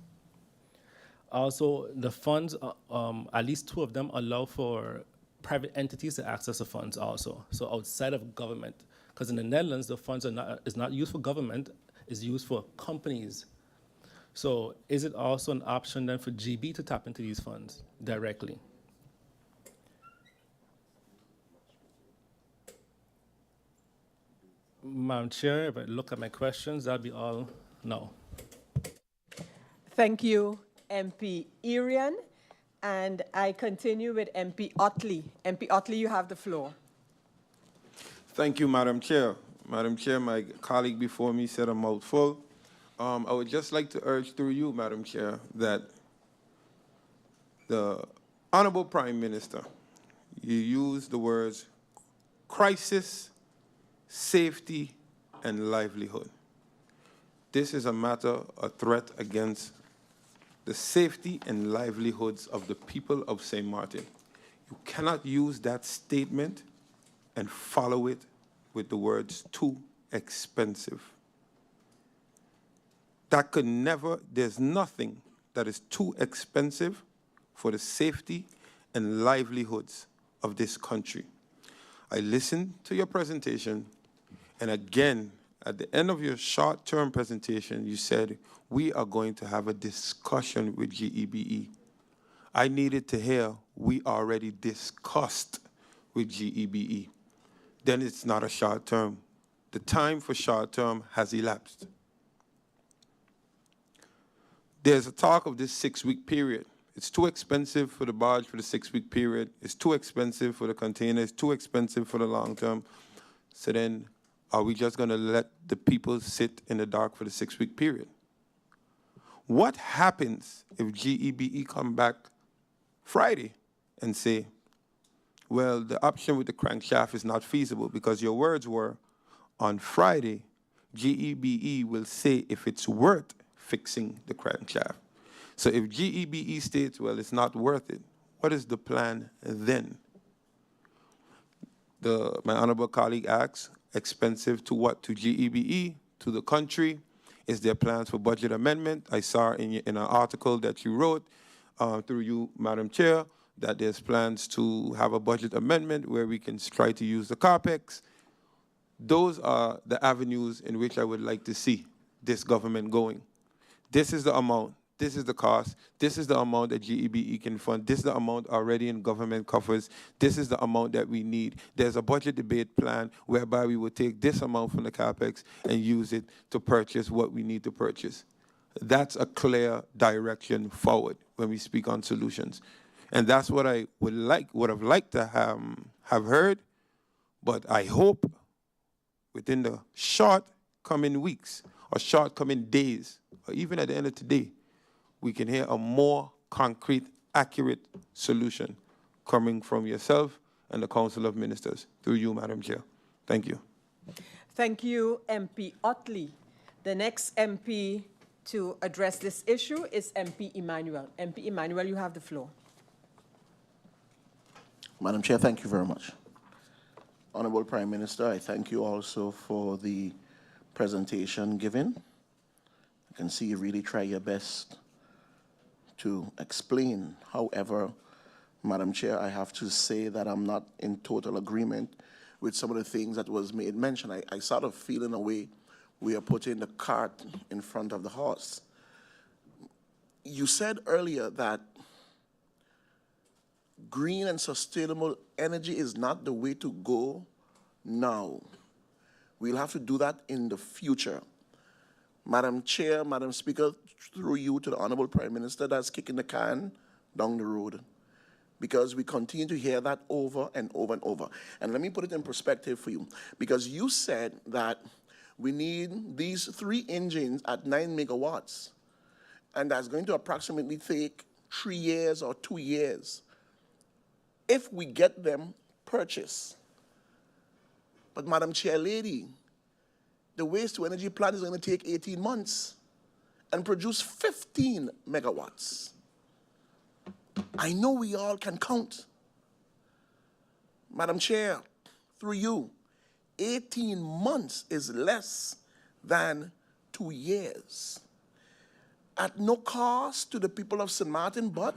Also, the funds, at least 2 of them allow for private entities to access the funds also, so outside of government. Because in the Netherlands, the funds is not used for government, it's used for companies. So is it also an option then for G.E.B.E to tap into these funds directly? Madam Chair, if I look at my questions, that'll be all now. Thank you, MP Irian. And I continue with MP Otley. MP Otley, you have the floor. Thank you, Madam Chair. Madam Chair, my colleague before me said a mouthful. I would just like to urge through you, Madam Chair, that the Honorable Prime Minister, you use the words crisis, safety, and livelihood. This is a matter, a threat against the safety and livelihoods of the people of St. Martin. You cannot use that statement and follow it with the words too expensive. That could never, there's nothing that is too expensive for the safety and livelihoods of this country. I listened to your presentation, and again, at the end of your short-term presentation, you said, we are going to have a discussion with G.E.B.E. I needed to hear, we already discussed with G.E.B.E. Then it's not a short-term. The time for short-term has elapsed. There's a talk of this 6-week period. It's too expensive for the barge for the 6-week period. It's too expensive for the container. It's too expensive for the long term. So then, are we just going to let the people sit in the dark for the 6-week period? What happens if G.E.B.E come back Friday and say, well, the option with the crankshaft is not feasible because your words were, on Friday, G.E.B.E will say if it's worth fixing the crankshaft. So if G.E.B.E states, well, it's not worth it, what is the plan then? My honorable colleague asks, expensive to what? To G.E.B.E, to the country? Is there plans for budget amendment? I saw in an article that you wrote through you, Madam Chair, that there's plans to have a budget amendment where we can try to use the CAPEX. Those are the avenues in which I would like to see this government going. This is the amount. This is the cost. This is the amount that G.E.B.E can fund. This is the amount already in government coffers. This is the amount that we need. There's a budget debate plan whereby we would take this amount from the CAPEX and use it to purchase what we need to purchase. That's a clear direction forward when we speak on solutions. And that's what I would have liked to have heard, but I hope within the short coming weeks or short coming days, or even at the end of today, we can hear a more concrete, accurate solution coming from yourself and the Council of Ministers. Through you, Madam Chair. Thank you. Thank you, MP Otley. The next MP to address this issue is MP Emmanuel. MP Emmanuel, you have the floor. Madam Chair, thank you very much. Honorable Prime Minister, I thank you also for the presentation given. I can see you really try your best to explain. However, Madam Chair, I have to say that I'm not in total agreement with some of the things that was made mention. I sort of feel in a way we are putting the cart in front of the horse. You said earlier that green and sustainable energy is not the way to go now. We'll have to do that in the future. Madam Chair, Madam Speaker, through you to the Honorable Prime Minister, that's kicking the can down the road, because we continue to hear that over and over and over. And let me put it in perspective for you, because you said that we need these 3 engines at 9 megawatts, and that's going to approximately take 3 years or 2 years if we get them purchased. But Madam Chair Lady, the waste-to-energy plant is going to take 18 months and produce 15 megawatts. I know we all can count. Madam Chair, through you, 18 months is less than 2 years. At no cost to the people of St. Martin, but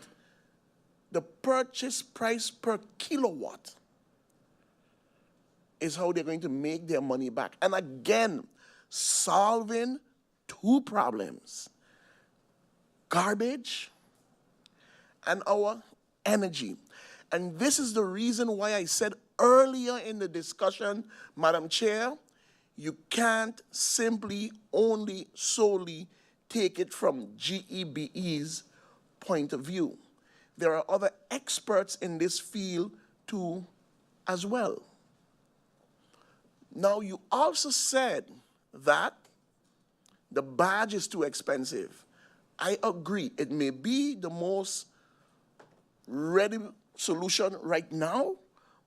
the purchase price per kilowatt is how they're going to make their money back. And again, solving two problems: garbage and our energy. And this is the reason why I said earlier in the discussion, Madam Chair, you can't simply only solely take it from G.E.B.E's point of view. There are other experts in this field too as well. Now, you also said that the badge is too expensive. I agree. It may be the most ready solution right now,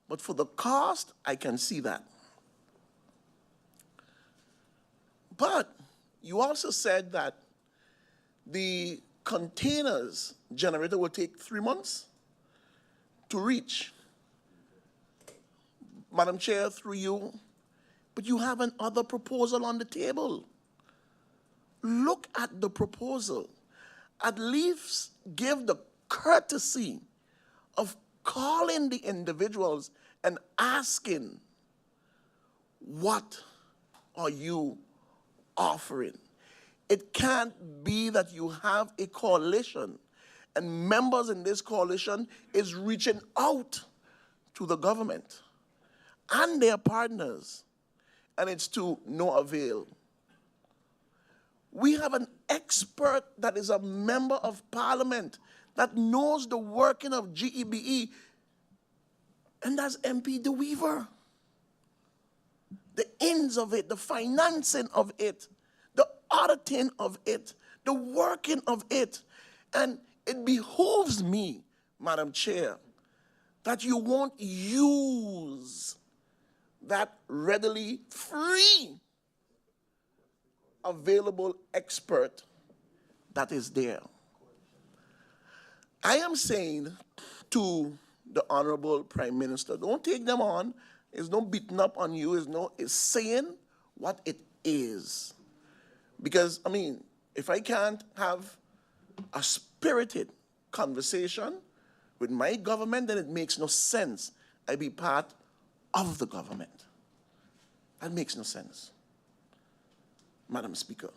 but for the cost, I can see that. But you also said that the containers generator will take 3 months to reach. Madam Chair, through you, but you have another proposal on the table. Look at the proposal. At least give the courtesy of calling the individuals and asking, what are you offering? It can't be that you have a coalition and members in this coalition is reaching out to the government and their partners, and it's to no avail. We have an expert that is a member of parliament that knows the working of G.E.B.E, and that's MP De Weaver. The ins of it, the financing of it, the auditing of it, the working of it. And it behooves me, Madam Chair, that you won't use that readily free available expert that is there. I am saying to the Honorable Prime Minister, don't take them on. There's no beating up on you. It's saying what it is. Because, I mean, if I can't have a spirited conversation with my government, then it makes no sense I be part of the government. That makes no sense. Madam Speaker,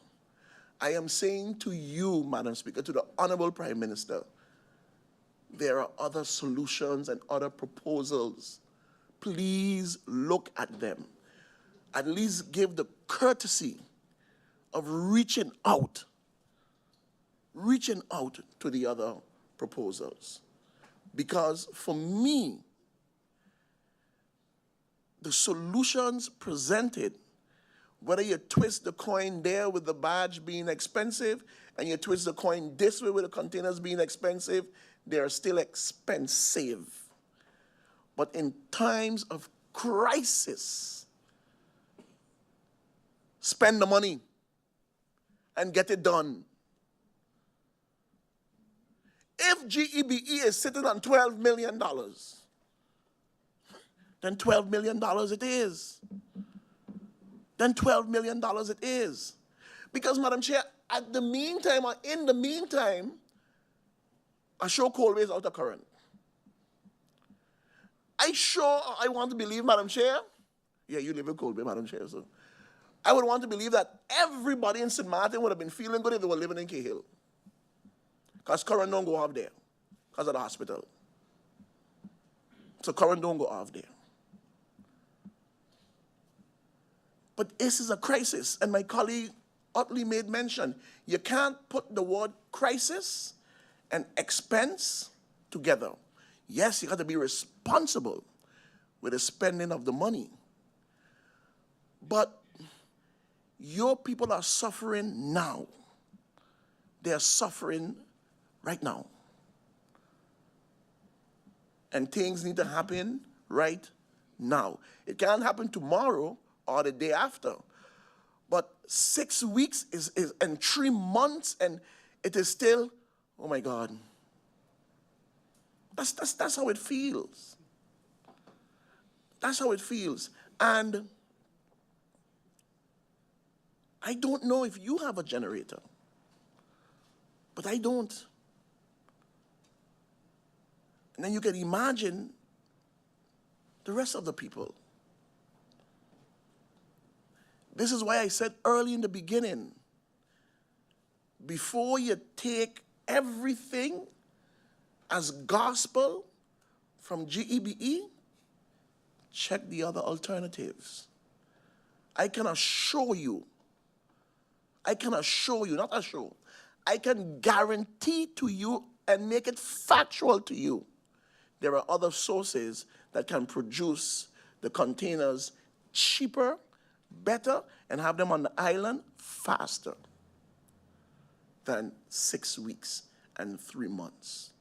I am saying to you, Madam Speaker, to the Honorable Prime Minister, there are other solutions and other proposals. Please look at them. At least give the courtesy of reaching out to the other proposals. Because for me, the solutions presented, whether you twist the coin there with the badge being expensive and you twist the coin this way with the containers being expensive, they are still expensive. But in times of crisis, spend the money and get it done. If G.E.B.E is sitting on $12 million, then $12 million it is. Then $12 million it is. Because, Madam Chair, at the meantime, or in the meantime, I show Colway is out of current. I want to believe, Madam Chair, yeah, you live in Colway, Madam Chair, so I would want to believe that everybody in St. Martin would have been feeling good if they were living in Cahill. Because current don't go off there because of the hospital. So current don't go off there. But this is a crisis, and my colleague Utley made mention, you can't put the word crisis and expense together. Yes, you got to be responsible with the spending of the money. But your people are suffering now. They are suffering right now. And things need to happen right now. It can't happen tomorrow or the day after. But 6 weeks and 3 months, and it is still, oh my God. That's how it feels. That's how it feels. And I don't know if you have a generator, but I don't. And then you can imagine the rest of the people. This is why I said early in the beginning, before you take everything as gospel from G.E.B.E., check the other alternatives. I can assure you, not assure, I can guarantee to you and make it factual to you, there are other sources that can produce the containers cheaper, better, and have them on the island faster than 6 weeks and 3 months.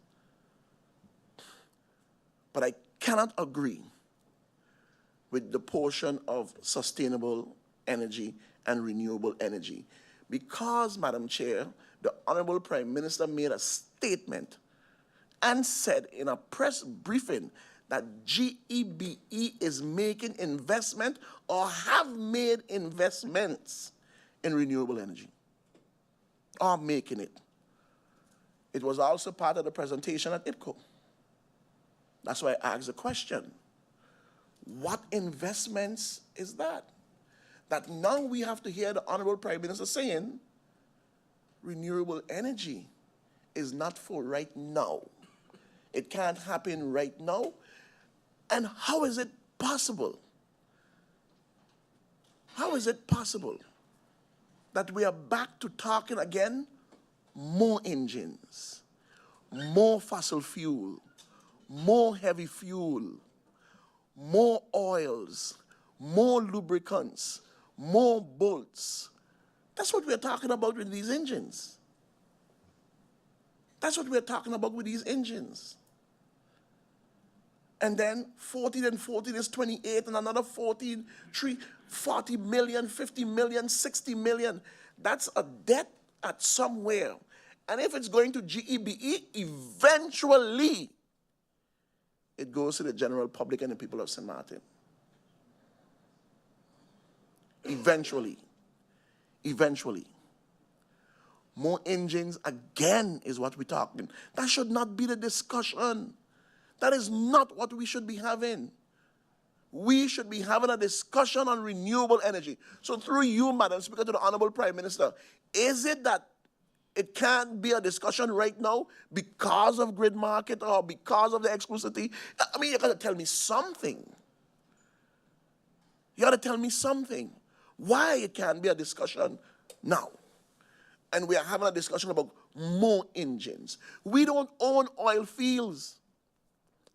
But I cannot agree with the portion of sustainable energy and renewable energy because, Madam Chair, the Honorable Prime Minister made a statement and said in a press briefing that G.E.B.E. is making investment or have made investments in renewable energy, or making it. It was also part of the presentation at IPCO. That's why I asked the question, what investments is that? That now we have to hear the Honorable Prime Minister saying, renewable energy is not for right now. It can't happen right now. And how is it possible? How is it possible that we are back to talking again more engines, more fossil fuel, more heavy fuel, more oils, more lubricants, more bolts? That's what we're talking about with these engines. That's what we're talking about with these engines. And then 14 and 14 is 28, and another 14, 40 million, 50 million, 60 million. That's a debt at somewhere. And if it's going to G.E.B.E., eventually it goes to the general public and the people of St. Martin. Eventually. Eventually. More engines again is what we're talking. That should not be the discussion. That is not what we should be having. We should be having a discussion on renewable energy. So through you, Madam Speaker, to the Honorable Prime Minister, is it that it can't be a discussion right now because of grid market or because of the exclusivity? I mean, you got to tell me something. You got to tell me something. Why it can't be a discussion now? And we are having a discussion about more engines. We don't own oil fields.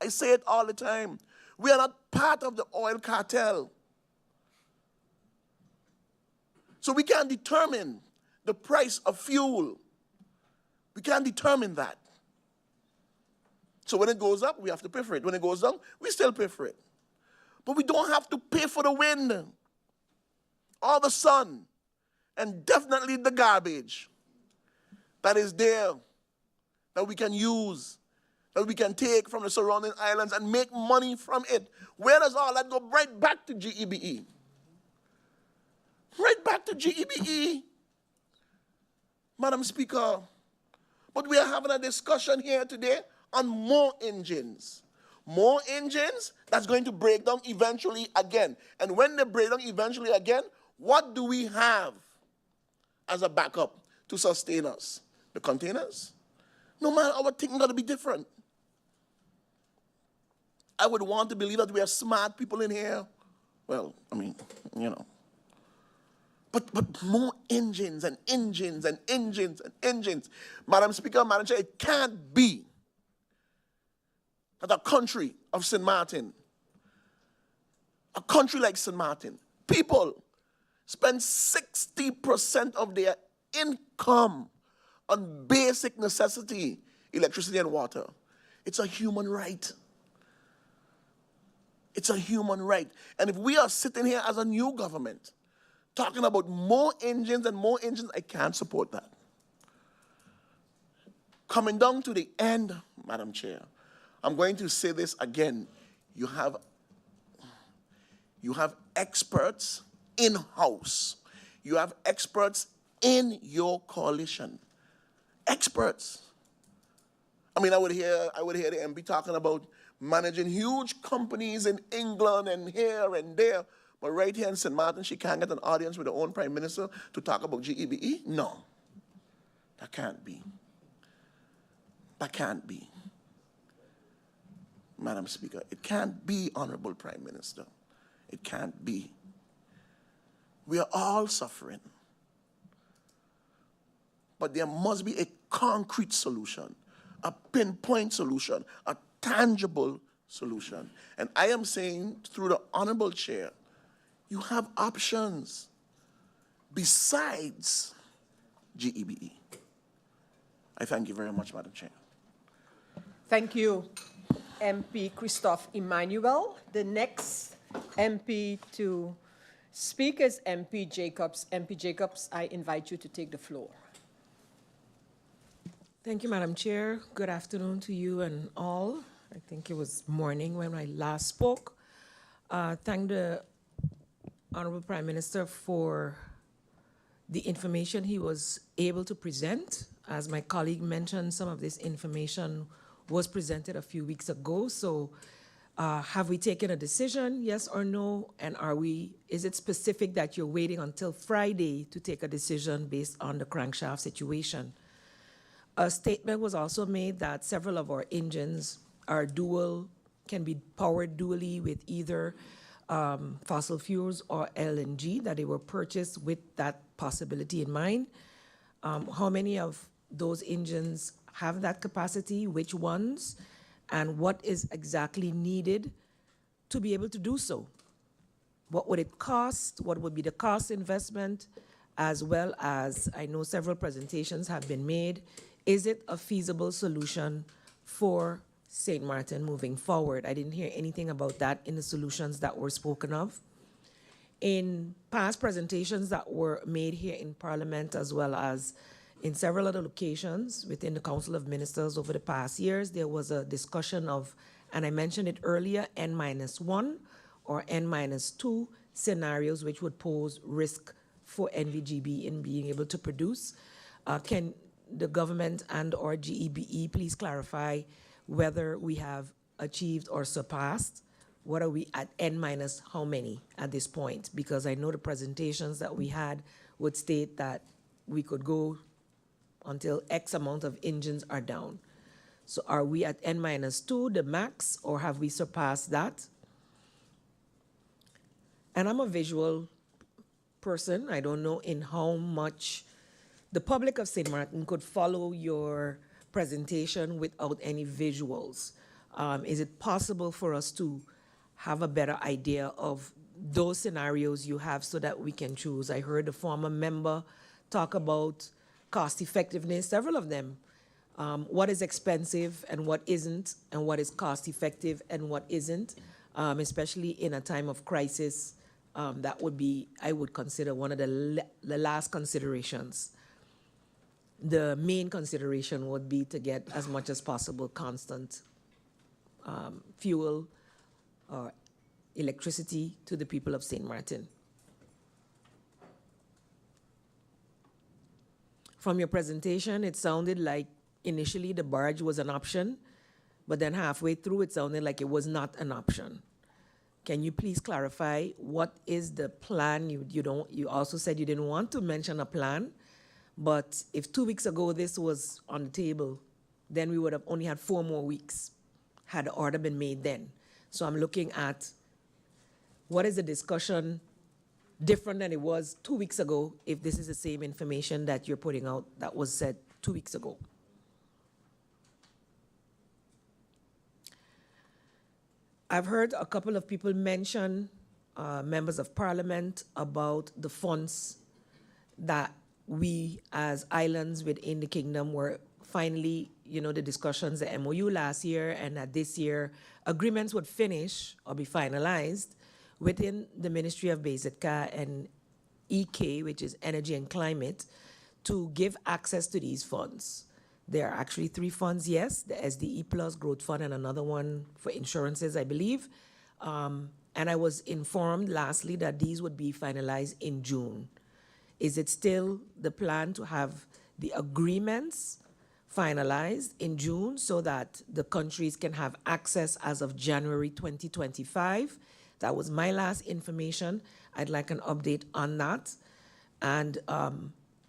I say it all the time. We are not part of the oil cartel. So we can't determine the price of fuel. We can't determine that. So when it goes up, we have to pay for it. When it goes down, we still pay for it. But we don't have to pay for the wind or the sun, and definitely the garbage that is there that we can use, that we can take from the surrounding islands and make money from it. Where does all that go? Right back to G.E.B.E. Right back to G.E.B.E. Madam Speaker. But we are having a discussion here today on more engines. More engines that's going to break down eventually again. And when they break down eventually again, what do we have as a backup to sustain us? The containers? No, man, our thinking got to be different. I would want to believe that we are smart people in here. Well, I mean, you know. But more engines and engines and engines and engines. Madam Speaker, Madam Chair, it can't be that a country of St. Martin, a country like St. Martin, people spend 60% of their income on basic necessity, electricity and water. It's a human right. It's a human right. And if we are sitting here as a new government talking about more engines and more engines, I can't support that. Coming down to the end, Madam Chair, I'm going to say this again. You have experts in-house. You have experts in your coalition. Experts. I mean, I would hear the MP talking about managing huge companies in England and here and there, but right here in St. Martin, she can't get an audience with her own prime minister to talk about G.E.B.E.? No, that can't be. That can't be. Madam Speaker, it can't be, Honorable Prime Minister. It can't be. We are all suffering. But there must be a concrete solution, a pinpoint solution, a tangible solution. And I am saying through the Honorable Chair, you have options besides G.E.B.E. I thank you very much, Madam Chair. Thank you, MP Christophe Emmanuel. The next MP to speak is MP Jacobs. MP Jacobs, I invite you to take the floor. Thank you, Madam Chair. Good afternoon to you and all. I think it was morning when I last spoke. Thank the Honorable Prime Minister for the information he was able to present. As my colleague mentioned, some of this information was presented a few weeks ago. So have we taken a decision, yes or no? And is it specific that you're waiting until Friday to take a decision based on the crankshaft situation? A statement was also made that several of our engines are can be powered dually with either fossil fuels or LNG, that they were purchased with that possibility in mind. How many of those engines have that capacity, which ones, and what is exactly needed to be able to do so? What would it cost? What would be the cost investment? As well as, I know several presentations have been made. Is it a feasible solution for St. Martin moving forward? I didn't hear anything about that in the solutions that were spoken of. In past presentations that were made here in Parliament, as well as in several other locations within the Council of Ministers over the past years, there was a discussion of, and I mentioned it earlier, N-1 or N-2 scenarios which would pose risk for NV G.E.B.E. in being able to produce. Can the government and or G.E.B.E. please clarify whether we have achieved or surpassed? What are we at N- how many at this point? Because I know the presentations that we had would state that we could go until X amount of engines are down. So are we at N-2, the max, or have we surpassed that? And I'm a visual person. I don't know in how much the public of St. Martin could follow your presentation without any visuals. Is it possible for us to have a better idea of those scenarios you have so that we can choose? I heard a former member talk about cost effectiveness, several of them. What is expensive and what isn't, and what is cost effective and what isn't, especially in a time of crisis. That would be, I would consider, one of the last considerations. The main consideration would be to get as much as possible constant fuel or electricity to the people of St. Martin. From your presentation, it sounded like initially the barge was an option, but then halfway through it sounded like it was not an option. Can you please clarify what is the plan? You also said you didn't want to mention a plan, but if 2 weeks ago this was on the table, then we would have only had 4 more weeks had the order been made then. So I'm looking at what is the discussion different than it was 2 weeks ago if this is the same information that you're putting out that was said 2 weeks ago. I've heard a couple of people mention, members of Parliament, about the funds that we as islands within the kingdom were finally, the discussions, the MOU last year and that this year, agreements would finish or be finalized within the Ministry of Basica and EK, which is Energy and Climate, to give access to these funds. There are actually 3 funds, yes, the SDE Plus Growth Fund and another one for insurances, I believe. And I was informed lastly that these would be finalized in June. Is it still the plan to have the agreements finalized in June so that the countries can have access as of January 2025? That was my last information. I'd like an update on that. And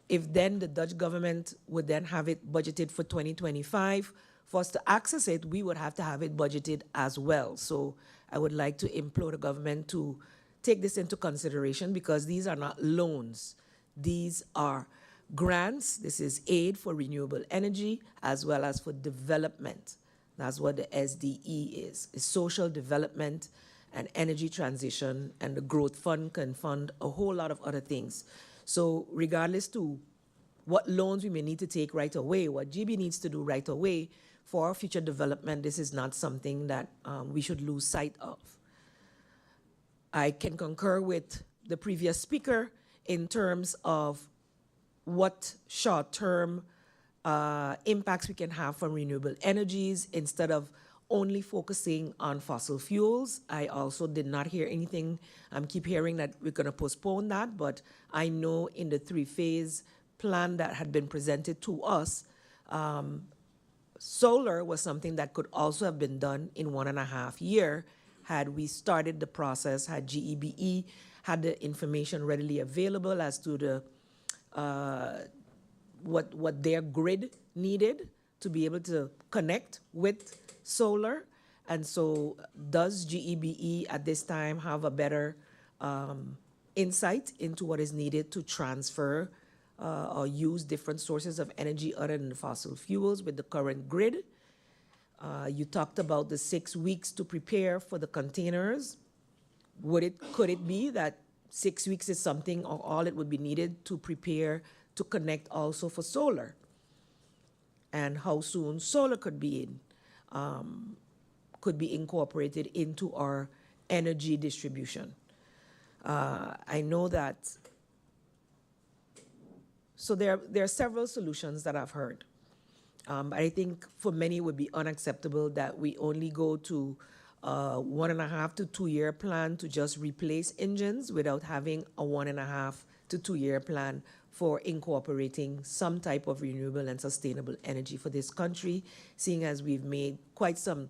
if then the Dutch government would then have it budgeted for 2025, for us to access it, we would have to have it budgeted as well. So I would like to implore the government to take this into consideration, because these are not loans. These are grants. This is aid for renewable energy as well as for development. That's what the SDE is. It's social development and energy transition, and the growth fund can fund a whole lot of other things. So regardless to what loans we may need to take right away, what G.E.B.E needs to do right away for our future development, this is not something that we should lose sight of. I can concur with the previous speaker in terms of what short-term impacts we can have from renewable energies instead of only focusing on fossil fuels. I also did not hear anything. I keep hearing that we're going to postpone that, but I know in the three-phase plan that had been presented to us, solar was something that could also have been done in 1.5 years had we started the process, had G.E.B.E had the information readily available as to the what their grid needed to be able to connect with solar. And so does G.E.B.E at this time have a better insight into what is needed to transfer or use different sources of energy other than the fossil fuels with the current grid? You talked about the 6 weeks to prepare for the containers. Could it be that 6 weeks is something, or all it would be needed to prepare to connect also for solar? And how soon solar could be incorporated into our energy distribution? I know that. So there are several solutions that I've heard. I think for many it would be unacceptable that we only go to 1.5 to 2 year plan to just replace engines without having a 1.5 to 2 year plan for incorporating some type of renewable and sustainable energy for this country, seeing as we've made quite some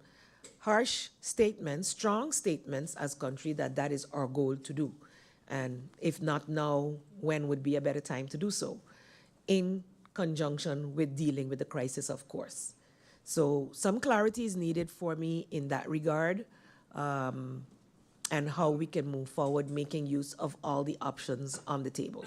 harsh statements, strong statements as a country that that is our goal to do. And if not now, when would be a better time to do so? In conjunction with dealing with the crisis, of course. So some clarity is needed for me in that regard, and how we can move forward making use of all the options on the table.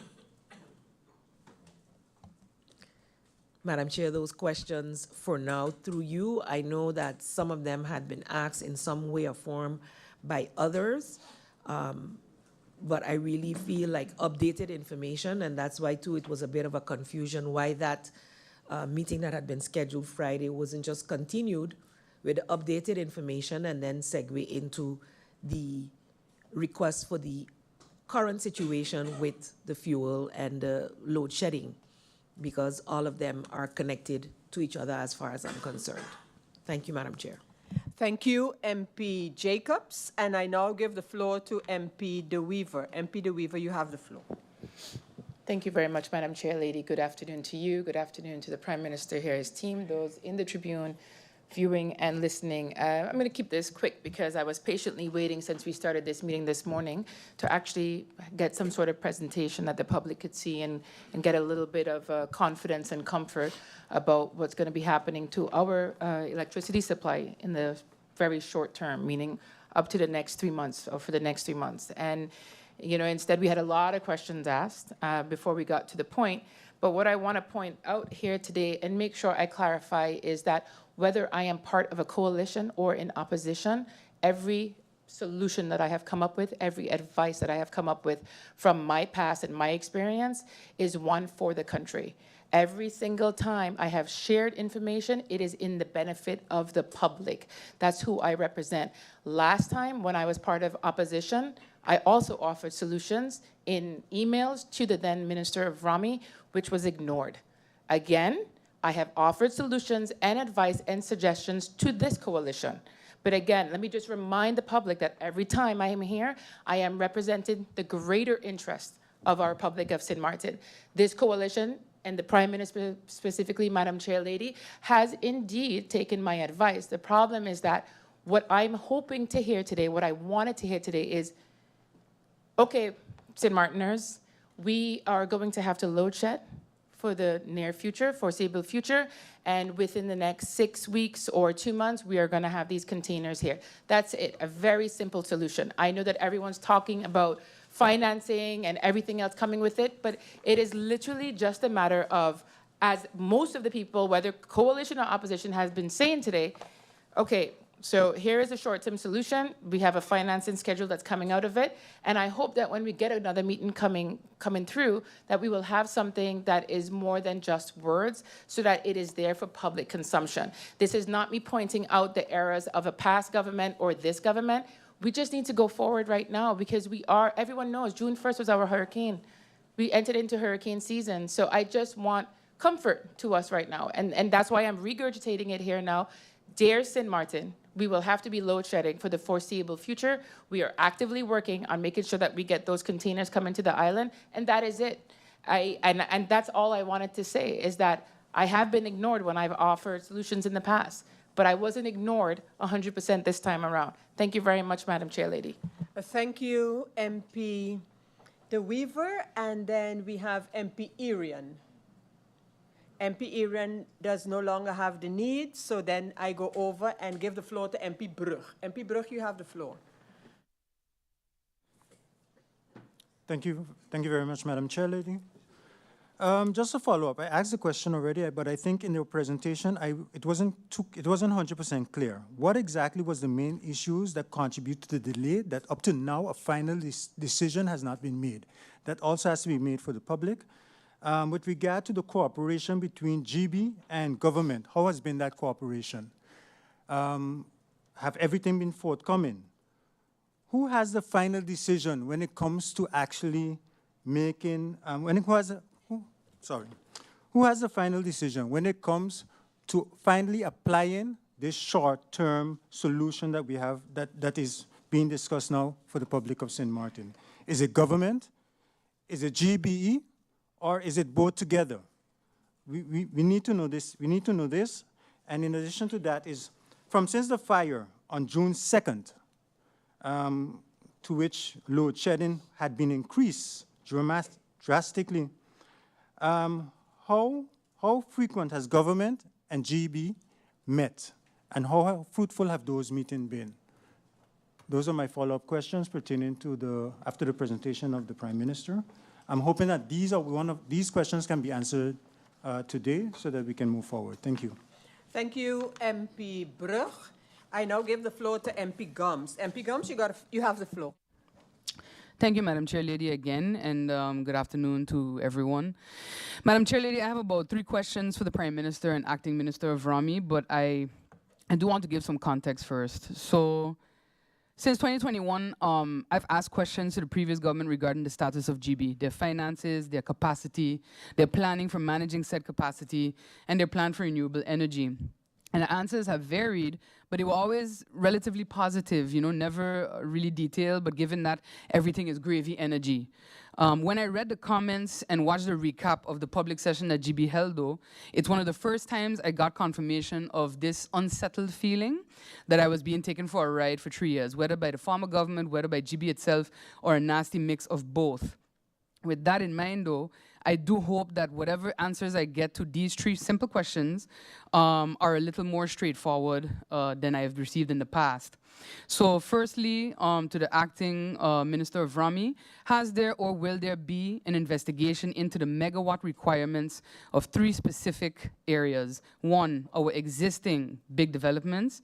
Madam Chair, those questions for now through you. I know that some of them had been asked in some way or form by others, but I really feel like updated information, and that's why too it was a bit of a confusion why that meeting that had been scheduled Friday wasn't just continued with updated information and then segue into the request for the current situation with the fuel and the load shedding, because all of them are connected to each other as far as I'm concerned. Thank you, Madam Chair. Thank you, MP Jacobs. And I now give the floor to MP De Wever. MP De Wever, you have the floor. Thank you very much, Madam Chair Lady. Good afternoon to you. Good afternoon to the Prime Minister here, his team, those in the Tribune, viewing and listening. I'm going to keep this quick because I was patiently waiting since we started this meeting this morning to actually get some sort of presentation that the public could see and get a little bit of confidence and comfort about what's going to be happening to our electricity supply in the very short term, meaning up to the next 3 months or for the next 3 months. And you know, instead we had a lot of questions asked before we got to the point. But what I want to point out here today and make sure I clarify is that whether I am part of a coalition or in opposition, every solution that I have come up with, every advice that I have come up with from my past and my experience is one for the country. Every single time I have shared information, it is in the benefit of the public. That's who I represent. Last time when I was part of opposition, I also offered solutions in emails to the then Minister of Rami, which was ignored. Again, I have offered solutions and advice and suggestions to this coalition. But again, let me just remind the public that every time I am here, I am representing the greater interest of our Republic of St. Martin. This coalition, and the Prime Minister specifically, Madam Chair Lady, has indeed taken my advice. The problem is that what I'm hoping to hear today, what I wanted to hear today is, okay, St. Martiners, we are going to have to load shed for the near future, foreseeable future, and within the next 6 weeks or 2 months, we are gonna have these containers here. That's it, a very simple solution. I know that everyone's talking about financing and everything else coming with it, but it is literally just a matter of, as most of the people, whether coalition or opposition, has been saying today, okay, so here is a short-term solution. We have a financing schedule that's coming out of it, and I hope that when we get another meeting coming through, that we will have something that is more than just words, so that it is there for public consumption. This is not me pointing out the errors of a past government or this government. We just need to go forward right now, because everyone knows June 1st was our hurricane. We entered into hurricane season, so I just want comfort to us right now, and that's why I'm regurgitating it here now. Dear St. Martin, we will have to be load shedding for the foreseeable future. We are actively working on making sure that we get those containers coming to the island, and that is it. And that's all I wanted to say, is that I have been ignored when I've offered solutions in the past, but I wasn't ignored 100% this time around. Thank you very much, Madam Chair Lady. Thank you, MP De Weaver, and then we have MP Irian. MP Irian does no longer have the need, so then I go over and give the floor to MP Brug. MP Brug, you have the floor. Thank you very much, Madam Chair Lady. Just a follow-up. I asked the question already, but I think in your presentation, it wasn't 100% clear. What exactly was the main issues that contribute to the delay that up to now a final decision has not been made? That also has to be made for the public. With regard to the cooperation between G.E.B.E. and government, how has been that cooperation? Have everything been forthcoming? Who has the final decision when it comes to actually making, who has the final decision when it comes to finally applying this short-term solution that we have, that is being discussed now for the public of St. Martin? Is it government? Is it G.E.B.E.? Or is it both together? We need to know this. We need to know this. And in addition to that is, since the fire on June 2nd, to which load shedding had been increased drastically, how frequent has government and G.E.B.E. met? And how fruitful have those meetings been? Those are my follow-up questions pertaining to after the presentation of the Prime Minister. I'm hoping that these questions can be answered today so that we can move forward. Thank you. Thank you, MP Brug. I now give the floor to MP Gums. MP Gums, you have the floor. Thank you, Madam Chair Lady, again, and good afternoon to everyone. Madam Chair Lady, I have about 3 questions for the Prime Minister and Acting Minister of Rami, but I do want to give some context first. So, since 2021, I've asked questions to the previous government regarding the status of G.E.B.E., their finances, their capacity, their planning for managing said capacity, and their plan for renewable energy. And the answers have varied, but they were always relatively positive, never really detailed, but given that everything is gravy energy. When I read the comments and watched the recap of the public session that G.E.B.E. held, though, it's one of the first times I got confirmation of this unsettled feeling that I was being taken for a ride for 3 years, whether by the former government, whether by G.E.B.E. itself, or a nasty mix of both. With that in mind, though, I do hope that whatever answers I get to these 3 simple questions are a little more straightforward than I have received in the past. So firstly, to the Acting Minister of Rami, has there or will there be an investigation into the megawatt requirements of 3 specific areas? 1, our existing big developments.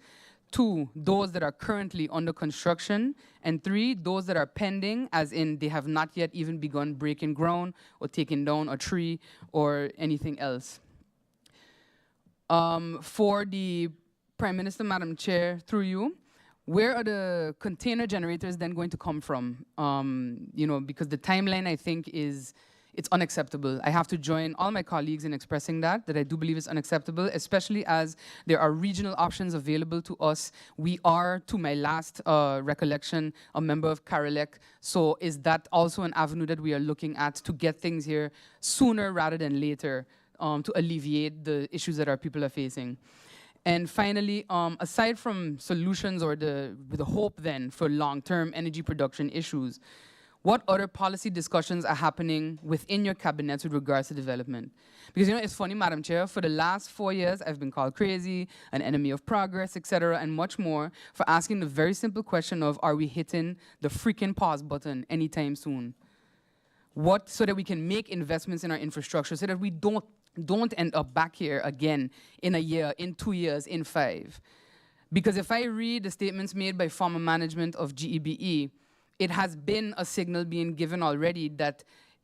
2, those that are currently under construction, and 3, those that are pending, as in they have not yet even begun breaking ground or taking down a tree or anything else. For the Prime Minister, Madam Chair, through you, where are the container generators then going to come from? Because the timeline, I think, is it's unacceptable. I have to join all my colleagues in expressing that I do believe it's unacceptable, especially as there are regional options available to us. We are, to my last recollection, a member of Carolec. So is that also an avenue that we are looking at to get things here sooner rather than later to alleviate the issues that our people are facing? And finally, aside from solutions or the hope then for long-term energy production issues, what other policy discussions are happening within your cabinet with regards to development? Because, you know, it's funny, Madam Chair, for the last 4 years, I've been called crazy, an enemy of progress, etc., and much more for asking the very simple question of, are we hitting the freaking pause button anytime soon? So that we can make investments in our infrastructure, so that we don't end up back here again in a year, in 2 years, in 5. Because if I read the statements made by former management of G.E.B.E., it has been a signal being given already that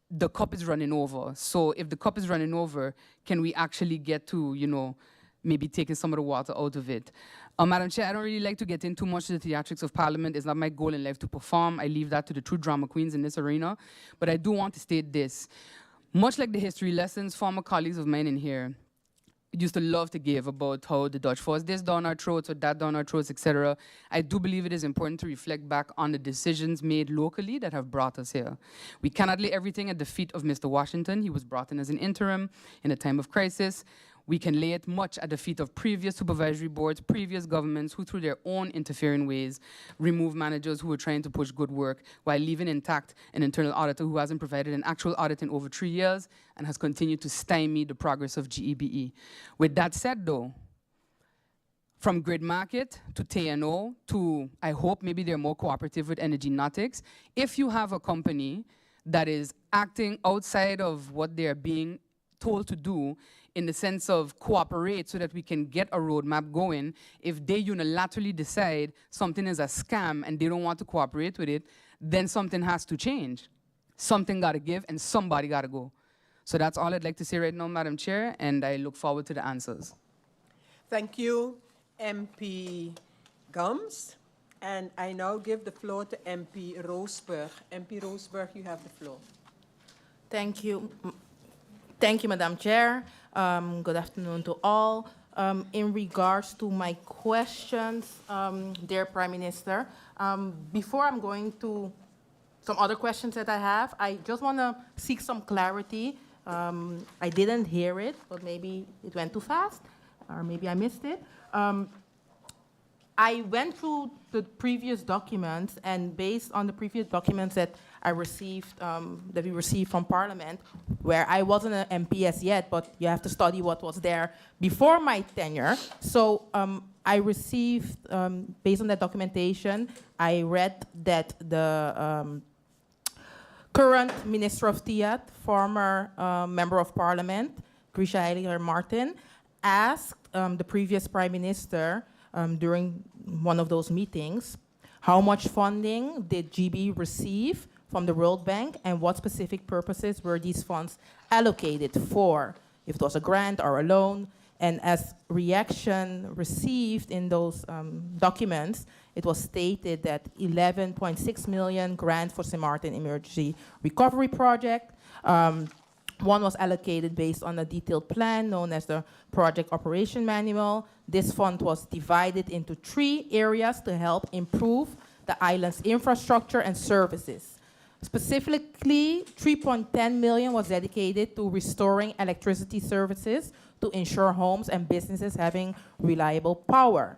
the cup is running over. So if the cup is running over, can we actually get to, you know, maybe taking some of the water out of it? Madam Chair, I don't really like to get into much of the theatrics of Parliament. It's not my goal in life to perform. I leave that to the true drama queens in this arena. But I do want to state this. Much like the history lessons former colleagues of mine in here used to love to give about how the Dutch forced this down our throats or that down our throats, etc., I do believe it is important to reflect back on the decisions made locally that have brought us here. We cannot lay everything at the feet of Mr. Washington. He was brought in as an interim in a time of crisis. We can lay it much at the feet of previous supervisory boards, previous governments who, through their own interfering ways, remove managers who were trying to push good work while leaving intact an internal auditor who hasn't provided an actual audit in over 3 years and has continued to stymie the progress of G.E.B.E. With that said, though, from grid market to TNO to, I hope, maybe they're more cooperative with Energy Nautics, if you have a company that is acting outside of what they're being told to do, in the sense of cooperate so that we can get a roadmap going, if they unilaterally decide something is a scam and they don't want to cooperate with it, then something has to change. Something got to give and somebody got to go. So that's all I'd like to say right now, Madam Chair, and I look forward to the answers. Thank you, MP Gums. And I now give the floor to MP Roseburg. MP Roseburg, you have the floor. Thank you. Thank you, Madam Chair. Good afternoon to all. In regards to my questions, dear Prime Minister, before I'm going to some other questions that I have, I just want to seek some clarity. I didn't hear it, but maybe it went too fast, or maybe I missed it. I went through the previous documents, and based on the previous documents that I received, that we received from Parliament, where I wasn't an MP as yet, but you have to study what was there before my tenure. So I received, based on that documentation, I read that the current Minister of Tiat, former Member of Parliament, Grisha Heiliger Martin, asked the previous Prime Minister during one of those meetings, how much funding did G.E.B.E. receive from the World Bank and what specific purposes were these funds allocated for, if it was a grant or a loan. And as reaction received in those documents, it was stated that 11.6 million grant for St. Martin Emergency Recovery Project. One was allocated based on a detailed plan known as the Project Operation Manual. This fund was divided into 3 areas to help improve the island's infrastructure and services. Specifically, 3.10 million was dedicated to restoring electricity services to ensure homes and businesses having reliable power.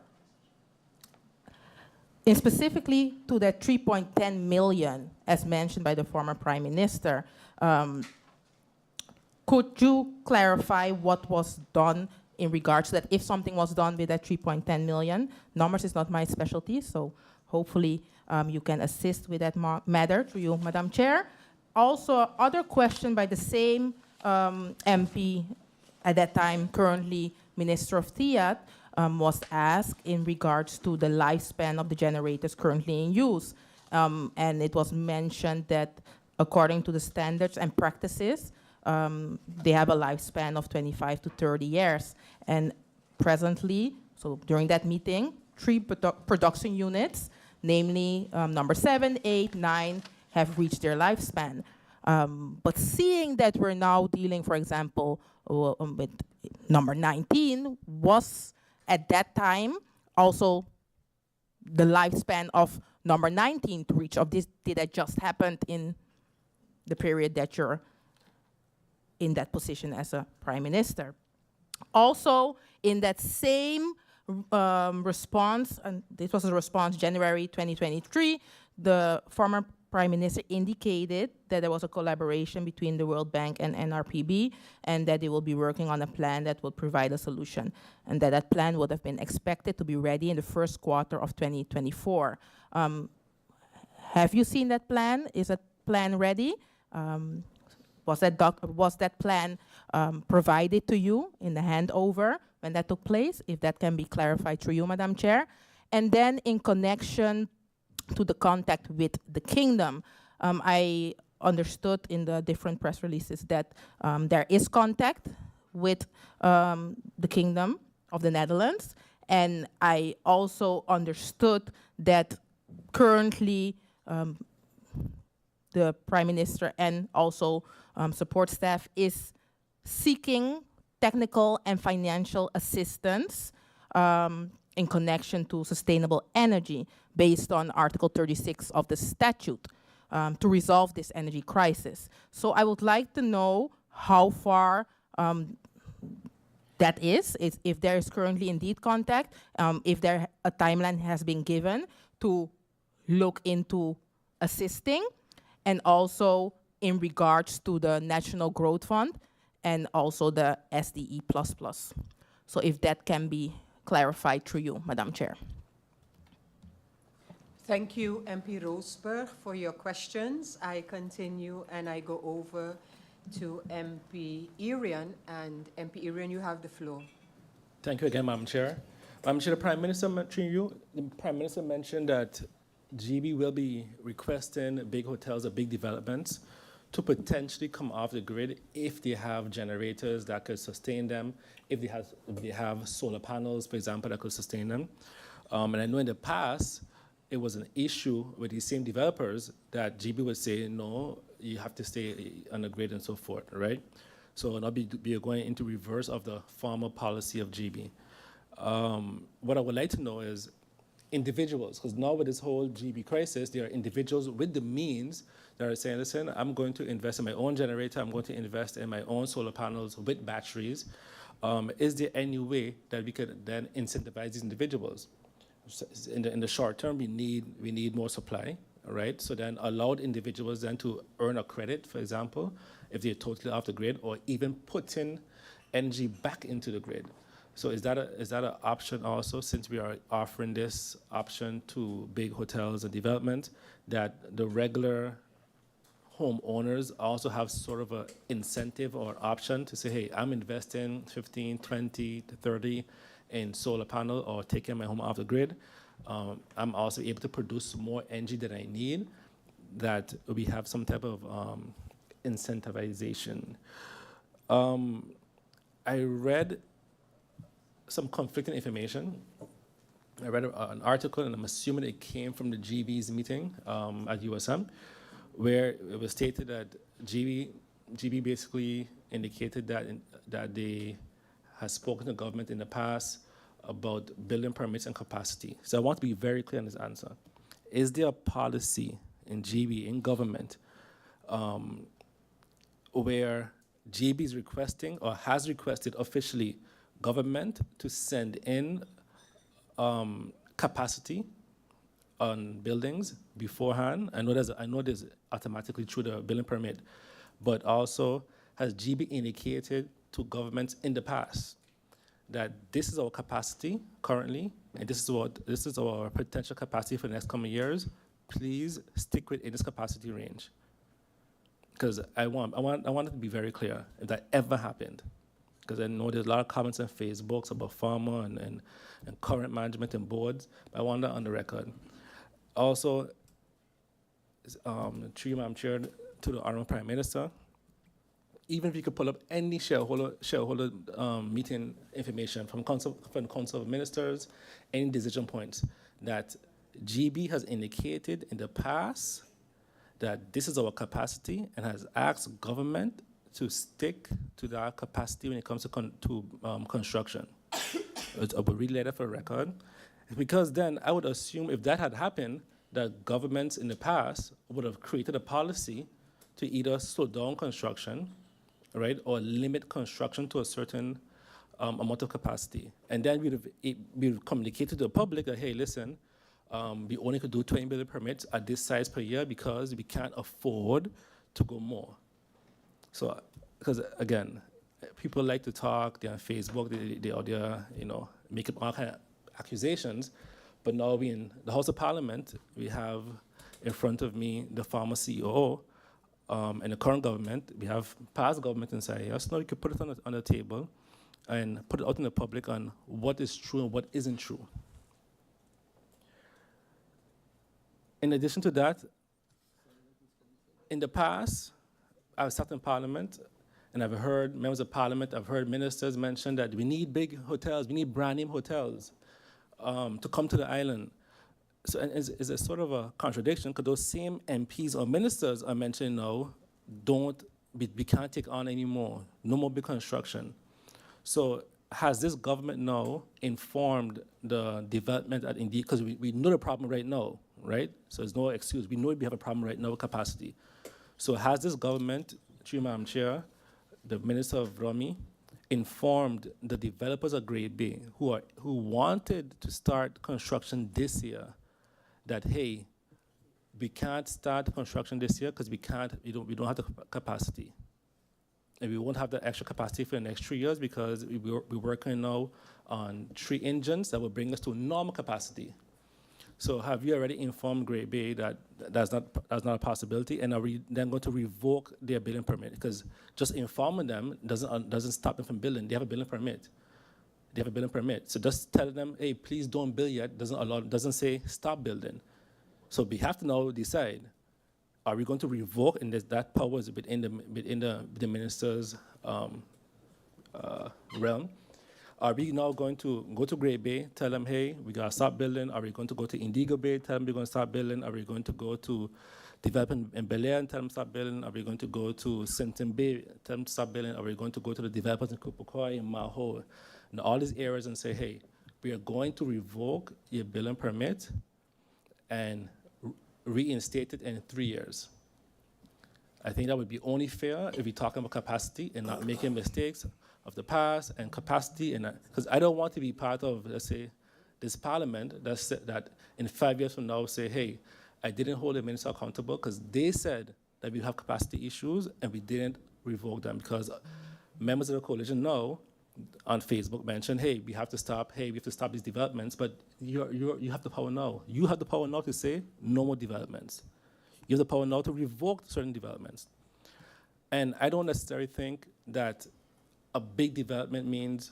And specifically to that 3.10 million, as mentioned by the former Prime Minister, could you clarify what was done in regards to that, if something was done with that 3.10 million? Numbers is not my specialty, so hopefully you can assist with that matter through you, Madam Chair. Also, other question by the same MP at that time, currently Minister of Tiat, was asked in regards to the lifespan of the generators currently in use. And it was mentioned that according to the standards and practices, they have a lifespan of 25 to 30 years. And presently, so during that meeting, 3 production units, namely number 7, 8, 9, have reached their lifespan. But seeing that we're now dealing, for example, with number 19 was at that time also the lifespan of number 19 to reach of this that just happened in the period that you're in that position as a prime minister. Also, in that same response, and this was a response January 2023, the former prime minister indicated that there was a collaboration between the World Bank and NRPB, and that they will be working on a plan that will provide a solution, and that that plan would have been expected to be ready in the first quarter of 2024. Have you seen that plan? Is that plan ready? Was that plan provided to you in the handover when that took place? If that can be clarified through you, Madam Chair. And then in connection to the contact with the kingdom, I understood in the different press releases that there is contact with the Kingdom of the Netherlands. And I also understood that currently the Prime Minister and also support staff is seeking technical and financial assistance in connection to sustainable energy based on Article 36 of the statute to resolve this energy crisis. So I would like to know how far that is, if there is currently indeed contact, if there a timeline has been given to look into assisting, and also in regards to the National Growth Fund and also the SDE++. So if that can be clarified through you, Madam Chair. Thank you, MP Roseberg, for your questions. I continue and I go over to MP Irian. And MP Irian, you have the floor. Thank you again, Madam Chair. Madam Chair, the Prime Minister mentioned that G.E.B.E will be requesting big hotels or big developments to potentially come off the grid if they have generators that could sustain them, if they have solar panels, for example, that could sustain them. And I know in the past, it was an issue with these same developers that G.E.B.E would say, no, you have to stay on the grid and so forth, right? So now we are going into reverse of the former policy of G.E.B.E. What I would like to know is individuals, because now with this whole G.E.B.E crisis, there are individuals with the means that are saying, listen, I'm going to invest in my own generator, I'm going to invest in my own solar panels with batteries. Is there any way that we could then incentivize these individuals? In the short term, we need more supply, right? So then allow individuals then to earn a credit, for example, if they're totally off the grid, or even putting energy back into the grid. So is that an option also, since we are offering this option to big hotels and development, that the regular homeowners also have sort of an incentive or option to say, hey, I'm investing 15, 20 to 30 in solar panel or taking my home off the grid. I'm also able to produce more energy than I need, that we have some type of incentivization. I read some conflicting information. I read an article, and I'm assuming it came from the G.E.B.E.'s meeting at USM, where it was stated that G.E.B.E basically indicated that they has spoken to government in the past about building permits and capacity. So I want to be very clear on this answer. Is there a policy in G.E.B.E, in government, where G.E.B.E is requesting or has requested officially government to send in capacity on buildings beforehand? I know there's automatically through the building permit, but also has G.E.B.E indicated to governments in the past that this is our capacity currently, and this is our potential capacity for the next coming years. Please stick within this capacity range. Because I want it to be very clear if that ever happened. Because I know there's a lot of comments on Facebook about farmer and current management and boards, but I want that on the record. Also, through you, Madam Chair, to the Honourable Prime Minister, even if you could pull up any shareholder meeting information from the Council of Ministers, any decision points, that G.E.B.E has indicated in the past that this is our capacity and has asked government to stick to that capacity when it comes to construction. I would really let it for record, because then I would assume if that had happened, that governments in the past would have created a policy to either slow down construction, right, or limit construction to a certain amount of capacity. And then we'd communicate to the public that, hey, listen, we only could do 20 billion permits at this size per year because we can't afford to go more. So, because again, people like to talk, they're on Facebook, they're out there, making all kind of accusations, but now we in the House of Parliament, we have in front of me the former CEO and the current government. We have past government inside here, so now we could put it on the table and put it out in the public on what is true and what isn't true. In addition to that, in the past, I've sat in Parliament and I've heard members of Parliament, I've heard ministers mention that we need big hotels, we need brand name hotels to come to the island. So it's a sort of a contradiction, because those same MPs or ministers are mentioning now, we can't take on anymore, no more big construction. So has this government now informed the development at Indeed, because we know the problem right now, right? So there's no excuse. We know we have a problem right now with capacity. So has this government, through Madam Chair, the Minister of Romy, informed the developers of G.E.B.E who wanted to start construction this year that, hey, we can't start construction this year because we don't have the capacity. And we won't have the extra capacity for the next 3 years because we're working now on 3 engines that will bring us to normal capacity. So have you already informed G.E.B.E that that's not a possibility, and are we then going to revoke their building permit? Because just informing them doesn't stop them from building. They have a building permit. They have a building permit. So just telling them, hey, please don't build yet, doesn't say stop building. So we have to now decide, are we going to revoke, and that power is within the minister's realm? Are we now going to go to G.E.B.E, tell them, hey, we got to stop building? Are we going to go to Indigo Bay, tell them we're going to start building? Are we going to go to development in Bel Air and tell them to start building? Are we going to go to Simpson Bay, tell them to start building? Are we going to go to the developers in Kupukoi and Maho and all these areas and say, hey, we are going to revoke your building permit and reinstate it in 3 years? I think that would be only fair if we're talking about capacity and not making mistakes of the past and capacity, and because I don't want to be part of, let's say, this parliament that in 5 years from now say, hey, I didn't hold the minister accountable because they said that we have capacity issues and we didn't revoke them, because members of the coalition now on Facebook mentioned, hey, we have to stop these developments, but you have the power now. You have the power now to say no more developments. You have the power now to revoke certain developments. And I don't necessarily think that a big development means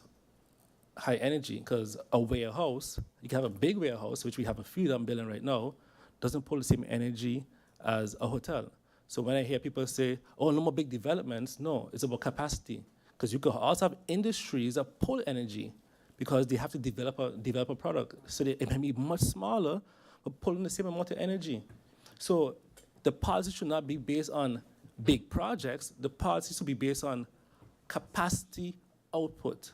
high energy, because a warehouse, you can have a big warehouse, which we have a few that I'm building right now, doesn't pull the same energy as a hotel. So when I hear people say, oh, no more big developments, no, it's about capacity. Because you can also have industries that pull energy because they have to develop a product. So it may be much smaller, but pulling the same amount of energy. So the policy should not be based on big projects. The policy should be based on capacity output.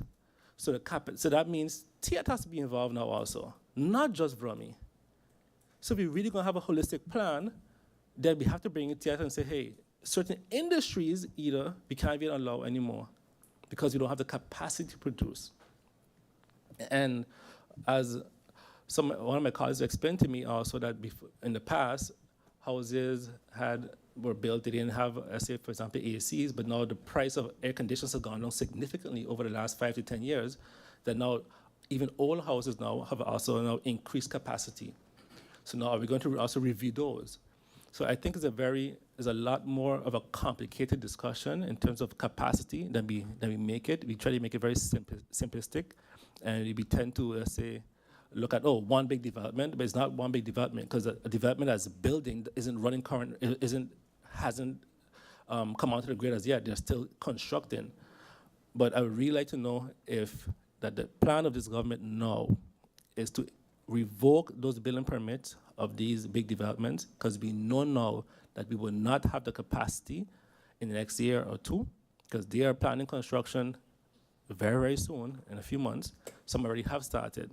So that means TIAT has to be involved now also, not just Vromi. So if we're really going to have a holistic plan, then we have to bring in TIAT and say, hey, certain industries either we can't even allow anymore because we don't have the capacity to produce. And as one of my colleagues explained to me also that in the past, houses were built, they didn't have, let's say, for example, ACs, but now the price of air conditioners has gone down significantly over the last 5 to 10 years, that now even old houses now have also now increased capacity. So now are we going to also review those? So I think it's a lot more of a complicated discussion in terms of capacity than we make it. We try to make it very simplistic, and we tend to, let's say, look at, one big development, but it's not one big development, because a development as a building isn't running current, hasn't come onto the grid as yet. They're still constructing. But I would really like to know if that the plan of this government now is to revoke those building permits of these big developments because we know now that we will not have the capacity in the next year or two because they are planning construction very, very soon, in a few months. Some already have started.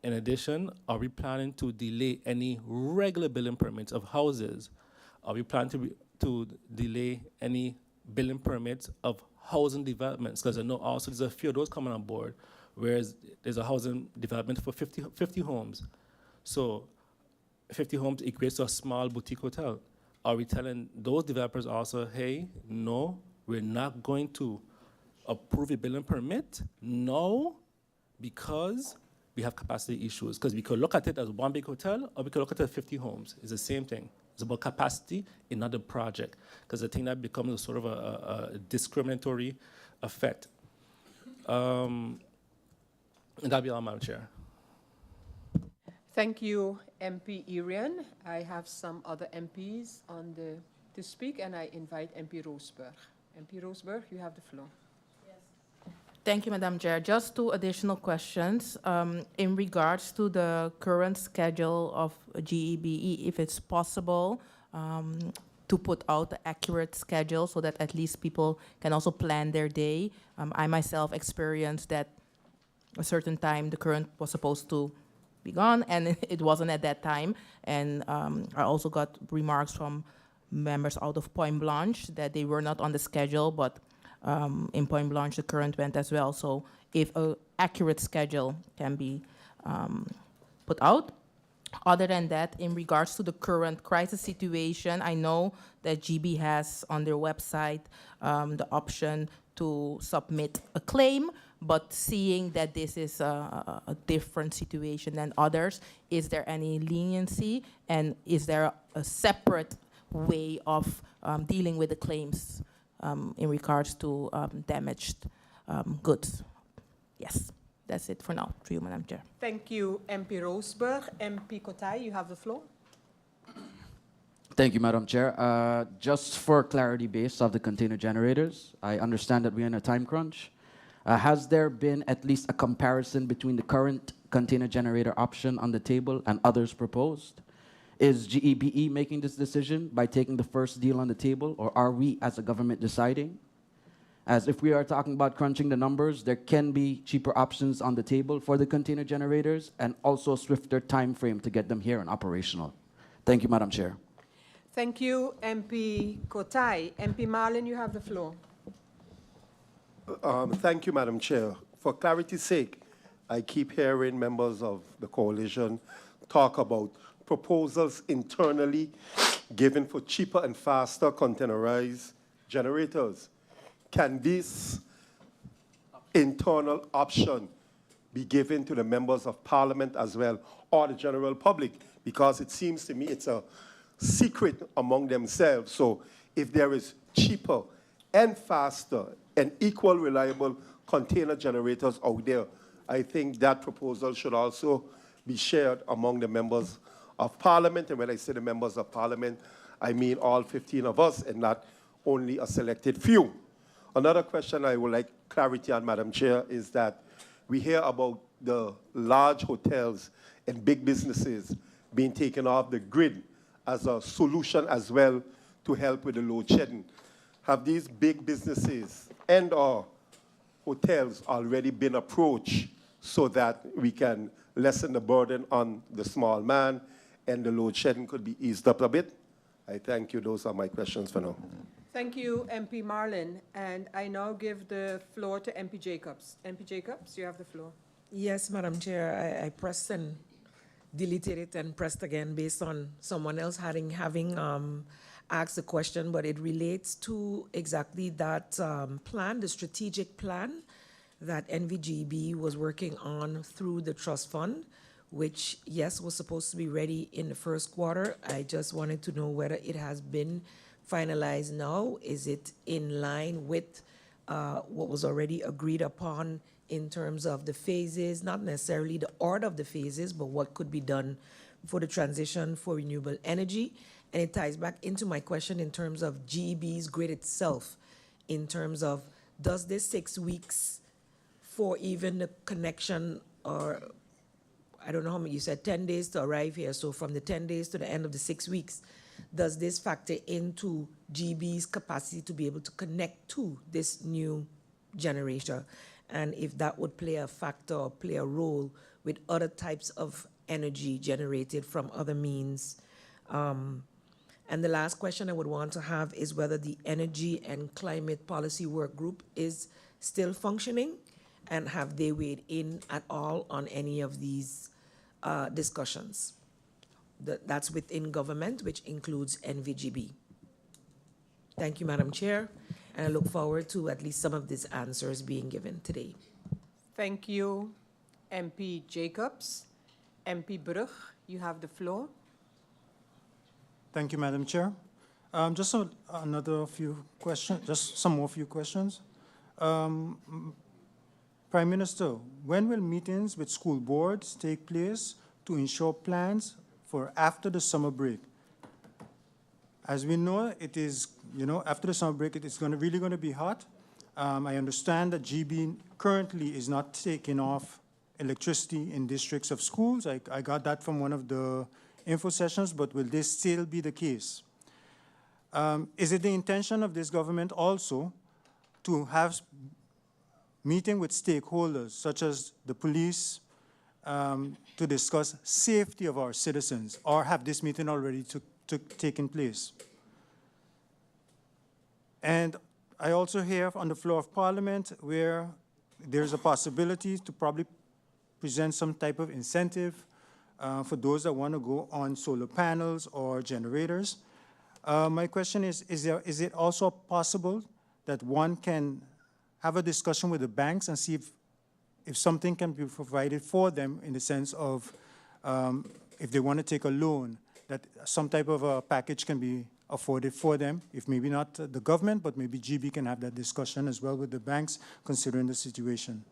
In addition, are we planning to delay any regular building permits of houses? Are we planning to delay any building permits of housing developments? Because I know also there's a few of those coming on board, whereas there's a housing development for 50 homes. So 50 homes equates to a small boutique hotel. Are we telling those developers also, hey, no, we're not going to approve a building permit? No, because we have capacity issues. Because we could look at it as one big hotel, or we could look at it as 50 homes. It's the same thing. It's about capacity in another project. Because I think that becomes a sort of a discriminatory effect. And that'll be all, Madam Chair. Thank you, MP Irian. I have some other MPs to speak, and I invite MP Roosburg. MP Roosburg, you have the floor. Thank you, Madam Chair. Just two additional questions. In regards to the current schedule of G.E.B.E., if it's possible to put out the accurate schedule so that at least people can also plan their day. I myself experienced that a certain time the current was supposed to be gone, and it wasn't at that time. And I also got remarks from members out of Point Blanche that they were not on the schedule, but in Point Blanche, the current went as well. So if an accurate schedule can be put out. Other than that, in regards to the current crisis situation, I know that GB has on their website the option to submit a claim, but seeing that this is a different situation than others, is there any leniency, and is there a separate way of dealing with the claims in regards to damaged goods? Yes, that's it for now. Through you, Madam Chair. Thank you, MP Roosburg. MP Kotai, you have the floor. Thank you, Madam Chair. Just for clarity base of the container generators, I understand that we're in a time crunch. Has there been at least a comparison between the current container generator option on the table and others proposed? Is G.E.B.E. making this decision by taking the first deal on the table, or are we as a government deciding? As if we are talking about crunching the numbers, there can be cheaper options on the table for the container generators and also a swifter time frame to get them here and operational. Thank you, Madam Chair. Thank you, MP Kotai. MP Marlin, you have the floor. Thank you, Madam Chair. For clarity's sake, I keep hearing members of the coalition talk about proposals internally given for cheaper and faster containerized generators. Can this internal option be given to the members of parliament as well, or the general public? Because it seems to me it's a secret among themselves. So if there is cheaper and faster and equal reliable container generators out there, I think that proposal should also be shared among the members of parliament. And when I say the members of parliament, I mean all 15 of us and not only a selected few. Another question I would like clarity on, Madam Chair, is that we hear about the large hotels and big businesses being taken off the grid as a solution as well to help with the load shedding. Have these big businesses and or hotels already been approached so that we can lessen the burden on the small man and the load shedding could be eased up a bit? I thank you. Those are my questions for now. Thank you, MP Marlin. And I now give the floor to MP Jacobs. MP Jacobs, you have the floor. Yes, Madam Chair, I pressed and deleted it and pressed again based on someone else having asked the question, but it relates to exactly that plan, the strategic plan that NV G.E.B.E. was working on through the trust fund, which, yes, was supposed to be ready in the first quarter. I just wanted to know whether it has been finalized now. Is it in line with what was already agreed upon in terms of the phases, not necessarily the order of the phases, but what could be done for the transition for renewable energy? And it ties back into my question in terms of G.E.B.'s grid itself, in terms of does this 6 weeks for even the connection, or I don't know how many, you said 10 days to arrive here, so from the 10 days to the end of the 6 weeks, does this factor into G.E.B.E.'s capacity to be able to connect to this new generator? And if that would play a factor or play a role with other types of energy generated from other means. And the last question I would want to have is whether the Energy and Climate Policy Work Group is still functioning, and have they weighed in at all on any of these discussions? That's within government, which includes NV G.E.B.E. Thank you, Madam Chair, and I look forward to at least some of these answers being given today. Thank you, MP Jacobs. MP Brug, you have the floor. Thank you, Madam Chair. Just another few questions, just some more few questions. Prime Minister, when will meetings with school boards take place to ensure plans for after the summer break? As we know, it is, after the summer break, it is really going to be hot. I understand that G.E.B.E. currently is not taking off electricity in districts of schools. I got that from one of the info sessions, but will this still be the case? Is it the intention of this government also to have meeting with stakeholders, such as the police, to discuss safety of our citizens, or have this meeting already taken place? And I also hear on the floor of Parliament where there's a possibility to probably present some type of incentive for those that want to go on solar panels or generators. My question is it also possible that one can have a discussion with the banks and see if something can be provided for them in the sense of if they want to take a loan, that some type of a package can be afforded for them, if maybe not the government, but maybe G.E.B.E. can have that discussion as well with the banks, considering the situation.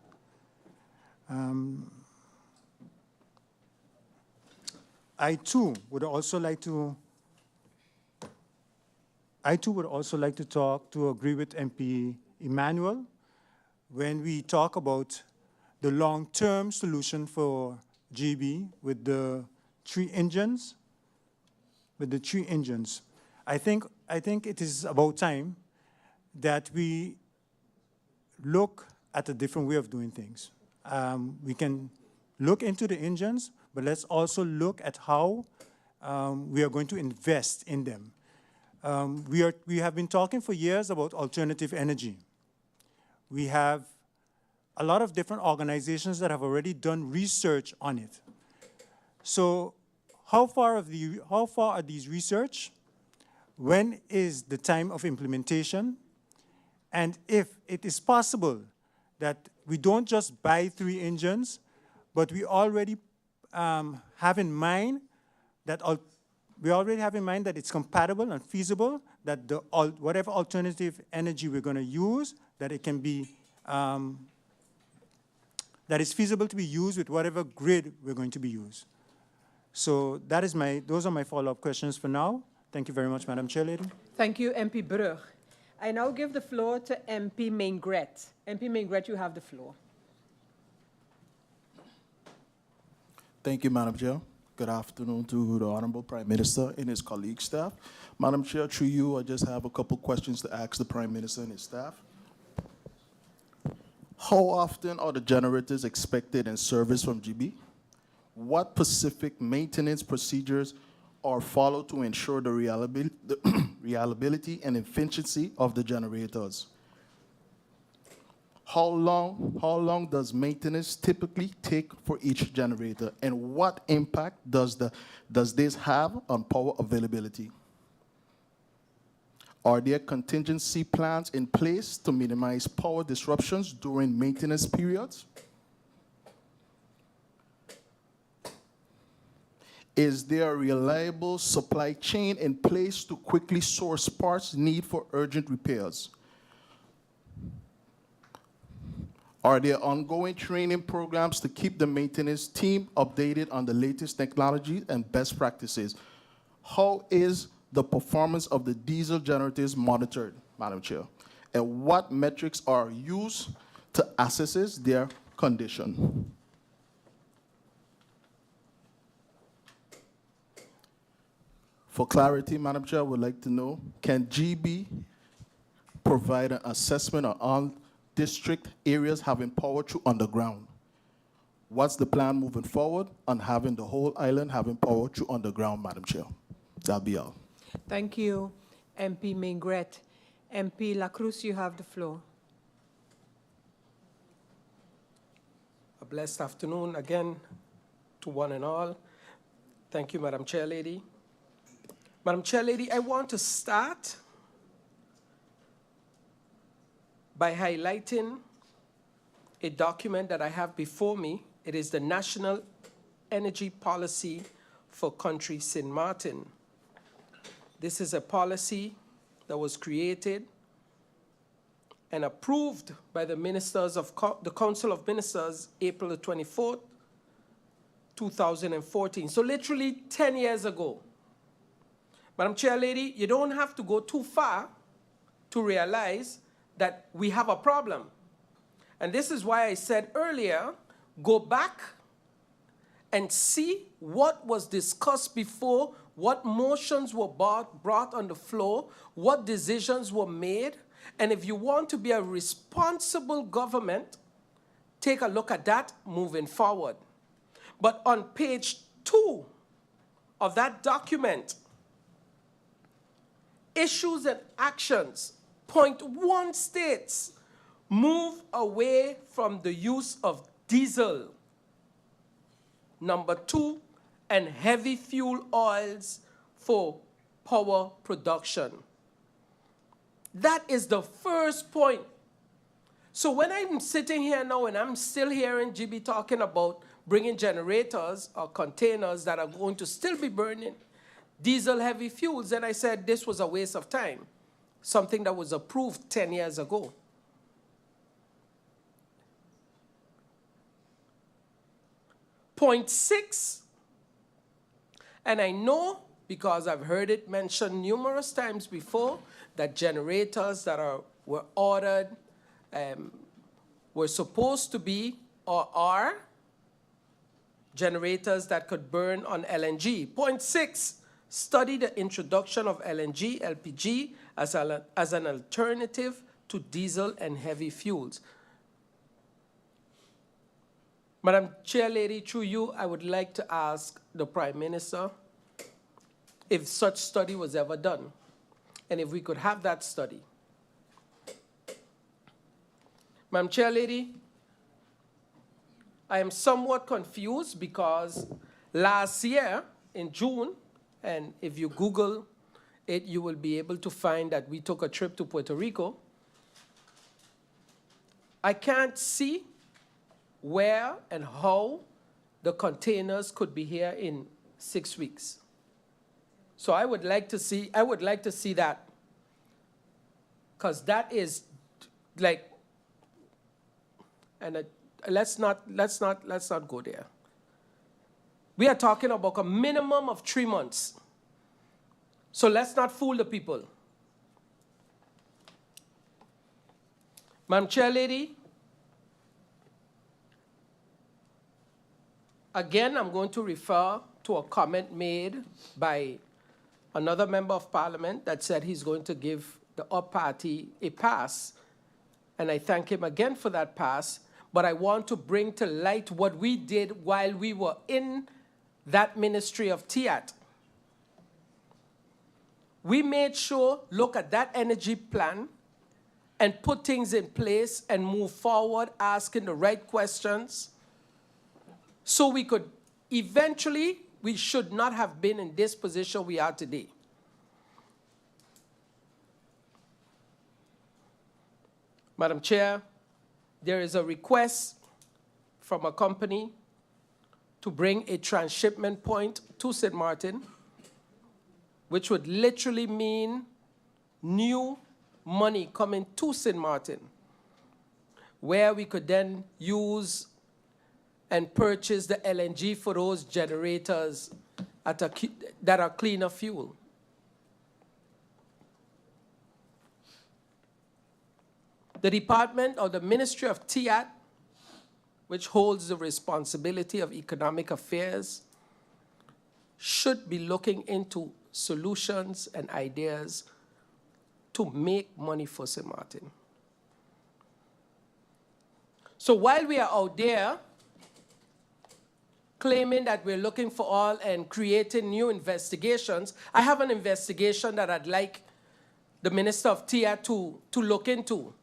I too would also like to agree with MP Emmanuel when we talk about the long-term solution for G.E.B.E. with the three engines. I think it is about time that we look at a different way of doing things. We can look into the engines, but let's also look at how we are going to invest in them. We have been talking for years about alternative energy. We have a lot of different organizations that have already done research on it. So how far are these research? When is the time of implementation? And if it is possible that we don't just buy 3 engines, but we already have in mind that it's compatible and feasible, that whatever alternative energy we're going to use, that it can be, that is feasible to be used with whatever grid we're going to be used. So those are my follow-up questions for now. Thank you very much, Madam Chair Lady. Thank you, MP Brug. I now give the floor to MP Mingret. MP Mingret, you have the floor. Thank you, Madam Chair. Good afternoon to the Honorable Prime Minister and his colleague staff. Madam Chair, through you, I just have a couple questions to ask the Prime Minister and his staff. How often are the generators expected in service from G.E.B.E.? What specific maintenance procedures are followed to ensure the reliability and efficiency of the generators? How long does maintenance typically take for each generator, and what impact does this have on power availability? Are there contingency plans in place to minimize power disruptions during maintenance periods? Is there a reliable supply chain in place to quickly source parts needed for urgent repairs? Are there ongoing training programs to keep the maintenance team updated on the latest technology and best practices? How is the performance of the diesel generators monitored, Madam Chair? And what metrics are used to assess their condition? For clarity, Madam Chair, I would like to know, can G.E.B.E provide an assessment on all district areas having power through underground? What's the plan moving forward on having the whole island having power through underground, Madam Chair? That'll be all. Thank you, MP Mingret. MP La Cruz, you have the floor. A blessed afternoon again to one and all. Thank you, Madam Chair Lady. Madam Chair Lady, I want to start by highlighting a document that I have before me. It is the National Energy Policy for Country Sint Maarten. This is a policy that was created and approved by the ministers of the Council of Ministers, April the 24th, 2014. So literally 10 years ago. Madam Chair Lady, you don't have to go too far to realize that we have a problem. And this is why I said earlier, go back and see what was discussed before, what motions were brought on the floor, what decisions were made. And if you want to be a responsible government, take a look at that moving forward. But on page 2 of that document, issues and actions, point 1 states, move away from the use of diesel. Number 2, and heavy fuel oils for power production. That is the first point. So when I'm sitting here now and I'm still hearing G.E.B.E talking about bringing generators or containers that are going to still be burning diesel heavy fuels, then I said this was a waste of time, something that was approved 10 years ago. Point 6, and I know because I've heard it mentioned numerous times before that generators that were ordered were supposed to be or are generators that could burn on LNG. Point 6, study the introduction of LNG, LPG as an alternative to diesel and heavy fuels. Madam Chair Lady, through you, I would like to ask the Prime Minister if such study was ever done, and if we could have that study. Madam Chair Lady, I am somewhat confused because last year in June, and if you Google it, you will be able to find that we took a trip to Puerto Rico. I can't see where and how the containers could be here in 6 weeks. So I would like to see that, because that is like, and let's not go there. We are talking about a minimum of 3 months. So let's not fool the people. Madam Chair Lady, again, I'm going to refer to a comment made by another member of Parliament that said he's going to give the UP party a pass. And I thank him again for that pass. But I want to bring to light what we did while we were in that Ministry of TIAT. We made sure, look at that energy plan and put things in place and move forward, asking the right questions, so we could eventually, we should not have been in this position we are today. Madam Chair, there is a request from a company to bring a transshipment point to St. Maarten, which would literally mean new money coming to St. Maarten, where we could then use and purchase the LNG for those generators that are cleaner fuel. The department or the Ministry of TIAT, which holds the responsibility of economic affairs, should be looking into solutions and ideas to make money for St. Martin. So while we are out there claiming that we're looking for all and creating new investigations, I have an investigation that I'd like the Minister of TIA to look into,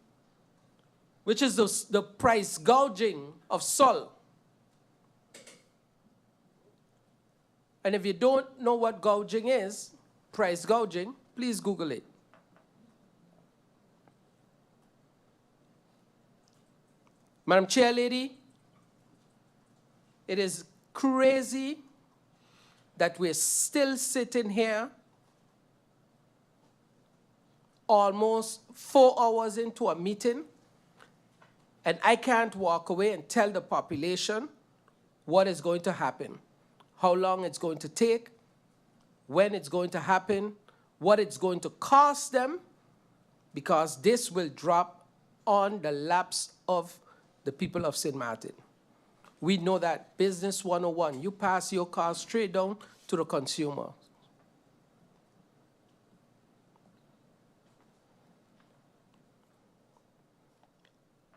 which is the price gouging of salt. And if you don't know what gouging is, price gouging, please Google it. Madam Chair Lady, it is crazy that we're still sitting here almost 4 hours into a meeting, and I can't walk away and tell the population what is going to happen, how long it's going to take, when it's going to happen, what it's going to cost them, because this will drop on the laps of the people of St. Martin. We know that business 101, you pass your cost straight down to the consumer.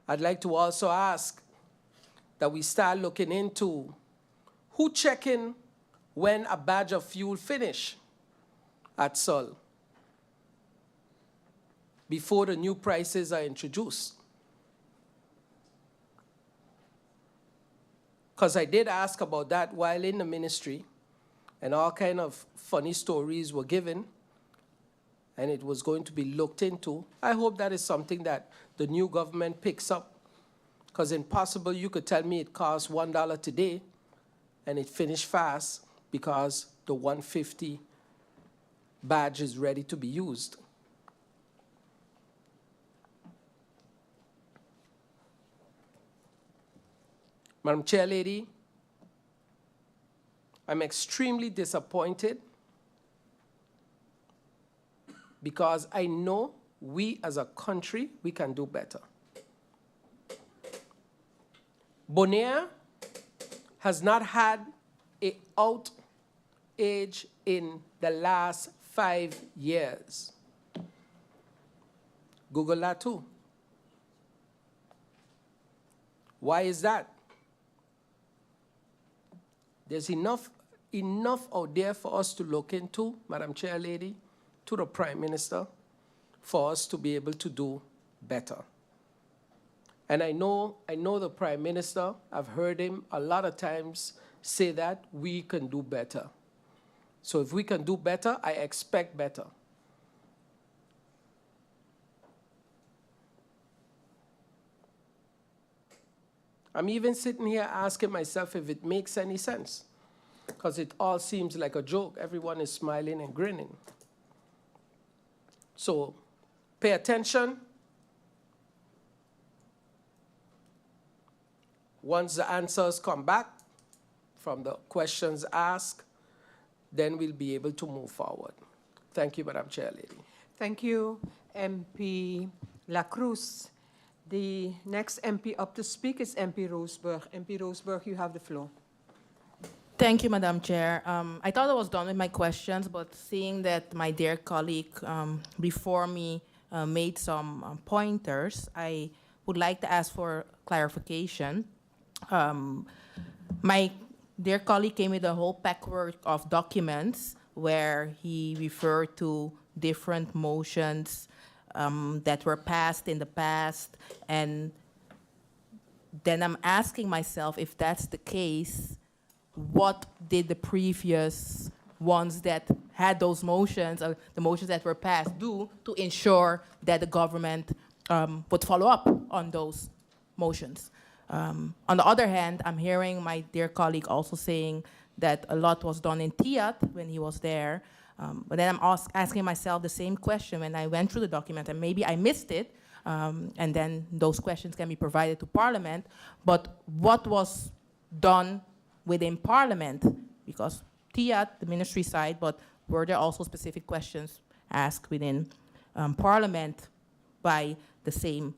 I'd like to also ask that we start looking into who checking when a badge of fuel finish at Sol before the new prices are introduced. Because I did ask about that while in the ministry, and all kind of funny stories were given, and it was going to be looked into. I hope that is something that the new government picks up, because impossible you could tell me it costs $1 today, and it finished fast because the 150 badge is ready to be used. Madam Chair Lady, I'm extremely disappointed because I know we as a country, we can do better. Bonaire has not had an outage in the last 5 years. Google that too. Why is that? There's enough out there for us to look into, Madam Chair Lady, to the Prime Minister, for us to be able to do better. And I know the Prime Minister, I've heard him a lot of times say that we can do better. So if we can do better, I expect better. I'm even sitting here asking myself if it makes any sense, because it all seems like a joke. Everyone is smiling and grinning. So pay attention. Once the answers come back from the questions asked, then we'll be able to move forward. Thank you, Madam Chair Lady. Thank you, MP La Cruz. The next MP up to speak is MP Roseburg. MP Roseburg, you have the floor. Thank you, Madam Chair. I thought I was done with my questions, but seeing that my dear colleague before me made some pointers, I would like to ask for clarification. My dear colleague came with a whole packwork of documents where he referred to different motions that were passed in the past, and then I'm asking myself, if that's the case, what did the previous ones that had those motions, or the motions that were passed, do to ensure that the government would follow up on those motions? On the other hand, I'm hearing my dear colleague also saying that a lot was done in TIAT when he was there. But then I'm asking myself the same question when I went through the document, and maybe I missed it, and then those questions can be provided to Parliament. But what was done within Parliament? Because TIAT, the ministry side, but were there also specific questions asked within Parliament by the same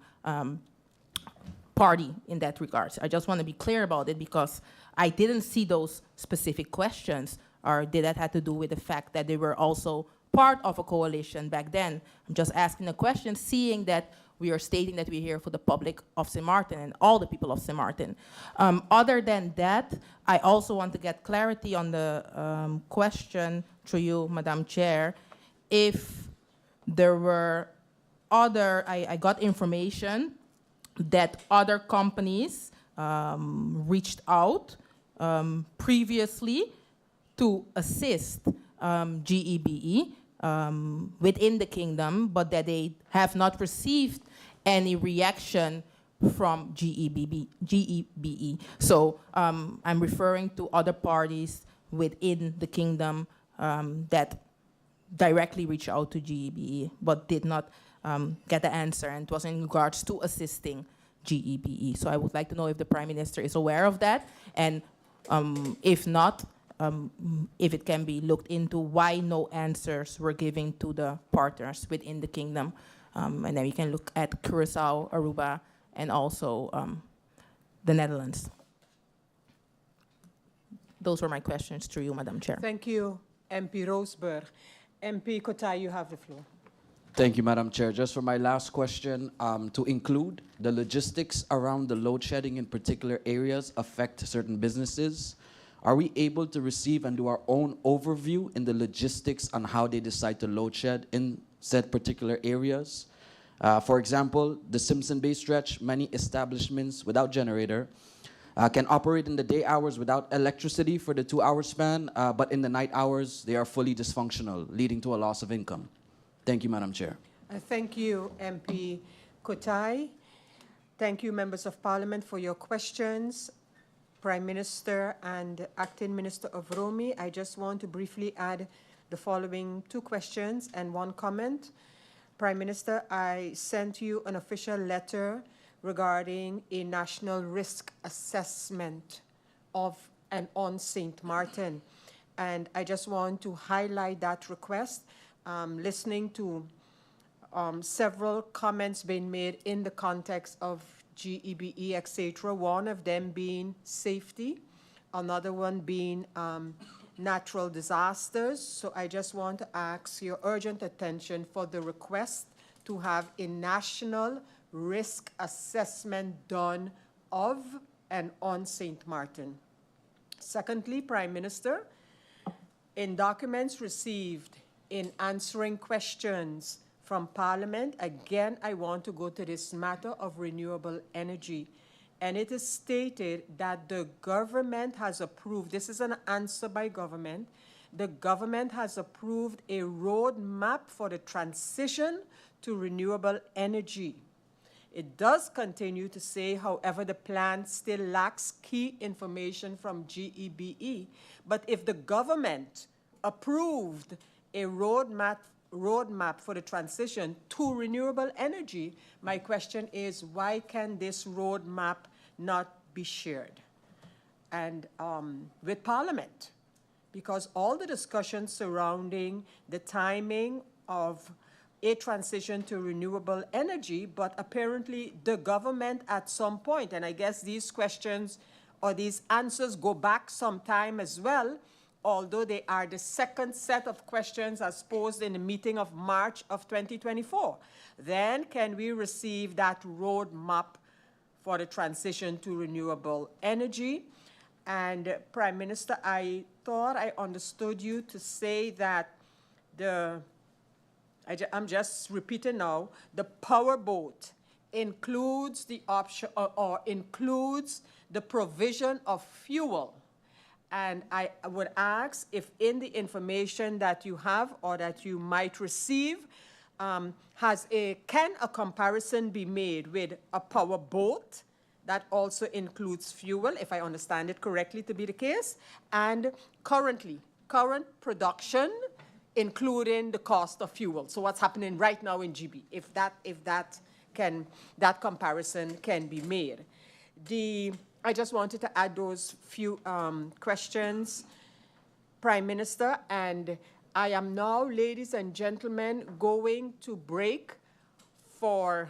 party in that regard? I just want to be clear about it, because I didn't see those specific questions or did that have to do with the fact that they were also part of a coalition back then? I'm just asking a question, seeing that we are stating that we're here for the public of St. Martin and all the people of St. Martin. Other than that, I also want to get clarity on the question through you, Madam Chair, if there were other, I got information that other companies reached out previously to assist G.E.B.E. Within the kingdom, but that they have not received any reaction from G.E.B.E. So I'm referring to other parties within the kingdom that directly reached out to G.E.B.E. but did not get the answer, and it was in regards to assisting G.E.B.E. So I would like to know if the Prime Minister is aware of that, and if not, if it can be looked into why no answers were given to the partners within the kingdom. And then we can look at Curacao, Aruba, and also the Netherlands. Those were my questions to you, Madam Chair. Thank you, MP Roseberg. MP Kotai, you have the floor. Thank you, Madam Chair. Just for my last question, to include the logistics around the load shedding in particular areas affect certain businesses. Are we able to receive and do our own overview in the logistics on how they decide to load shed in said particular areas? For example, the Simpson Bay stretch, many establishments without generator can operate in the day hours without electricity for the 2-hour span, but in the night hours, they are fully dysfunctional, leading to a loss of income. Thank you, Madam Chair. Thank you, MP Kotai. Thank you, members of Parliament, for your questions. Prime Minister and Acting Minister of Romi, I just want to briefly add the following 2 questions and 1 comment. Prime Minister, I sent you an official letter regarding a national risk assessment of and on St. Martin. And I just want to highlight that request. Listening to several comments being made in the context of G.E.B.E., etc., one of them being safety, another one being natural disasters. So I just want to ask your urgent attention for the request to have a national risk assessment done of and on St. Martin. Secondly, Prime Minister, in documents received in answering questions from Parliament, again, I want to go to this matter of renewable energy. And it is stated that the government has approved, this is an answer by government, the government has approved a roadmap for the transition to renewable energy. It does continue to say, however, the plan still lacks key information from G.E.B.E. But if the government approved a roadmap for the transition to renewable energy, my question is, why can this roadmap not be shared and with Parliament? Because all the discussions surrounding the timing of a transition to renewable energy, but apparently the government at some point, and I guess these questions or these answers go back some time as well, although they are the second set of questions as posed in the meeting of March of 2024. Then can we receive that roadmap for the transition to renewable energy? And Prime Minister, I thought I understood you to say that I'm just repeating now, the power boat includes the option or includes the provision of fuel. And I would ask if in the information that you have or that you might receive, can a comparison be made with a power boat that also includes fuel, if I understand it correctly to be the case, and current production, including the cost of fuel. So what's happening right now in GB, if that comparison can be made. I just wanted to add those few questions, Prime Minister, and I am now, ladies and gentlemen, going to break for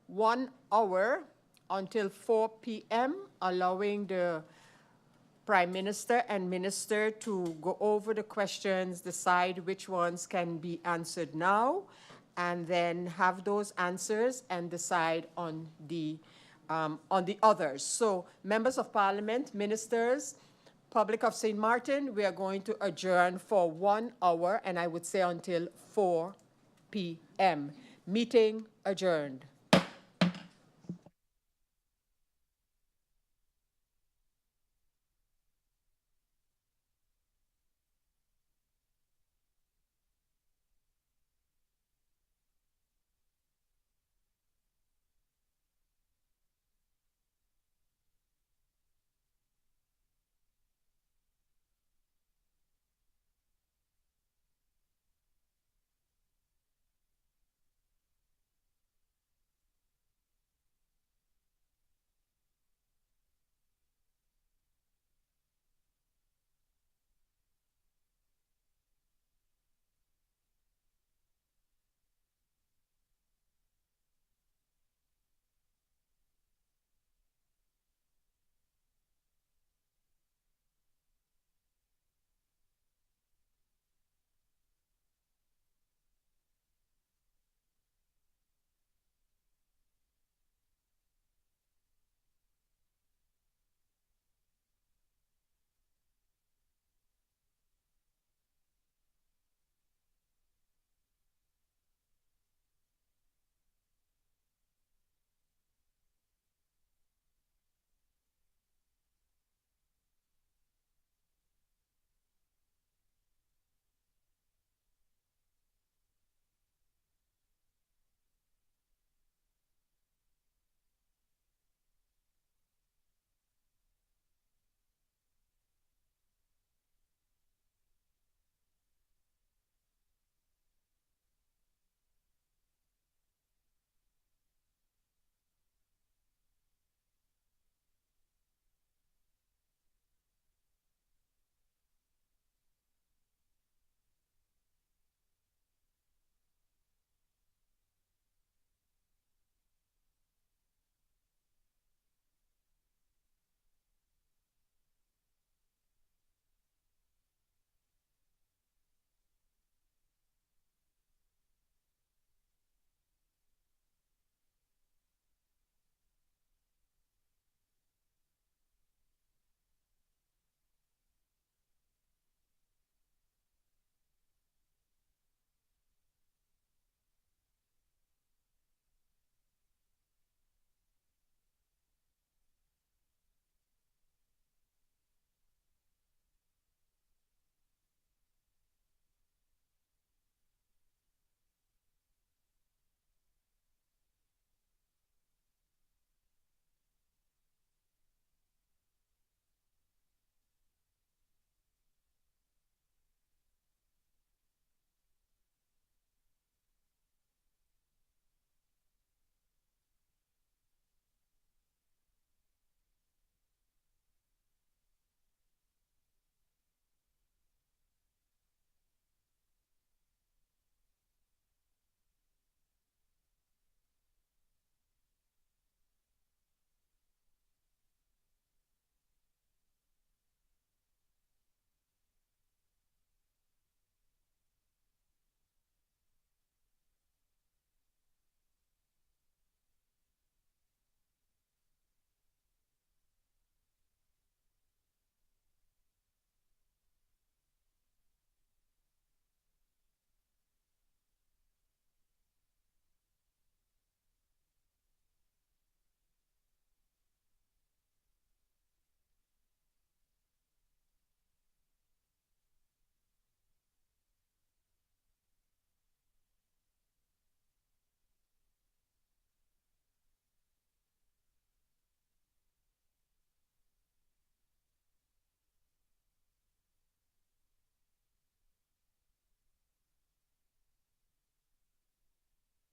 1 hour until 4 p.m., allowing the Prime Minister and Minister to go over the questions, decide which ones can be answered now, and then have those answers and decide on the others. So, members of Parliament, ministers, public of St. Martin, we are going to adjourn for 1 hour, and I would say until 4 p.m. Meeting adjourned.